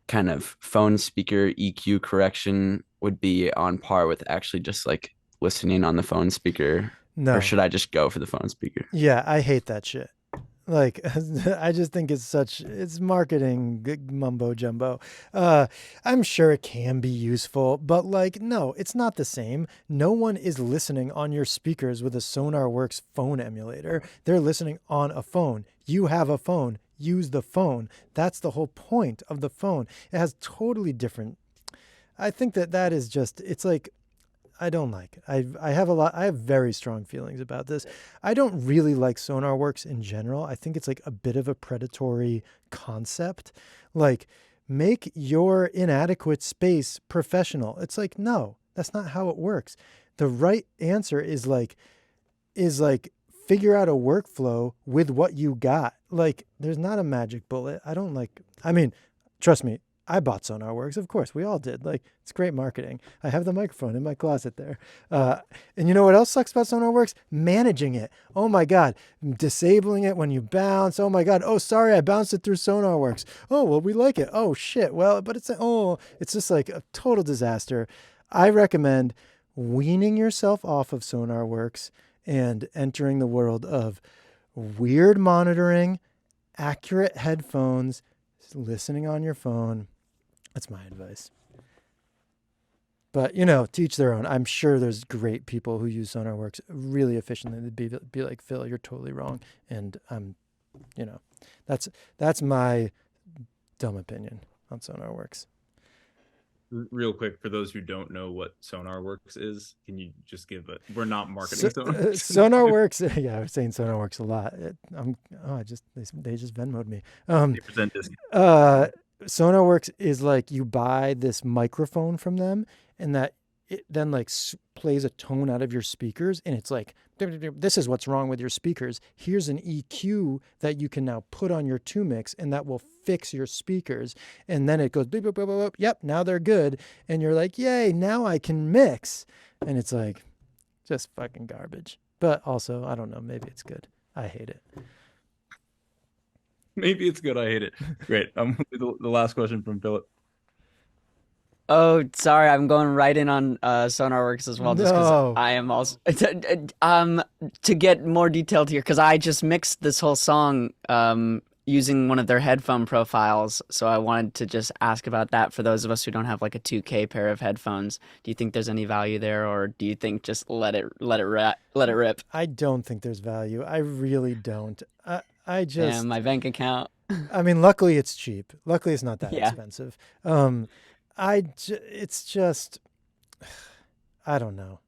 kind of phone speaker EQ correction would be on par with actually just like listening on the phone speaker? Or No. should I just go for the phone speaker? Yeah, I hate that shit. Like, I just think it's marketing mumbo jumbo. I'm sure it can be useful, but like, no, it's not the same. No one is listening on your speakers with a SonarWorks phone emulator. They're listening on a phone. You have a phone. Use the phone. That's the whole point of the phone. It has totally different. I think that is just, it's like, I don't like it. I have very strong feelings about this. I don't really like SonarWorks in general. I think it's like a bit of a predatory concept. Like, make your inadequate space professional. It's like, no, that's not how it works. The right answer is like figure out a workflow with what you got. Like, there's not a magic bullet. I mean, trust me, I bought SonarWorks. Of course, we all did. Like, it's great marketing. I have the microphone in my closet there. And you know what else sucks about SonarWorks? Managing it. Oh my God. Disabling it when you bounce. Oh my God. Oh, sorry, I bounced it through SonarWorks. Oh, well, we like it. Oh, shit. Well, but it's just like a total disaster. I recommend weaning yourself off of SonarWorks and entering the world of weird monitoring, accurate headphones, listening on your phone. That's my advice. But, teach their own. I'm sure there's great people who use SonarWorks really efficiently. They'd be like, Phil, you're totally wrong. And that's my dumb opinion on SonarWorks. Real quick, for those who don't know what SonarWorks is, can you just give it? We're not marketing SonarWorks. SonarWorks. Yeah, I was saying SonarWorks a lot. They just Venmo'd me. 50% discount. SonarWorks is like you buy this microphone from them, and that it then like plays a tone out of your speakers, and it's like, this is what's wrong with your speakers. Here's an EQ that you can now put on your 2Mix, and that will fix your speakers. And then it goes, beep, beep, beep, beep, beep. Yep, now they're good. And you're like, yay, now I can mix. And it's like, just fucking garbage. But also, I don't know, maybe it's good. I hate it. Maybe it's good. I hate it. Great. The last question from Philip. Oh, sorry, I'm going right in on SonarWorks as well, just because No. I am also to get more detailed here, because I just mixed this whole song using one of their headphone profiles, so I wanted to just ask about that for those of us who don't have like a 2K pair of headphones. Do you think there's any value there, or do you think just let it rip? I don't think there's value. I really don't. I just Damn, my bank account. I mean, luckily it's cheap. Luckily it's not that Yeah. expensive. It's just, I don't know.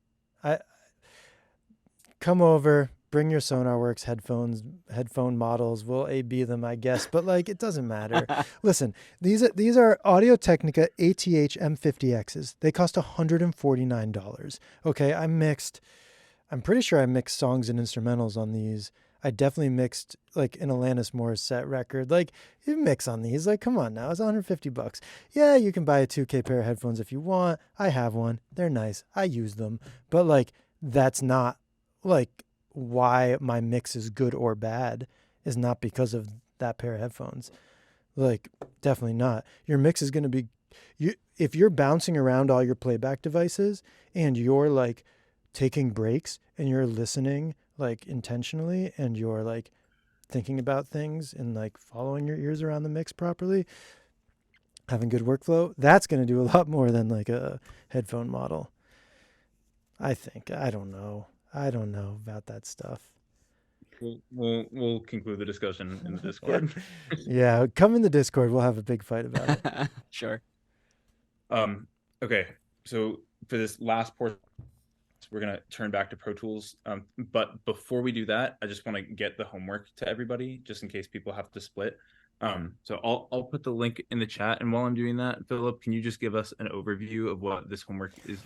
Come over, bring your SonarWorks headphone models. We'll A/B them, I guess, but like, it doesn't matter. Listen, these are Audio-Technica ATH M50Xs. They cost $149. Okay, I'm pretty sure I mixed songs and instrumentals on these. I definitely mixed like an Alanis Morissette record. Like, you mix on these. Like, come on now. It's $150. Yeah, you can buy a 2K pair of headphones if you want. I have one. They're nice. I use them. But like, that's not like why my mix is good or bad, is not because of that pair of headphones. Like, definitely not. Your mix is going to be, if you're bouncing around all your playback devices and you're like taking breaks and you're listening like intentionally, and you're like thinking about things and like following your ears around the mix properly, having good workflow, that's going to do a lot more than like a headphone model. I think. I don't know about that stuff. We'll conclude the discussion in the Discord. Yeah, come in the Discord. We'll have a big fight about it. Sure. Okay. So for this last portion we're gonna turn back to Pro Tools. But before we do that, I just want to get the homework to everybody, just in case people have to split. So I'll put the link in the chat, and while I'm doing that, Philip, can you just give us an overview of what this homework is,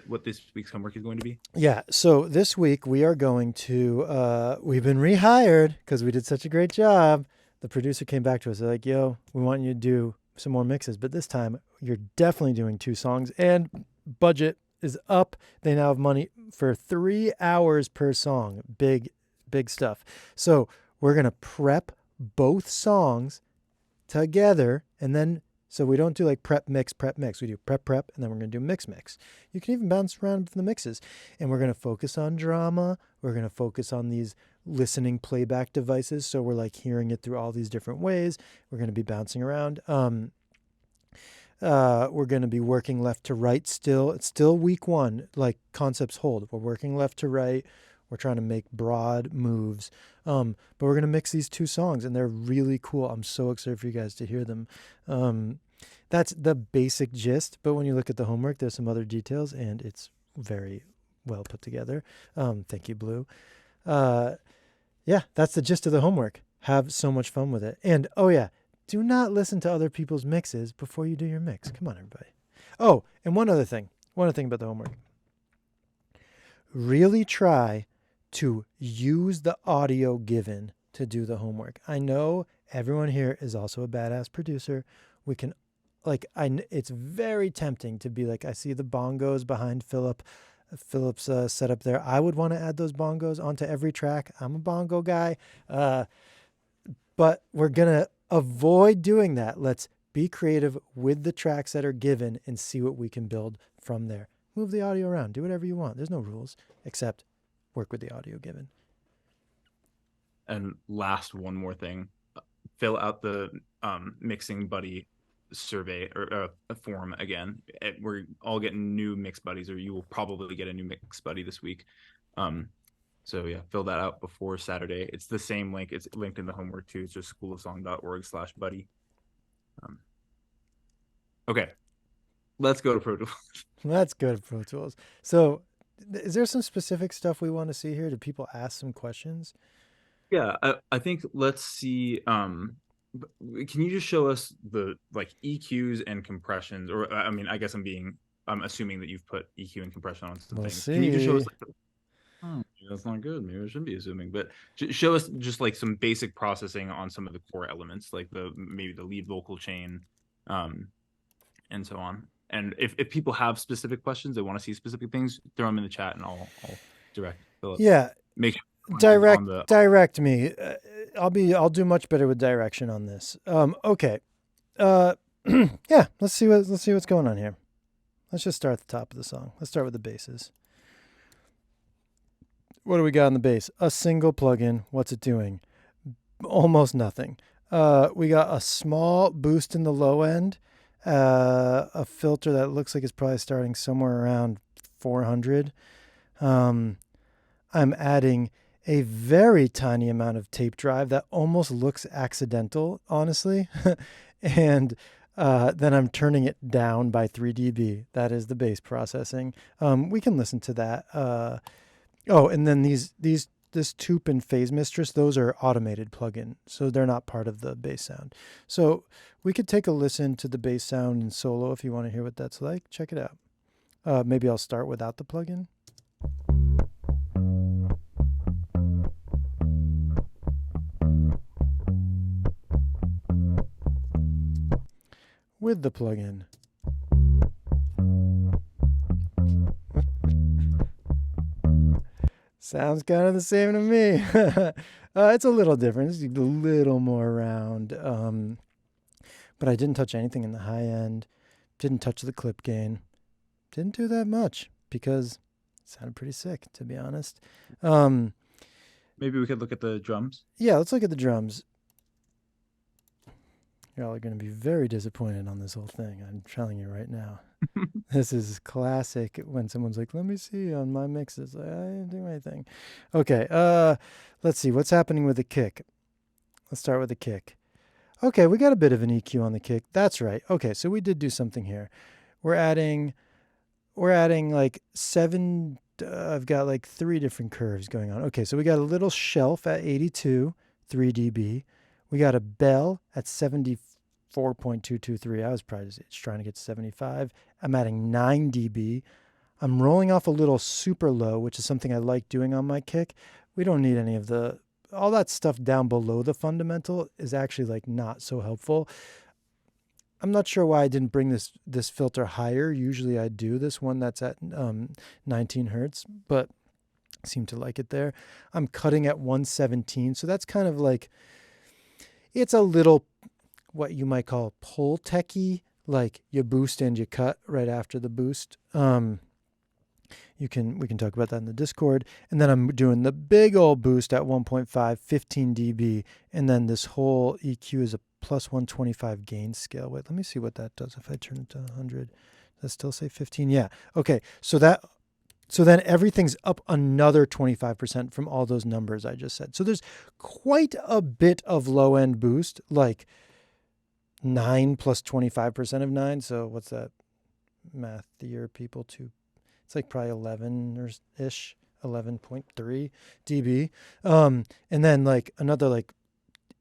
what this week's homework is going to be? Yeah. So this week we are going to, we've been rehired because we did such a great job. The producer came back to us. They're like, yo, we want you to do some more mixes, but this time you're definitely doing 2 songs, and budget is up. They now have money for 3 hours per song. Big stuff. So we're going to prep both songs together, and then so we don't do like prep mix. We do prep, and then we're going to do mix. You can even bounce around from the mixes, and we're going to focus on drama. We're going to focus on these listening playback devices, so we're like hearing it through all these different ways. We're going to be bouncing around. We're going to be working left to right still. It's still week 1, like concepts hold. We're working left to right. We're trying to make broad moves. But we're going to mix these 2 songs, and they're really cool. I'm so excited for you guys to hear them. That's the basic gist. But when you look at the homework, there's some other details, and it's very well put together. Thank you, Blue. Yeah, that's the gist of the homework. Have so much fun with it. And, oh yeah, do not listen to other people's mixes before you do your mix. Come on, everybody. Oh, and one other thing about the homework. Really try to use the audio given to do the homework. I know everyone here is also a badass producer. We can, like, it's very tempting to be like, I see the bongos behind Philip's setup there. I would want to add those bongos onto every track. I'm a bongo guy. But we're going to avoid doing that. Let's be creative with the tracks that are given and see what we can build from there. Move the audio around. Do whatever you want. There's no rules except work with the audio given. And last, one more thing. Fill out the Mixing Buddy survey or a form again. We're all getting new Mix Buddies, or you will probably get a new Mix Buddy this week. So yeah, fill that out before Saturday. It's the same link. It's linked in the homework too. It's just schoolofsong.org/buddy. Okay, let's go to Pro Tools. Let's go to Pro Tools. So is there some specific stuff we want to see here? Do people ask some questions? Yeah, I think let's see. Can you just show us the like EQs and compressions? Or I mean, I guess I'm assuming that you've put EQ and compression on some things. Can you just show us like that's not good. Maybe I shouldn't be assuming, but show us just like some basic processing on some of the core elements, like maybe the lead vocal chain, and so on. And if people have specific questions, they want to see specific things, throw them in the chat, and I'll direct Philip. Yeah, make sure direct me. I'll do much better with direction on this. Okay. Yeah. Let's see what's going on here. Let's just start at the top of the song. Let's start with the basses. What do we got on the bass? A single plugin. What's it doing? Almost nothing. We got a small boost in the low end. A filter that looks like it's probably starting somewhere around 400. I'm adding a very tiny amount of tape drive that almost looks accidental, honestly. And then I'm turning it down by 3 dB. That is the bass processing. We can listen to that. And then this Toop and Phase Mistress, those are automated plugin, so they're not part of the bass sound. So we could take a listen to the bass sound in solo if you want to hear what that's like. Check it out. Maybe I'll start without the plugin. With the plugin. Sounds kind of the same to me. It's a little different. It's a little more round. But I didn't touch anything in the high end. Didn't touch the clip gain. Didn't do that much because it sounded pretty sick, to be honest. Maybe we could look at the drums. Yeah, let's look at the drums. Y'all are going to be very disappointed on this whole thing. I'm telling you right now. This is classic when someone's like, let me see on my mixes. I didn't do anything. Okay, let's see. What's happening with the kick? Let's start with the kick. Okay, we got a bit of an EQ on the kick. That's right. Okay, so we did do something here. We're adding like 7 I've got like 3 different curves going on. Okay, so we got a little shelf at 82, 3 dB. We got a bell at 74.223. I was probably just trying to get to 75. I'm adding 9 dB. I'm rolling off a little super low, which is something I like doing on my kick. We don't need any of all that stuff down below the fundamental is actually like not so helpful. I'm not sure why I didn't bring this filter higher. Usually I do. This one that's at 19 hertz, but I seem to like it there. I'm cutting at 117, so that's kind of like, it's a little what you might call Pultec-y, like you boost and you cut right after the boost. We can talk about that in the Discord. And then I'm doing the big old boost at 1.5, 15 dB, and then this whole EQ is a plus 125 gain scale. Wait, let me see what that does if I turn it to 100. Does that still say 15? Yeah. Okay. So then everything's up another 25% from all those numbers I just said. So there's quite a bit of low end boost, like 9 plus 25% of 9. So what's that math year people to? It's like probably 11 or ish, 11.3 dB. And then like another like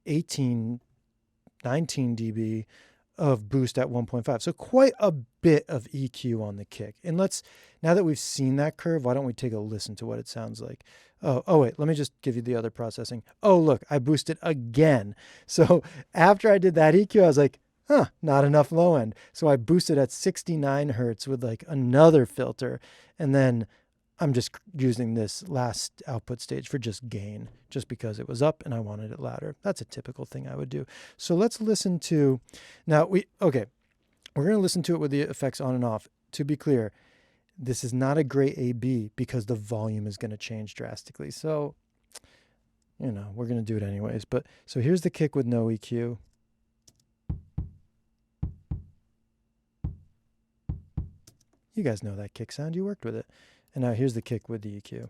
18, 19 dB of boost at 1.5. So quite a bit of EQ on the kick. And now that we've seen that curve, why don't we take a listen to what it sounds like? Oh wait, let me just give you the other processing. Oh, look, I boosted again. So after I did that EQ, I was like, not enough low end. So I boosted at 69 hertz with like another filter. And then I'm just using this last output stage for just gain, just because it was up and I wanted it louder. That's a typical thing I would do. So let's listen to, we're going to listen to it with the effects on and off. To be clear, this is not a great A/B because the volume is going to change drastically. So, we're going to do it anyways. But so here's the kick with no EQ. You guys know that kick sound. You worked with it. And now here's the kick with the EQ.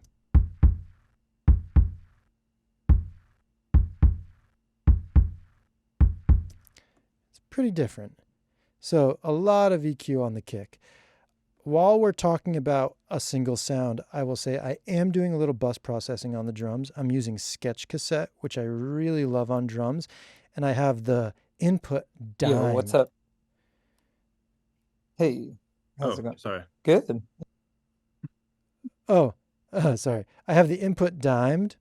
It's pretty different. So a lot of EQ on the kick. While we're talking about a single sound, I will say I am doing a little bus processing on the drums. I'm using Sketch Cassette, which I really love on drums. And I have the input dime. Yo, what's up? Hey. How's it going? Sorry. Good. Sorry. I have the input dimed,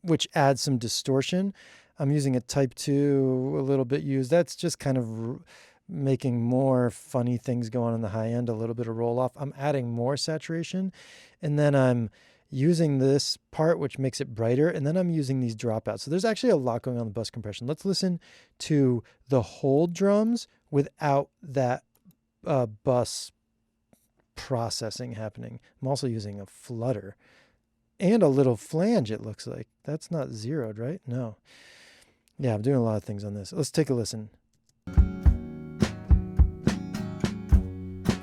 which adds some distortion. I'm using a Type 2, a little bit used. That's just kind of making more funny things go on in the high end, a little bit of roll off. I'm adding more saturation, and then I'm using this part, which makes it brighter, and then I'm using these dropouts. So there's actually a lot going on in the bus compression. Let's listen to the hold drums without that bus processing happening. I'm also using a flutter and a little flange, it looks like. That's not zeroed, right? No. Yeah, I'm doing a lot of things on this. Let's take a listen.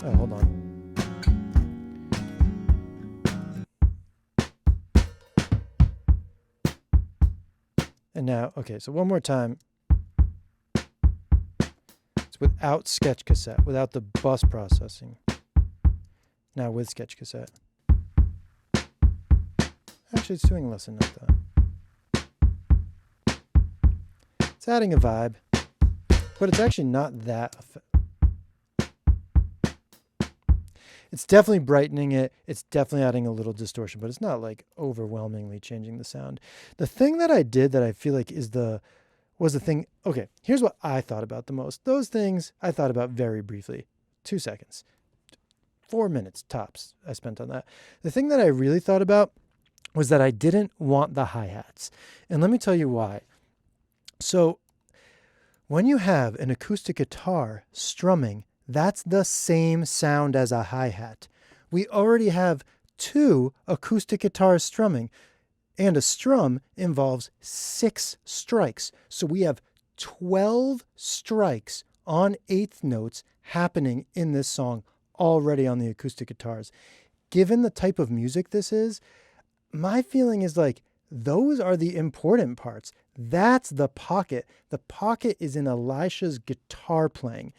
Oh, hold on. And now, okay, so one more time. Without Sketch Cassette, without the bus processing. Now with Sketch Cassette. Actually, it's doing less than that. It's adding a vibe, but it's actually not that. It's definitely brightening it. It's definitely adding a little distortion, but it's not like overwhelmingly changing the sound. The thing that I did that I feel like was the thing. Okay, here's what I thought about the most. Those things I thought about very briefly. 2 seconds. 4 minutes tops I spent on that. The thing that I really thought about was that I didn't want the hi-hats. And let me tell you why. So when you have an acoustic guitar strumming, that's the same sound as a hi-hat. We already have 2 acoustic guitars strumming. And a strum involves 6 strikes. So we have 12 strikes on eighth notes happening in this song already on the acoustic guitars. Given the type of music this is, my feeling is like those are the important parts. That's the pocket. The pocket is in Elisha's guitar playing.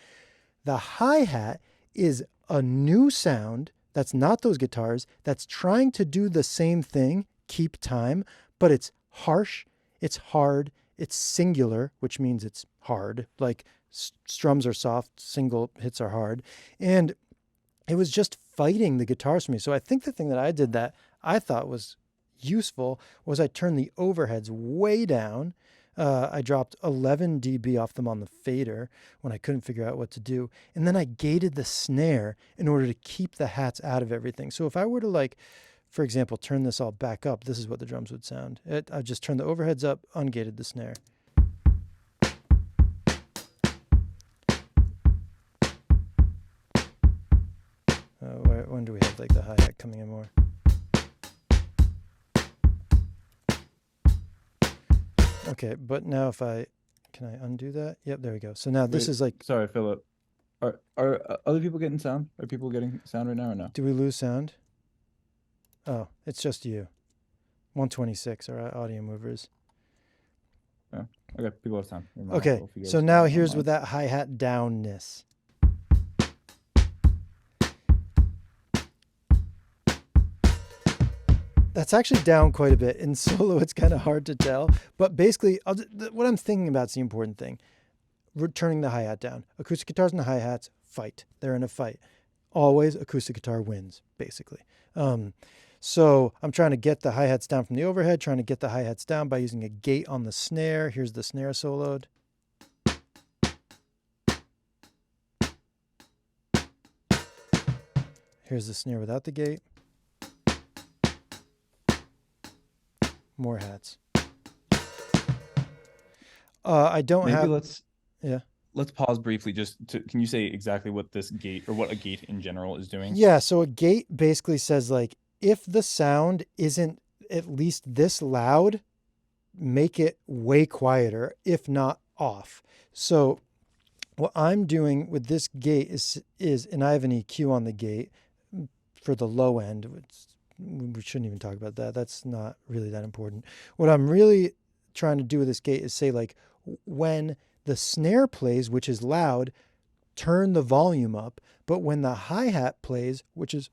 The hi-hat is a new sound that's not those guitars, that's trying to do the same thing, keep time, but it's harsh, it's hard, it's singular, which means it's hard. Like strums are soft, single hits are hard. And it was just fighting the guitars for me. So I think the thing that I did that I thought was useful was I turned the overheads way down. I dropped 11 dB off them on the fader when I couldn't figure out what to do. And then I gated the snare in order to keep the hats out of everything. So if I were to, like, for example, turn this all back up, this is what the drums would sound. I just turned the overheads up, ungated the snare. When do we have like the hi-hat coming in more? Okay, but now if can I undo that? Yep, there we go. So now this is like. Sorry, Philip. Are other people getting sound? Are people getting sound right now or no? Do we lose sound? Oh, it's just you. 126 are our audio movers. Yeah. Okay, people have sound. Okay, so now here's with that hi-hat downness. That's actually down quite a bit. In solo, it's kind of hard to tell. But basically, what I'm thinking about is the important thing. We're turning the hi-hat down. Acoustic guitars and the hi-hats fight. They're in a fight. Always acoustic guitar wins, basically. So I'm trying to get the hi-hats down from the overhead, trying to get the hi-hats down by using a gate on the snare. Here's the snare soloed. Here's the snare without the gate. More hats. I don't have. Let's pause briefly. Can you say exactly what this gate or what a gate in general is doing? Yeah. So a gate basically says, like, if the sound isn't at least this loud, make it way quieter, if not off. So what I'm doing with this gate is, and I have an EQ on the gate for the low end. We shouldn't even talk about that. That's not really that important. What I'm really trying to do with this gate is say, like, when the snare plays, which is loud, turn the volume up. But when the hi-hat plays, which is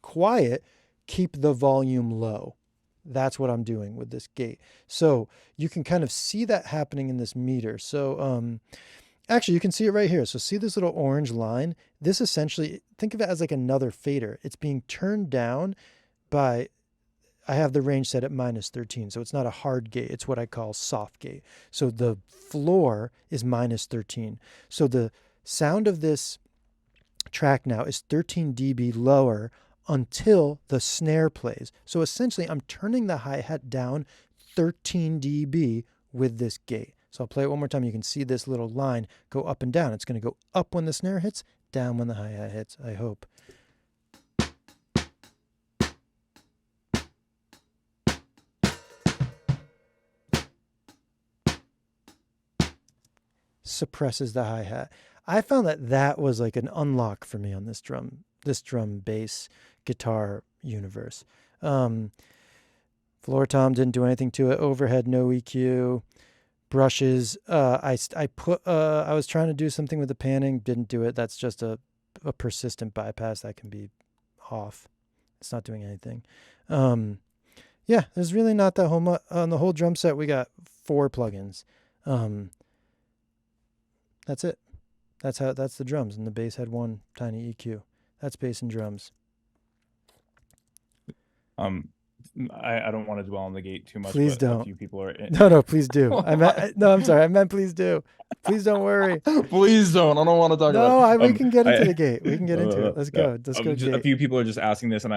quiet, keep the volume low. That's what I'm doing with this gate. So you can kind of see that happening in this meter. So actually, you can see it right here. So see this little orange line? This essentially, think of it as like another fader. It's being turned down by, I have the range set at -13. So it's not a hard gate. It's what I call soft gate. So the floor is -13. So the sound of this track now is 13 dB lower until the snare plays. So essentially, I'm turning the hi-hat down 13 dB with this gate. So I'll play it one more time. You can see this little line go up and down. It's going to go up when the snare hits, down when the hi-hat hits, I hope. Suppresses the hi-hat. I found that was like an unlock for me on this drum bass guitar universe. Floor tom didn't do anything to it. Overhead, no EQ. Brushes, I was trying to do something with the panning, didn't do it. That's just a persistent bypass that can be off. It's not doing anything. Yeah, there's really not that whole much on the whole drum set. We got 4 plugins. That's it. That's the drums, and the bass had 1 tiny EQ. That's bass and drums. I don't want to dwell on the gate too much. Please but don't. A few people are No, please do. I'm sorry. I meant please do. Please don't worry. Please don't. I don't want to talk about it. We can get into the gate. We can get into it. Let's go. Let's go. A few people are just asking this, and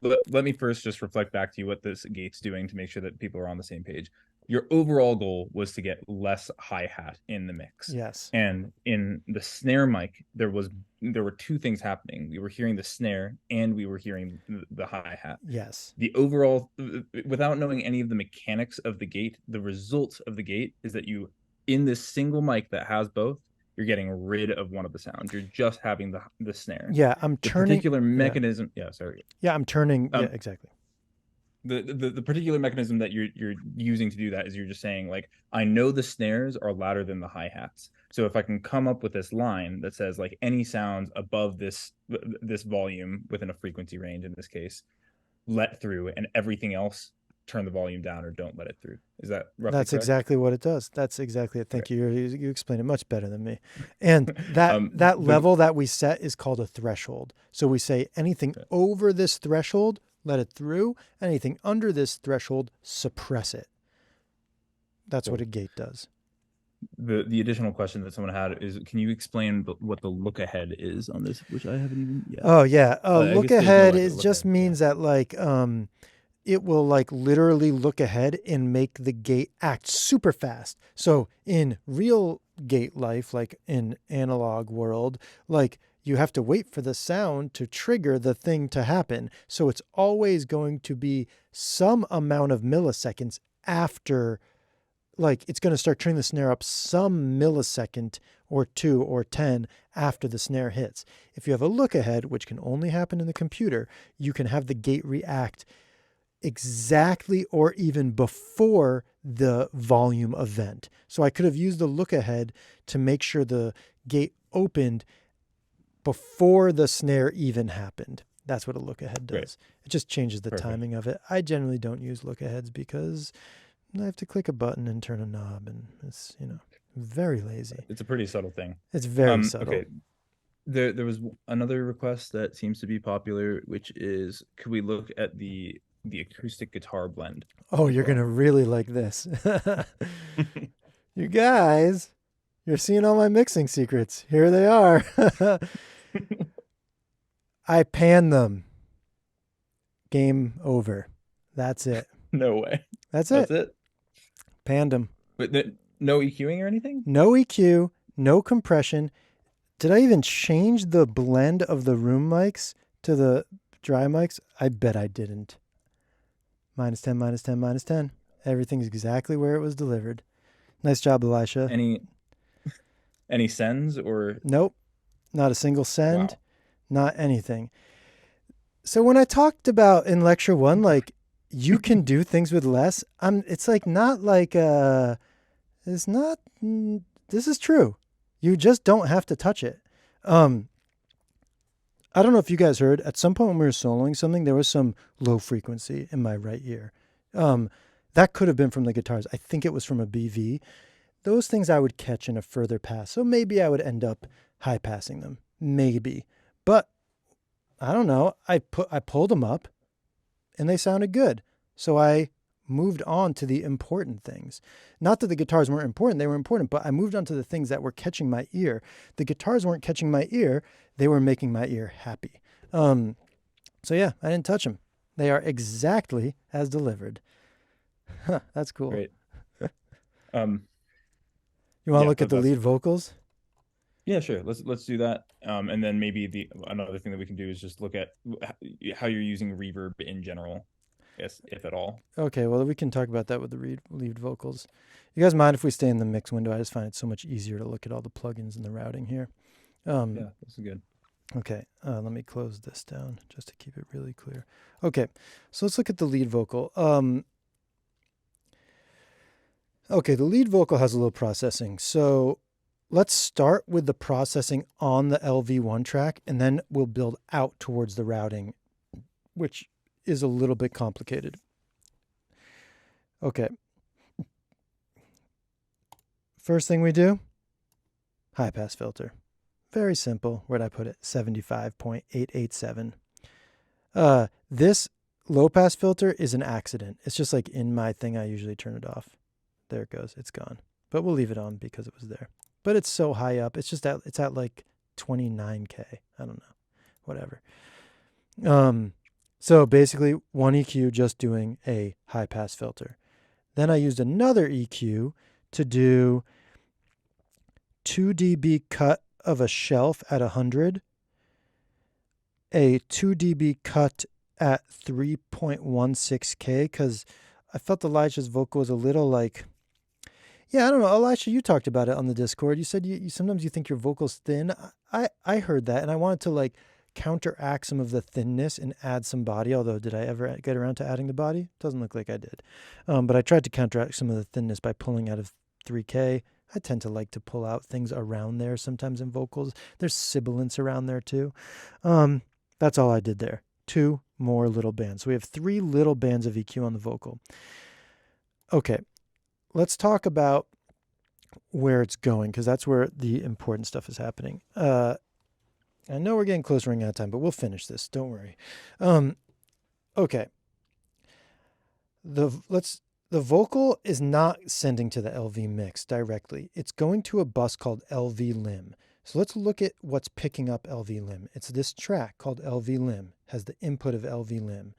let me first just reflect back to you what this gate's doing to make sure that people are on the same page. Your overall goal was to get less hi-hat in the mix. Yes. And in the snare mic, there were 2 things happening. We were hearing the snare and we were hearing the hi-hat. Yes. The overall, without knowing any of the mechanics of the gate, the result of the gate is that you, in this single mic that has both, you're getting rid of one of the sounds. You're just having the snare. Yeah, I'm turning. Particular mechanism. Yeah, sorry. Yeah, I'm turning. Yeah, exactly. the particular mechanism that you're using to do that is you're just saying like, I know the snares are louder than the hi-hats. So if I can come up with this line that says like any sounds above this volume within a frequency range, in this case, let through, and everything else turn the volume down or don't let it through. Is that roughly That's correct? exactly what it does. That's exactly it. Thank you. You explained it much better than me. And that level that we set is called a threshold. So we say anything over this threshold, let it through. Anything under this threshold, suppress it. That's what a gate does. The additional question that someone had is, can you explain what the look ahead is on this, which I haven't even yet. Oh yeah. I Look guess there's no, ahead like, a is look just ahead. means that like it will like literally look ahead and make the gate act super fast. So in real gate life, like in analog world, like you have to wait for the sound to trigger the thing to happen. So it's always going to be some amount of milliseconds after, like it's going to start turning the snare up some millisecond or 2 or 10 after the snare hits. If you have a look ahead, which can only happen in the computer, you can have the gate react exactly or even before the volume event. So I could have used the look ahead to make sure the gate opened before the snare even happened. That's what a look ahead does. Right. It just changes the Perfect. timing of it. I generally don't use look aheads because I have to click a button and turn a knob, and it's, very lazy. It's a pretty subtle thing. It's very subtle. Okay. There was another request that seems to be popular, which is, could we look at the acoustic guitar blend? Oh, you're going to really like this. You guys, you're seeing all my mixing secrets. Here they are. I pan them. Game over. That's it. No way. That's it. That's it. Panned them. But no EQing or anything? No EQ, no compression. Did I even change the blend of the room mics to the dry mics? I bet I didn't. -10, -10, -10. Everything's exactly where it was delivered. Nice job, Elisha. Any sends or? Nope. Not a single send. Wow. Not anything. So when I talked about in lecture 1, like you can do things with less, it's like not like it's not this is true. You just don't have to touch it. I don't know if you guys heard, at some point when we were soloing something, there was some low frequency in my right ear. That could have been from the guitars. I think it was from a BV. Those things I would catch in a further pass. So maybe I would end up high passing them. Maybe. But I don't know. I pulled them up and they sounded good. So I moved on to the important things. Not that the guitars weren't important. They were important, but I moved on to the things that were catching my ear. The guitars weren't catching my ear. They were making my ear happy. So yeah, I didn't touch them. They are exactly as delivered. Huh, that's cool. Great. You want to look at the lead vocals? Yeah, sure. Let's do that. And then maybe another thing that we can do is just look at how you're using reverb in general, yes, if at all. Okay, well, we can talk about that with the lead vocals. You guys mind if we stay in the mix window? I just find it so much easier to look at all the plugins and the routing here. Yeah, this is good. Okay, let me close this down just to keep it really clear. Okay, so let's look at the lead vocal. Okay, the lead vocal has a little processing. So let's start with the processing on the LV1 track, and then we'll build out towards the routing, which is a little bit complicated. Okay. First thing we do, high pass filter. Very simple. Where'd I put it? 75.887. This low pass filter is an accident. It's just like in my thing, I usually turn it off. There it goes. It's gone. But we'll leave it on because it was there. But it's so high up. It's just it's at like 29K. I don't know. Whatever. So basically one EQ just doing a high pass filter. Then I used another EQ to do 2 dB cut of a shelf at 100, a 2 dB cut at 3.16K, because I felt Elisha's vocal was a little like, yeah, I don't know. Elisha, you talked about it on the Discord. You said you sometimes you think your vocal's thin. I heard that, and I wanted to like counteract some of the thinness and add some body. Although, did I ever get around to adding the body? Doesn't look like I did. But I tried to counteract some of the thinness by pulling out of 3K. I tend to like to pull out things around there sometimes in vocals. There's sibilance around there too. That's all I did there. 2 more little bands. So we have 3 little bands of EQ on the vocal. Okay, let's talk about where it's going, because that's where the important stuff is happening. I know we're getting close, running out of time, but we'll finish this. Don't worry. Okay. The vocal is not sending to the LV mix directly. It's going to a bus called LV lim. So let's look at what's picking up LV lim. It's this track called LV lim, has the input of LV lim.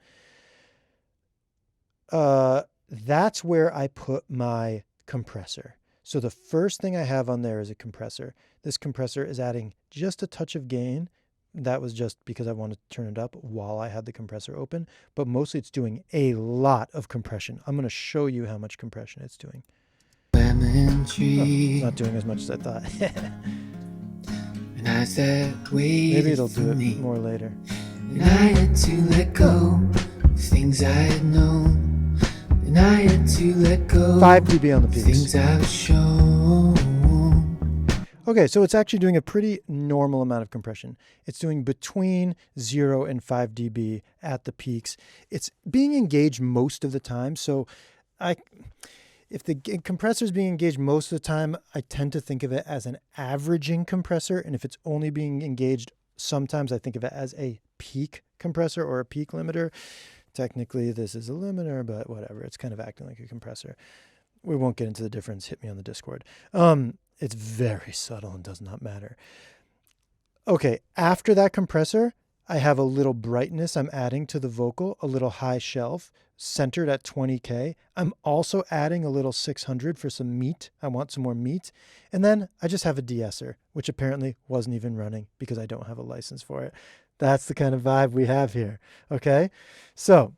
That's where I put my compressor. So the first thing I have on there is a compressor. This compressor is adding just a touch of gain. That was just because I wanted to turn it up while I had the compressor open, but mostly it's doing a lot of compression. I'm going to show you how much compression it's doing. It's not doing as much as I thought. Maybe it'll do it more later. And I had to let go of things I had known. And I had to let go 5 dB on the peaks. things I was shown. Okay, so it's actually doing a pretty normal amount of compression. It's doing between 0 and 5 dB at the peaks. It's being engaged most of the time. So if the compressor is being engaged most of the time, I tend to think of it as an averaging compressor. And if it's only being engaged sometimes, I think of it as a peak compressor or a peak limiter. Technically, this is a limiter, but whatever. It's kind of acting like a compressor. We won't get into the difference. Hit me on the Discord. It's very subtle and does not matter. Okay, after that compressor, I have a little brightness I'm adding to the vocal, a little high shelf centered at 20K. I'm also adding a little 600 for some meat. I want some more meat. And then I just have a de-esser, which apparently wasn't even running because I don't have a license for it. That's the kind of vibe we have here. Okay, so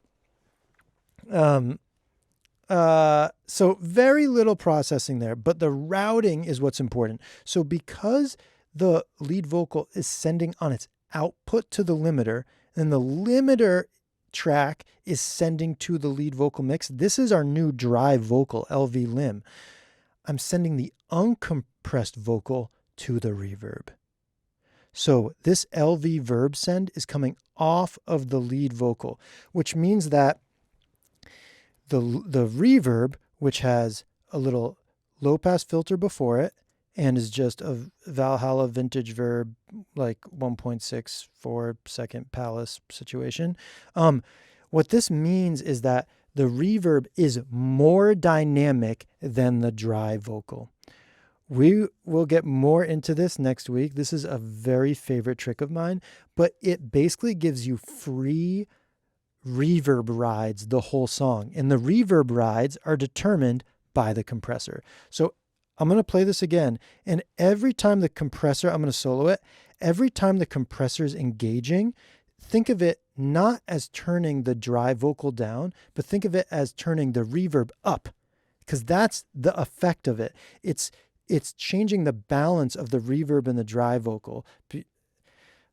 very little processing there, but the routing is what's important. So because the lead vocal is sending on its output to the limiter, and the limiter track is sending to the lead vocal mix, this is our new dry vocal, LV lim. I'm sending the uncompressed vocal to the reverb. So this LV verb send is coming off of the lead vocal, which means that the reverb, which has a little low pass filter before it and is just a Valhalla vintage verb, like 1.64 second Palace situation. What this means is that the reverb is more dynamic than the dry vocal. We will get more into this next week. This is a very favorite trick of mine, but it basically gives you free reverb rides the whole song. And the reverb rides are determined by the compressor. So I'm going to play this again. And every time the compressor, I'm going to solo it. Every time the compressor is engaging, think of it not as turning the dry vocal down, but think of it as turning the reverb up, because that's the effect of it. It's changing the balance of the reverb and the dry vocal.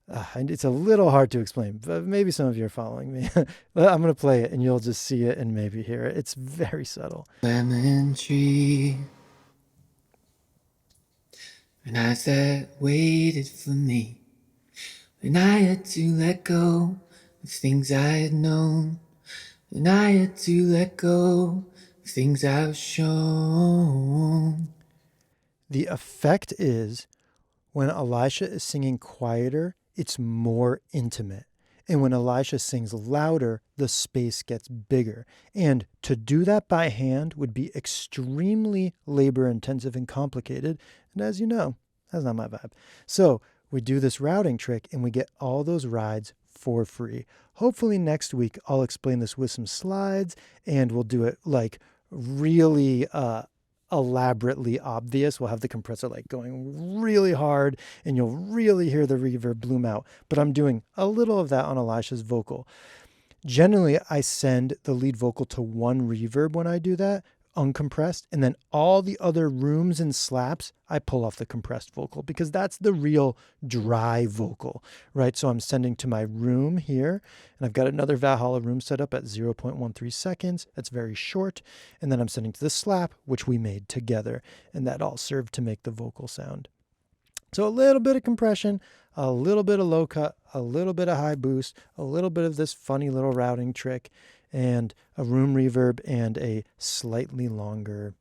And it's a little hard to explain, but maybe some of you are following me. I'm going to play it and you'll just see it and maybe hear it. It's very subtle. Lemon tree. And eyes that waited for me. And I had to let go of things I had known. And I had to let go of things I was shown. The effect is when Elisha is singing quieter, it's more intimate. And when Elisha sings louder, the space gets bigger. And to do that by hand would be extremely labor intensive and complicated. And as you know, that's not my vibe. So we do this routing trick and we get all those rides for free. Hopefully next week I'll explain this with some slides and we'll do it like really elaborately obvious. We'll have the compressor like going really hard and you'll really hear the reverb bloom out. But I'm doing a little of that on Elisha's vocal. Generally, I send the lead vocal to one reverb when I do that. uncompressed, and then all the other rooms and slaps, I pull off the compressed vocal because that's the real dry vocal, right? So I'm sending to my room here, and I've got another Valhalla room set up at 0.13 seconds. That's very short. And then I'm sending to the slap, which we made together, and that all served to make the vocal sound. So a little bit of compression, a little bit of low cut, a little bit of high boost, a little bit of this funny little routing trick, and a room reverb and a slightly longer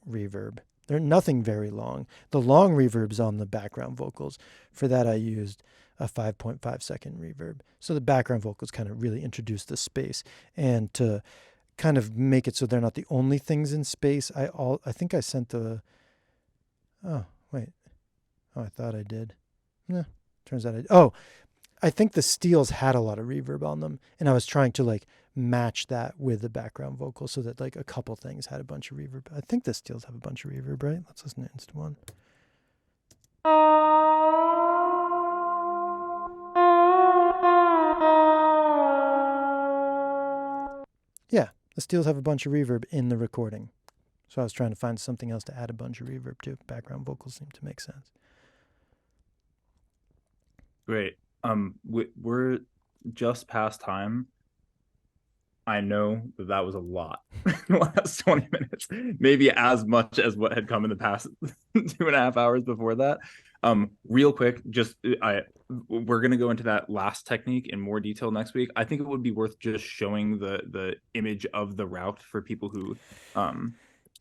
reverb. They're nothing very long. The long reverb's on the background vocals. For that, I used a 5.5 second reverb. So the background vocals kind of really introduce the space. And to kind of make it so they're not the only things in space, I think I sent the... Oh, wait. Oh, I thought I did. No, turns out I think the steels had a lot of reverb on them, and I was trying to like match that with the background vocal so that like a couple things had a bunch of reverb. I think the steels have a bunch of reverb, right? Let's listen to Insta One. Yeah, the steels have a bunch of reverb in the recording. So I was trying to find something else to add a bunch of reverb to. Background vocals seem to make sense. Great. We're just past time. I know that was a lot in the last 20 minutes, maybe as much as what had come in the past 2.5 hours before that. Real quick, we're going to go into that last technique in more detail next week. I think it would be worth just showing the image of the route for people who,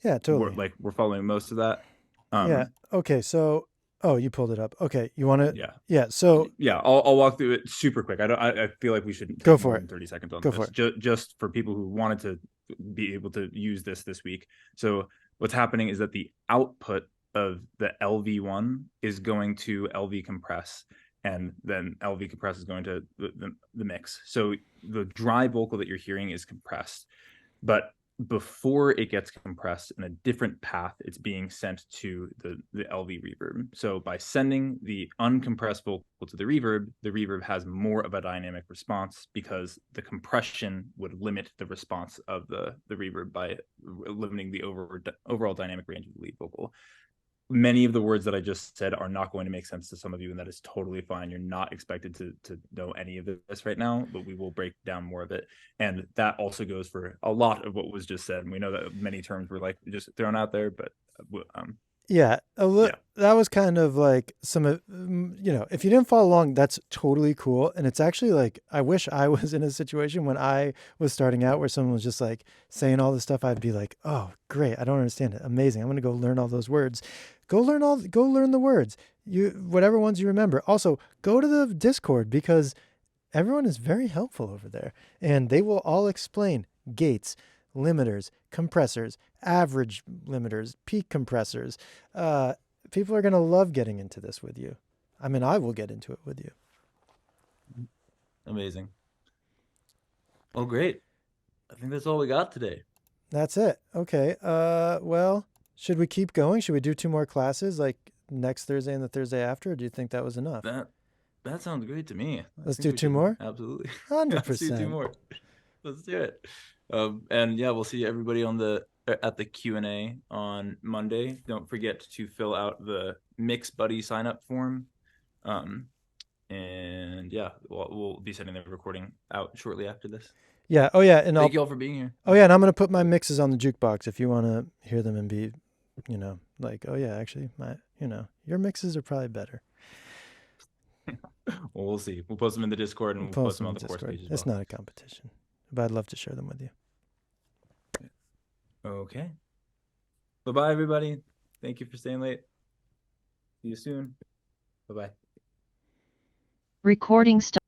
yeah, totally. we're following most of that. Yeah. Okay. So, oh, you pulled it up. Okay. You want to? Yeah. Yeah. So yeah, I'll walk through it super quick. I feel like we should go for it. 30 seconds on go this. For it. Just for people who wanted to be able to use this week. So what's happening is that the output of the LV1 is going to LV compress, and then LV compress is going to the mix. So the dry vocal that you're hearing is compressed, but before it gets compressed in a different path, it's being sent to the LV reverb. So by sending the uncompressed vocal to the reverb has more of a dynamic response because the compression would limit the response of the reverb by limiting the overall dynamic range of the lead vocal. Many of the words that I just said are not going to make sense to some of you, and that is totally fine. You're not expected to know any of this right now, but we will break down more of it. And that also goes for a lot of what was just said. And we know that many terms were like just thrown out there, but yeah, that was kind of like some, if you didn't follow along, that's totally cool. And it's actually like, I wish I was in a situation when I was starting out where someone was just like saying all this stuff. I'd be like, oh, great. I don't understand it. Amazing. I'm going to go learn all those words. Go learn the words, whatever ones you remember. Also, go to the Discord because everyone is very helpful over there, and they will all explain gates, limiters, compressors, average limiters, peak compressors. People are going to love getting into this with you. I mean, I will get into it with you. Amazing. Well, great. I think that's all we got today. That's it. Okay. Well, should we keep going? Should we do 2 more classes like next Thursday and the Thursday after? Or do you think that was enough? That sounds great to me. Let's do 2 more? Absolutely. 100%. Let's do 2 more. Let's do it. And yeah, we'll see everybody at the Q&A on Monday. Don't forget to fill out the Mix Buddy sign up form. And yeah, we'll be sending the recording out shortly after this. Yeah. Oh yeah. And thank you all for being here. Oh yeah. And I'm going to put my mixes on the jukebox if you want to hear them and be, like, oh yeah, actually your mixes are probably better. Well, we'll see. We'll post them in the Discord and we'll post them on the course page as well. It's not a competition, but I'd love to share them with you. Okay. Bye-bye, everybody. Thank you for staying late. See you soon. Bye-bye. Recording stop.